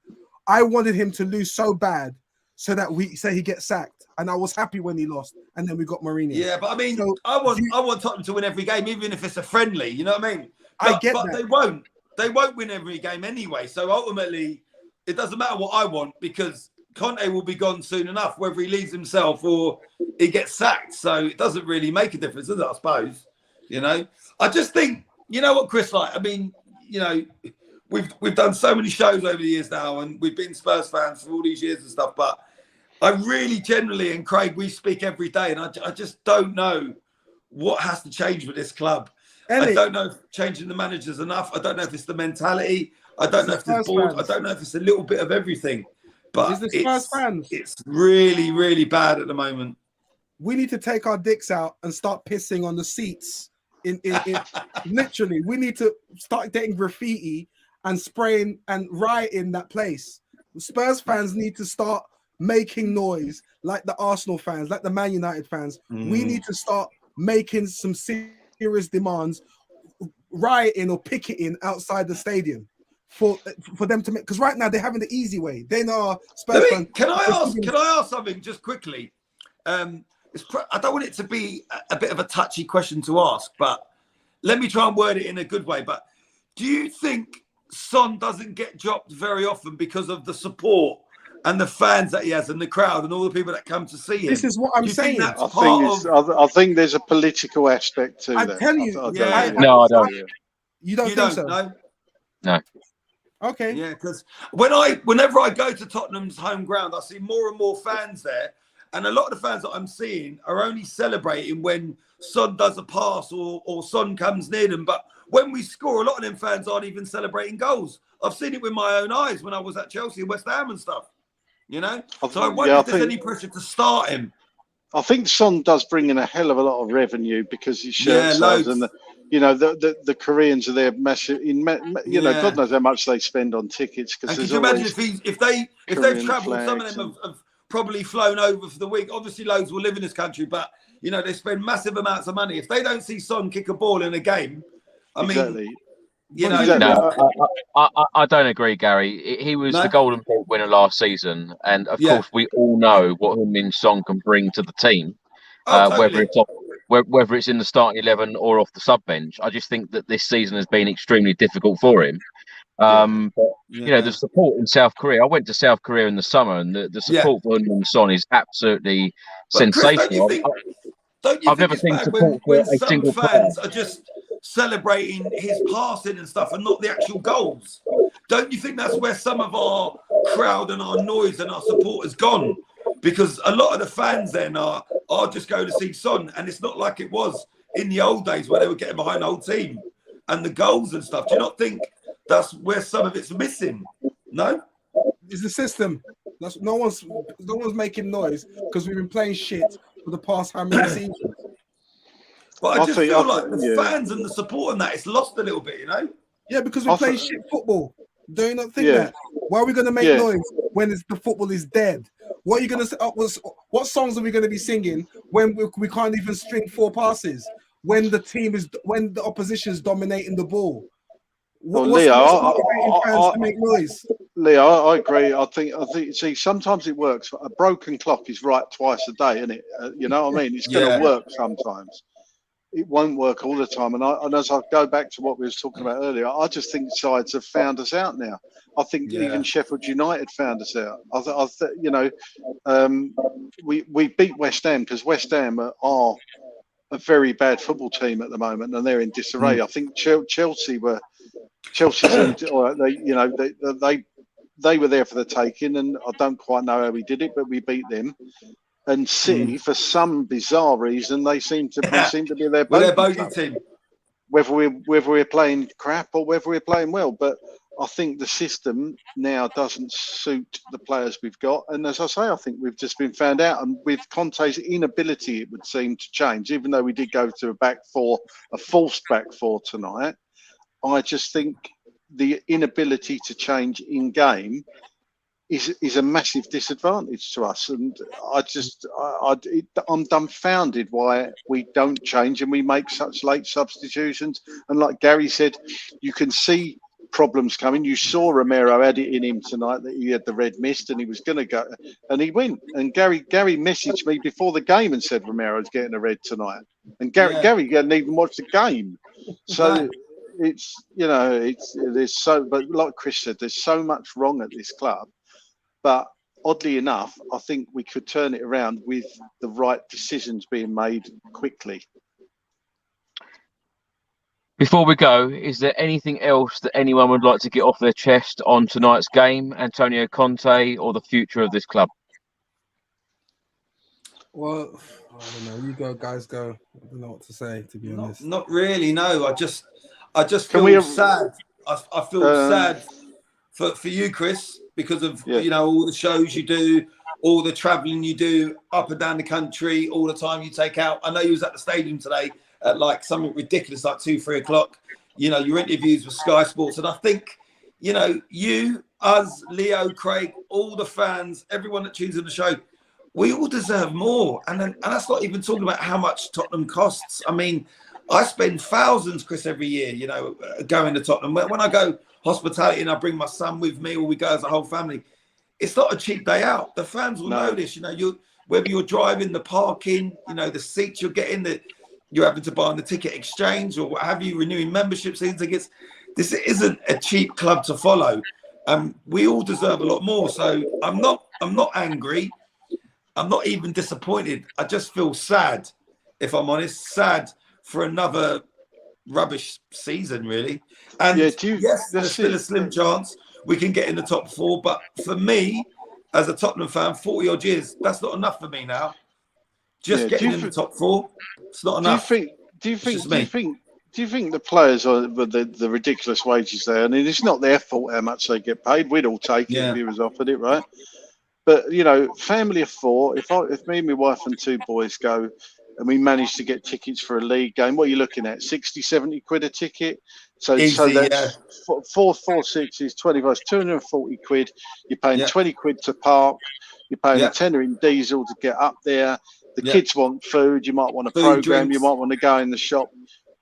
I wanted him to lose so bad so that we say he gets sacked, and I was happy when he lost, and then we got Mourinho. Yeah, but I mean, So, I want Tottenham to win every game, even if it's a friendly. You know what I mean? I get but that. they won't. They won't win every game anyway. So ultimately, it doesn't matter what I want because Conte will be gone soon enough, whether he leaves himself or he gets sacked. So it doesn't really make a difference, does it? I suppose. You know, I just think, you know what, Chris? Like, I mean, you know, we've done so many shows over the years now, and we've been Spurs fans for all these years and stuff. But I really, generally, and Craig, we speak every day, and I just don't know what has to change with this club. I don't know if changing the manager's enough. I don't know if it's the mentality. I don't know if it's board. I don't know if it's a little bit of everything. But it's really, really bad at the moment. We need to take our dicks out and start pissing on the seats. In literally, we need to start getting graffiti and spraying and rioting that place. Spurs fans need to start making noise like the Arsenal fans, like the Man United fans. We need to start making some serious demands, rioting or picketing outside the stadium for them to make, because right now they're having the easy way. They know Spurs fans. Can I ask something just quickly? I don't want it to be a bit of a touchy question to ask, but let me try and word it in a good way. But do you think Son doesn't get dropped very often because of the support and the fans that he has and the crowd and all the people that come to see him? This is what I'm saying. I think there's a political aspect to that. I tell you, no, I don't. You don't think so? No. Okay. Yeah, because whenever I go to Tottenham's home ground, I see more and more fans there. And a lot of the fans that I'm seeing are only celebrating when Son does a pass or Son comes near them. But when we score, a lot of them fans aren't even celebrating goals. I've seen it with my own eyes when I was at Chelsea and West Ham and stuff. You know? So I wonder if there's any pressure to start him. I think Son does bring in a hell of a lot of revenue because his shirt sales and the Koreans are there massive. God knows how much they spend on tickets. Because could you imagine if they've travelled? Some of them have probably flown over for the week. Obviously, loads will live in this country, but they spend massive amounts of money. If they don't see Son kick a ball in a game, I mean, No, I don't agree, Gary. He was the Golden Boot winner last season, and of course, we all know what Heung-min Son can bring to the team, totally. whether it's in the starting 11 or off the sub bench. I just think that this season has been extremely difficult for him. But you know, the support in South Korea. I went to South Korea in the summer, and the support for Heung-min Son is absolutely sensational. Chris, don't you I've think never it's seen bad support when for a some single fans player. are just celebrating his passing and stuff and not the actual goals? Don't you think that's where some of our crowd and our noise and our support has gone? Because a lot of the fans then are just going to see Son, and it's not like it was in the old days where they were getting behind the whole team and the goals and stuff. Do you not think that's where some of it's missing? No? It's the system. That's no one's making noise because we've been playing shit for the past how many seasons. But I just feel like the fans and the support and that, it's lost a little bit, you know? Yeah, because we're playing shit football. Do you not think that? Why are we going to make noise when the football is dead? What are you going to what songs are we going to be singing when we can't even string 4 passes? When the opposition is dominating the ball? Well, what's motivating fans to make noise? Leo, I agree. I think. See, sometimes it works. A broken clock is right twice a day, isn't it? You know what I mean? It's going to work sometimes. It won't work all the time. And as I go back to what we was talking about earlier, I just think sides have found us out now. I think even Sheffield United found us out. You know, we beat West Ham because West Ham are a very bad football team at the moment, and they're in disarray. I think Chelsea were they were there for the taking, and I don't quite know how we did it, but we beat them. And City, for some bizarre reason, we seem to be their bogey team. Whether we're playing crap or whether we're playing well, but I think the system now doesn't suit the players we've got. And as I say, I think we've just been found out. And with Conte's inability, it would seem to change, even though we did go to a forced back four tonight. I just think the inability to change in game is a massive disadvantage to us, and I'm dumbfounded why we don't change and we make such late substitutions. And like Gary said, you can see problems coming. You saw Romero had it in him tonight that he had the red mist and he was going to go, and he went. And Gary messaged me before the game and said Romero's getting a red tonight, and Gary hadn't even watched the game. So it's, you know, there's so, but like Chris said, there's so much wrong at this club. But oddly enough, I think we could turn it around with the right decisions being made quickly. Before we go, is there anything else that anyone would like to get off their chest on tonight's game, Antonio Conte, or the future of this club? Well, I don't know. You go, guys, go. I don't know what to say, to be honest. Not really, no. I just feel sad. I feel sad for you, Chris, because of you know, all the shows you do, all the travelling you do up and down the country, all the time you take out. I know you was at the stadium today at like something ridiculous, like 2-3 o'clock. You know, your interviews with Sky Sports, and I think, you know, you, us, Leo, Craig, all the fans, everyone that tunes in the show, we all deserve more. And that's not even talking about how much Tottenham costs. I mean, I spend thousands, Chris, every year, you know, going to Tottenham. When I go hospitality and I bring my son with me, or we go as a whole family, it's not a cheap day out. The fans will know this. You know, whether you're driving, the parking, you know, the seats you're getting, that you're having to buy on the ticket exchange, or what have you, renewing membership season tickets. This isn't a cheap club to follow. We all deserve a lot more. So I'm not angry. I'm not even disappointed. I just feel sad, if I'm honest, sad for another rubbish season, really. And yes, there's still a slim chance we can get in the top 4. But for me, as a Tottenham fan, 40 odd years, that's not enough for me now. Just getting in the top 4, it's not enough. Do you think the players are the ridiculous wages there? I mean, it's not their fault how much they get paid. We'd all take it if he was offered it, right? But you know, family of 4. If me and my wife and 2 boys go, and we manage to get tickets for a league game, what are you looking at? 60, 70 quid a ticket. So that's 4-6 is 20 bucks, 240 quid. You're paying 20 quid to park. You're paying a tenner in diesel to get up there. The kids want food. You might want a program. Drinks. You might want to go in the shop.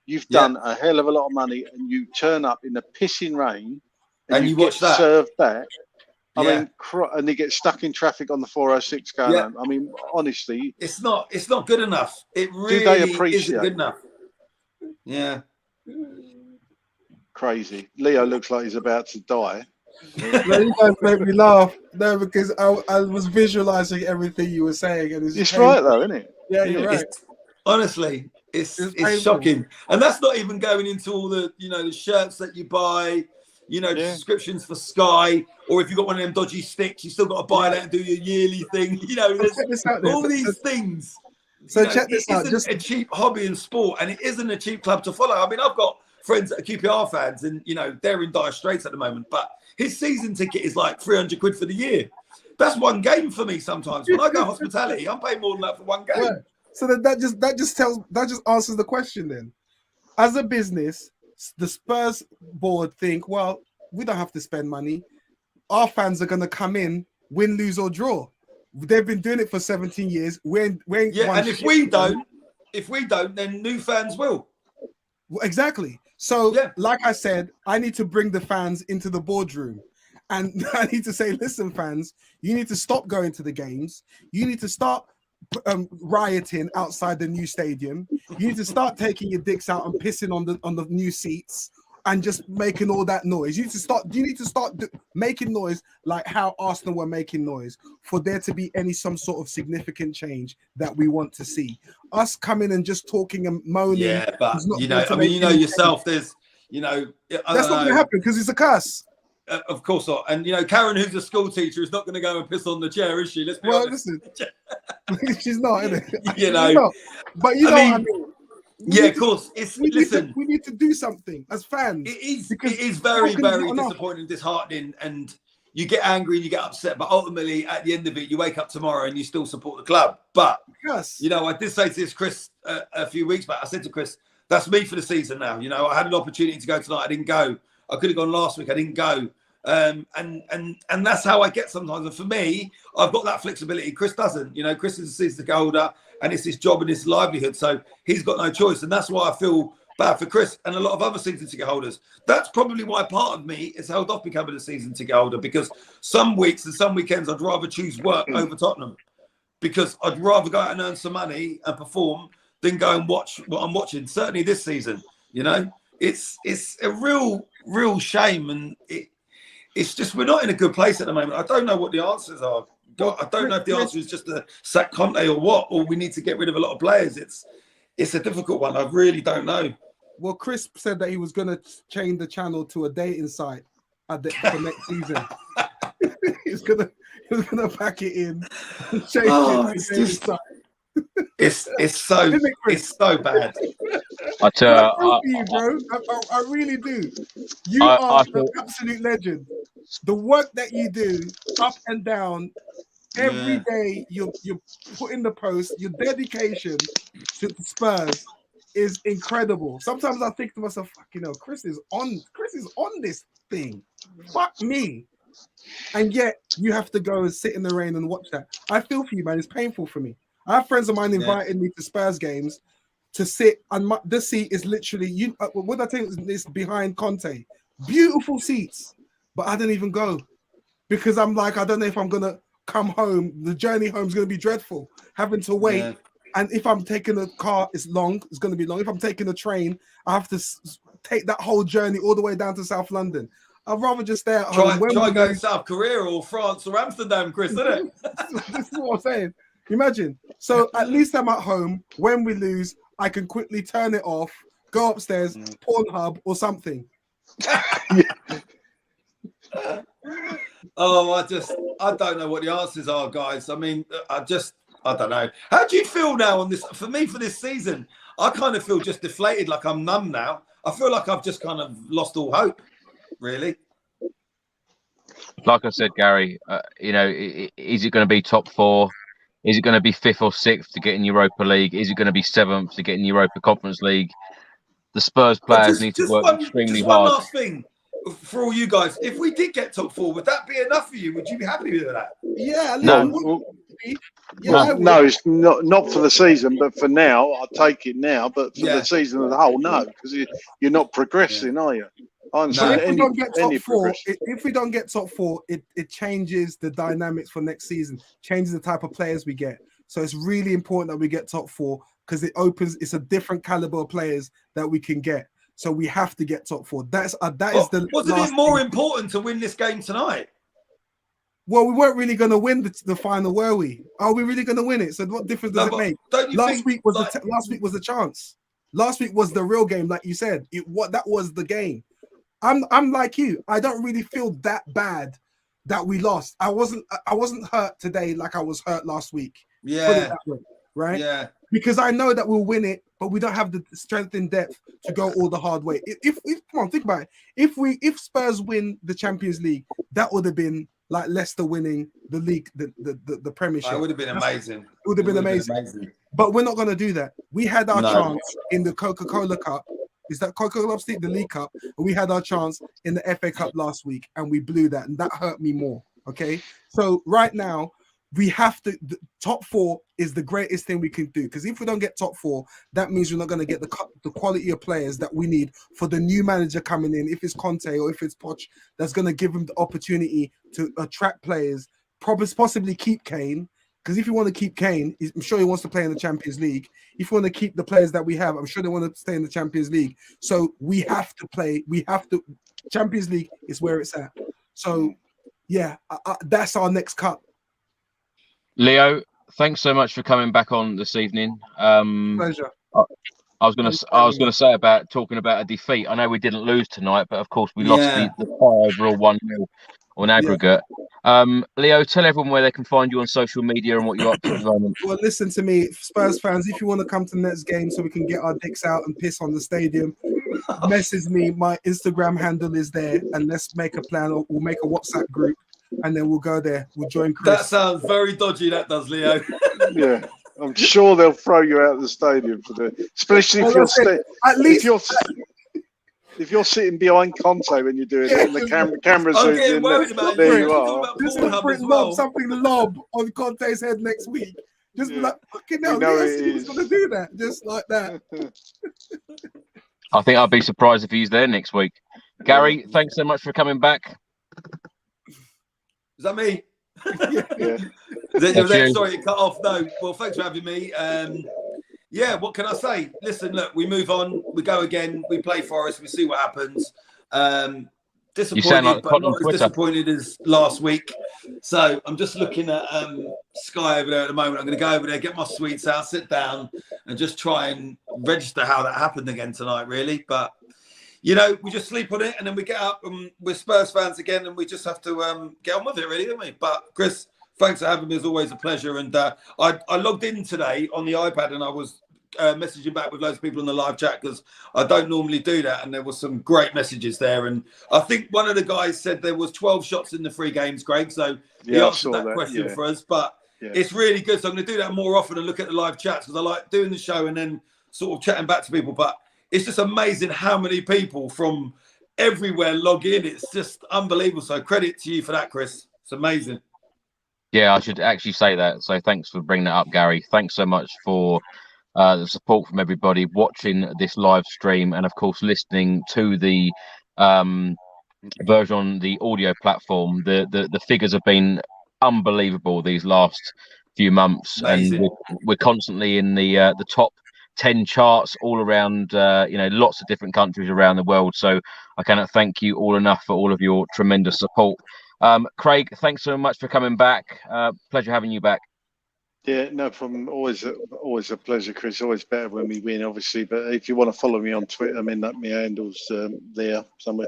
You've done a hell of a lot of money, and you turn up in the pissing rain, and you watch that served that. I mean, and they get stuck in traffic on the 406 going home. I mean, honestly, it's not good enough. It really isn't good enough. Yeah. crazy. Leo looks like he's about to die. No, you guys make me laugh. No, because I was visualizing everything you were saying, and It's right though, isn't it? Yeah, you're right. Honestly, it's shocking, and that's not even going into all the the shirts that you buy, the subscriptions for Sky, or if you've got one of them dodgy sticks, you still got to buy that and do your yearly thing. There's all these things. So check this out. It isn't a cheap hobby in sport, and it isn't a cheap club to follow. I mean, I've got friends that are QPR fans, and they're in dire straits at the moment. But his season ticket is like 300 quid for the year. That's one game for me. Sometimes when I go hospitality, I'm paying more than that for one game. Right. So that just answers the question. Then, as a business, the Spurs board think, well, we don't have to spend money. Our fans are going to come in, win, lose or draw. They've been doing it for 17 years. And if we don't, then new fans will. Exactly. So, like I said, I need to bring the fans into the boardroom, and I need to say, listen, fans, you need to stop going to the games. You need to start rioting outside the new stadium. You need to start taking your dicks out and pissing on the new seats and just making all that noise. You need to start making noise like how Arsenal were making noise for there to be some sort of significant change that we want to see. Us coming and just talking and moaning. Yeah, but yourself, there's that's not going to happen because it's a curse. Of course not. And Karen, who's a school teacher, is not going to go and piss on the chair, is she? Let's be honest. Listen, she's not, is it? But what I mean. Of course. We need to do something as fans. It is very, very disappointing, disheartening, and you get angry and you get upset. But ultimately, at the end of it, you wake up tomorrow and you still support the club. But I did say to this Chris a few weeks back. I said to Chris, "That's me for the season now." I had an opportunity to go tonight. I didn't go. I could have gone last week. I didn't go. And that's how I get sometimes. And for me, I've got that flexibility. Chris doesn't. Chris is a season ticket holder, and it's his job and his livelihood. So he's got no choice. And that's why I feel bad for Chris and a lot of other season ticket holders. That's probably why part of me is held off becoming a season ticket holder, because some weeks and some weekends I'd rather choose work over Tottenham, because I'd rather go out and earn some money and perform than go and watch what I'm watching. Certainly this season, it's a real shame, and it's just we're not in a good place at the moment. I don't know what the answers are. I don't know if the answer is just to sack Conte or what, or we need to get rid of a lot of players. It's a difficult one. I really don't know. Well, Chris said that he was going to change the channel to a dating site for next season. He's gonna pack it in. It's so bad. I tell you, bro. I really do. You are an absolute legend. The work that you do, up and down, every day you put in the post. Your dedication to the Spurs is incredible. Sometimes I think to myself, Chris is on this thing. Fuck me. And yet you have to go and sit in the rain and watch that. I feel for you, man. It's painful for me. I have friends of mine invited me to Spurs games to sit, and this seat is literally what I think is behind Conte. Beautiful seats, but I don't even go because I'm like, I don't know if I'm gonna come home. The journey home is gonna be dreadful, having to wait. Yeah. And if I'm taking a car, it's long. It's gonna be long. If I'm taking a train, I have to take that whole journey all the way down to South London. I'd rather just stay at home. Try go to South Korea or France or Amsterdam, Chris, isn't it? This is what I'm saying. Imagine. So at least I'm at home. When we lose, I can quickly turn it off, go upstairs, Pornhub or something. I don't know what the answers are, guys. I mean, I don't know. How do you feel now on this? For me, for this season, I kind of feel just deflated, like I'm numb now. I feel like I've just kind of lost all hope, really. Like I said, Gary, is it going to be top four? Is it going to be 5th or 6th to get in Europa League? Is it going to be 7th to get in Europa Conference League? The Spurs players need to work extremely hard. One last thing for all you guys. If we did get top 4, would that be enough for you? Would you be happy with that? Yeah. No. No, it's not for the season, but for now, I'll take it now. But for the season as a whole, no, because you're not progressing, are you? If we don't get top 4, if we don't get top 4, it changes the dynamics for next season, changes the type of players we get. So it's really important that we get top 4 because it's a different caliber of players that we can get. So we have to get top 4. That is the. Wasn't it more important to win this game tonight? Well, we weren't really going to win the final, were we? Are we really going to win it? So what difference does it make? Last week was the chance. Last week was the real game, like you said. That was the game. I'm like you. I don't really feel that bad that we lost. I wasn't hurt today like I was hurt last week. Yeah. Put it that way, right? Yeah. Because I know that we'll win it, but we don't have the strength in depth to go all the hard way. If come on, think about it. If Spurs win the Champions League, that would have been like Leicester winning the league, the Premiership. It would have been amazing. It would have been amazing. But we're not going to do that. We had our chance in the Coca-Cola Cup. Is that Coca-Cola Cup, the League Cup? And we had our chance in the FA Cup last week, and we blew that, and that hurt me more. Okay, so right now we have to. The top 4 is the greatest thing we can do, because if we don't get top 4, that means we're not going to get the quality of players that we need for the new manager coming in. If it's Conte or if it's Poch, that's going to give him the opportunity to attract players, possibly keep Kane. Because if you want to keep Kane, I'm sure he wants to play in the Champions League. If you want to keep the players that we have, I'm sure they want to stay in the Champions League. So we have to play. Champions League is where it's at. So, yeah, that's our next cup. Leo, thanks so much for coming back on this evening. Pleasure. I was gonna say about talking about a defeat. I know we didn't lose tonight, but of course we lost the overall 1-0 on aggregate. Leo, tell everyone where they can find you on social media and what you're up to at the moment. Well, listen to me, Spurs fans. If you want to come to the next game so we can get our dicks out and piss on the stadium, message me. My Instagram handle is there, and let's make a plan. Or we'll make a WhatsApp group, and then we'll go there. We'll join Chris. That sounds very dodgy. That does, Leo. Yeah. I'm sure they'll throw you out of the stadium for the, especially if you're sitting behind Conte when you're doing it, and the camera's in there you are. Just lob something to lob on Conte's head next week. Just be like, fucking hell, he's going to do that, just like that. I think I'd be surprised if he's there next week. Gary, thanks so much for coming back. Is that me? Yeah. Sorry, it cut off. No, well, thanks for having me. Yeah, what can I say? Listen, look, we move on, we go again, we play Forest, we see what happens. Disappointed, but not as disappointed as last week. So I'm just looking at Sky over there at the moment. I'm going to go over there, get my sweets out, sit down, and just try and register how that happened again tonight, really. But you know, we just sleep on it, and then we get up, and we're Spurs fans again, and we just have to get on with it, really, don't we? But Chris, thanks for having me. It's always a pleasure. And I logged in today on the iPad, and I was messaging back with loads of people in the live chat because I don't normally do that. And there was some great messages there. And I think one of the guys said there was 12 shots in the 3 games, Greg. So he answered that question for us. But it's really good. So I'm going to do that more often and look at the live chats because I like doing the show and then sort of chatting back to people. But it's just amazing how many people from everywhere log in. It's just unbelievable. So credit to you for that, Chris. It's amazing. Yeah, I should actually say that. So thanks for bringing that up, Gary. Thanks so much for the support from everybody watching this live stream and, of course, listening to the version on the audio platform. The figures have been unbelievable these last few months. Amazing. And we're constantly in the top 10 charts all around, lots of different countries around the world. So I cannot thank you all enough for all of your tremendous support. Craig, thanks so much for coming back. Pleasure having you back. Yeah, no problem. Always a pleasure, Chris. Always better when we win, obviously. But if you want to follow me on Twitter, I mean, that my handle's there somewhere.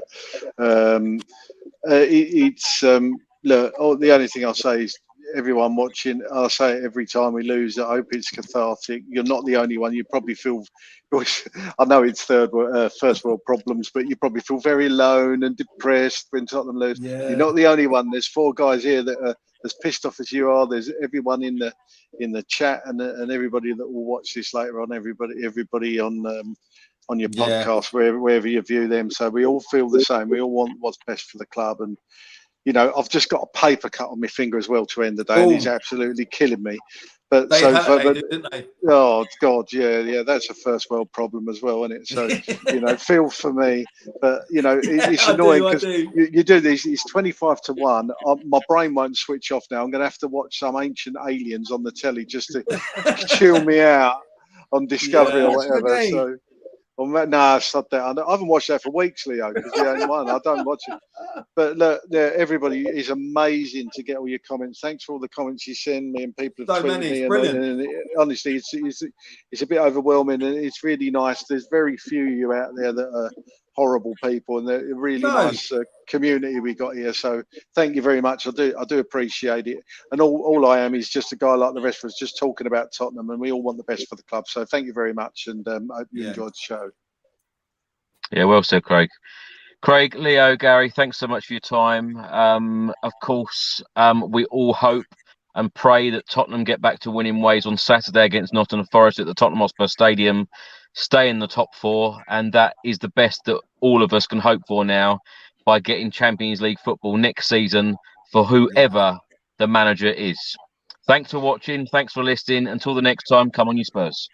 Look, the only thing I'll say is everyone watching, I'll say it every time we lose, I hope it's cathartic. You're not the only one. You probably feel, I know it's first world problems, but you probably feel very alone and depressed when Tottenham lose. Yeah. You're not the only one. There's 4 guys here that are as pissed off as you are. There's everyone in the chat and everybody that will watch this later on. Everybody on your podcast, wherever you view them. So we all feel the same. We all want what's best for the club. And I've just got a paper cut on my finger as well to end the day, and he's absolutely killing me. But didn't they? Oh God, yeah, that's a first world problem as well, isn't it? So feel for me, but it's annoying because you do these. It's 25-1. My brain won't switch off now. I'm going to have to watch some ancient aliens on the telly just to chill me out on Discovery or whatever. So Well, no, stop that. I haven't watched that for weeks, Leo, because the only one. I don't watch it. But look, everybody is amazing to get all your comments. Thanks for all the comments you send me, and people have So tweeted many, me. it's brilliant. And honestly, it's a bit overwhelming, and it's really nice. There's very few of you out there that are horrible people, and they're a really nice community we got here. So thank you very much. I do appreciate it. And all I am is just a guy like the rest of us, just talking about Tottenham, and we all want the best for the club. So thank you very much, and I hope you enjoyed the show. Yeah, well said, Craig. Craig, Leo, Gary, thanks so much for your time. Of course, we all hope and pray that Tottenham get back to winning ways on Saturday against Nottingham Forest at the Tottenham Hotspur Stadium, stay in the top 4, and that is the best that all of us can hope for now by getting Champions League football next season for whoever the manager is. Thanks for watching. Thanks for listening. Until the next time, come on, you Spurs.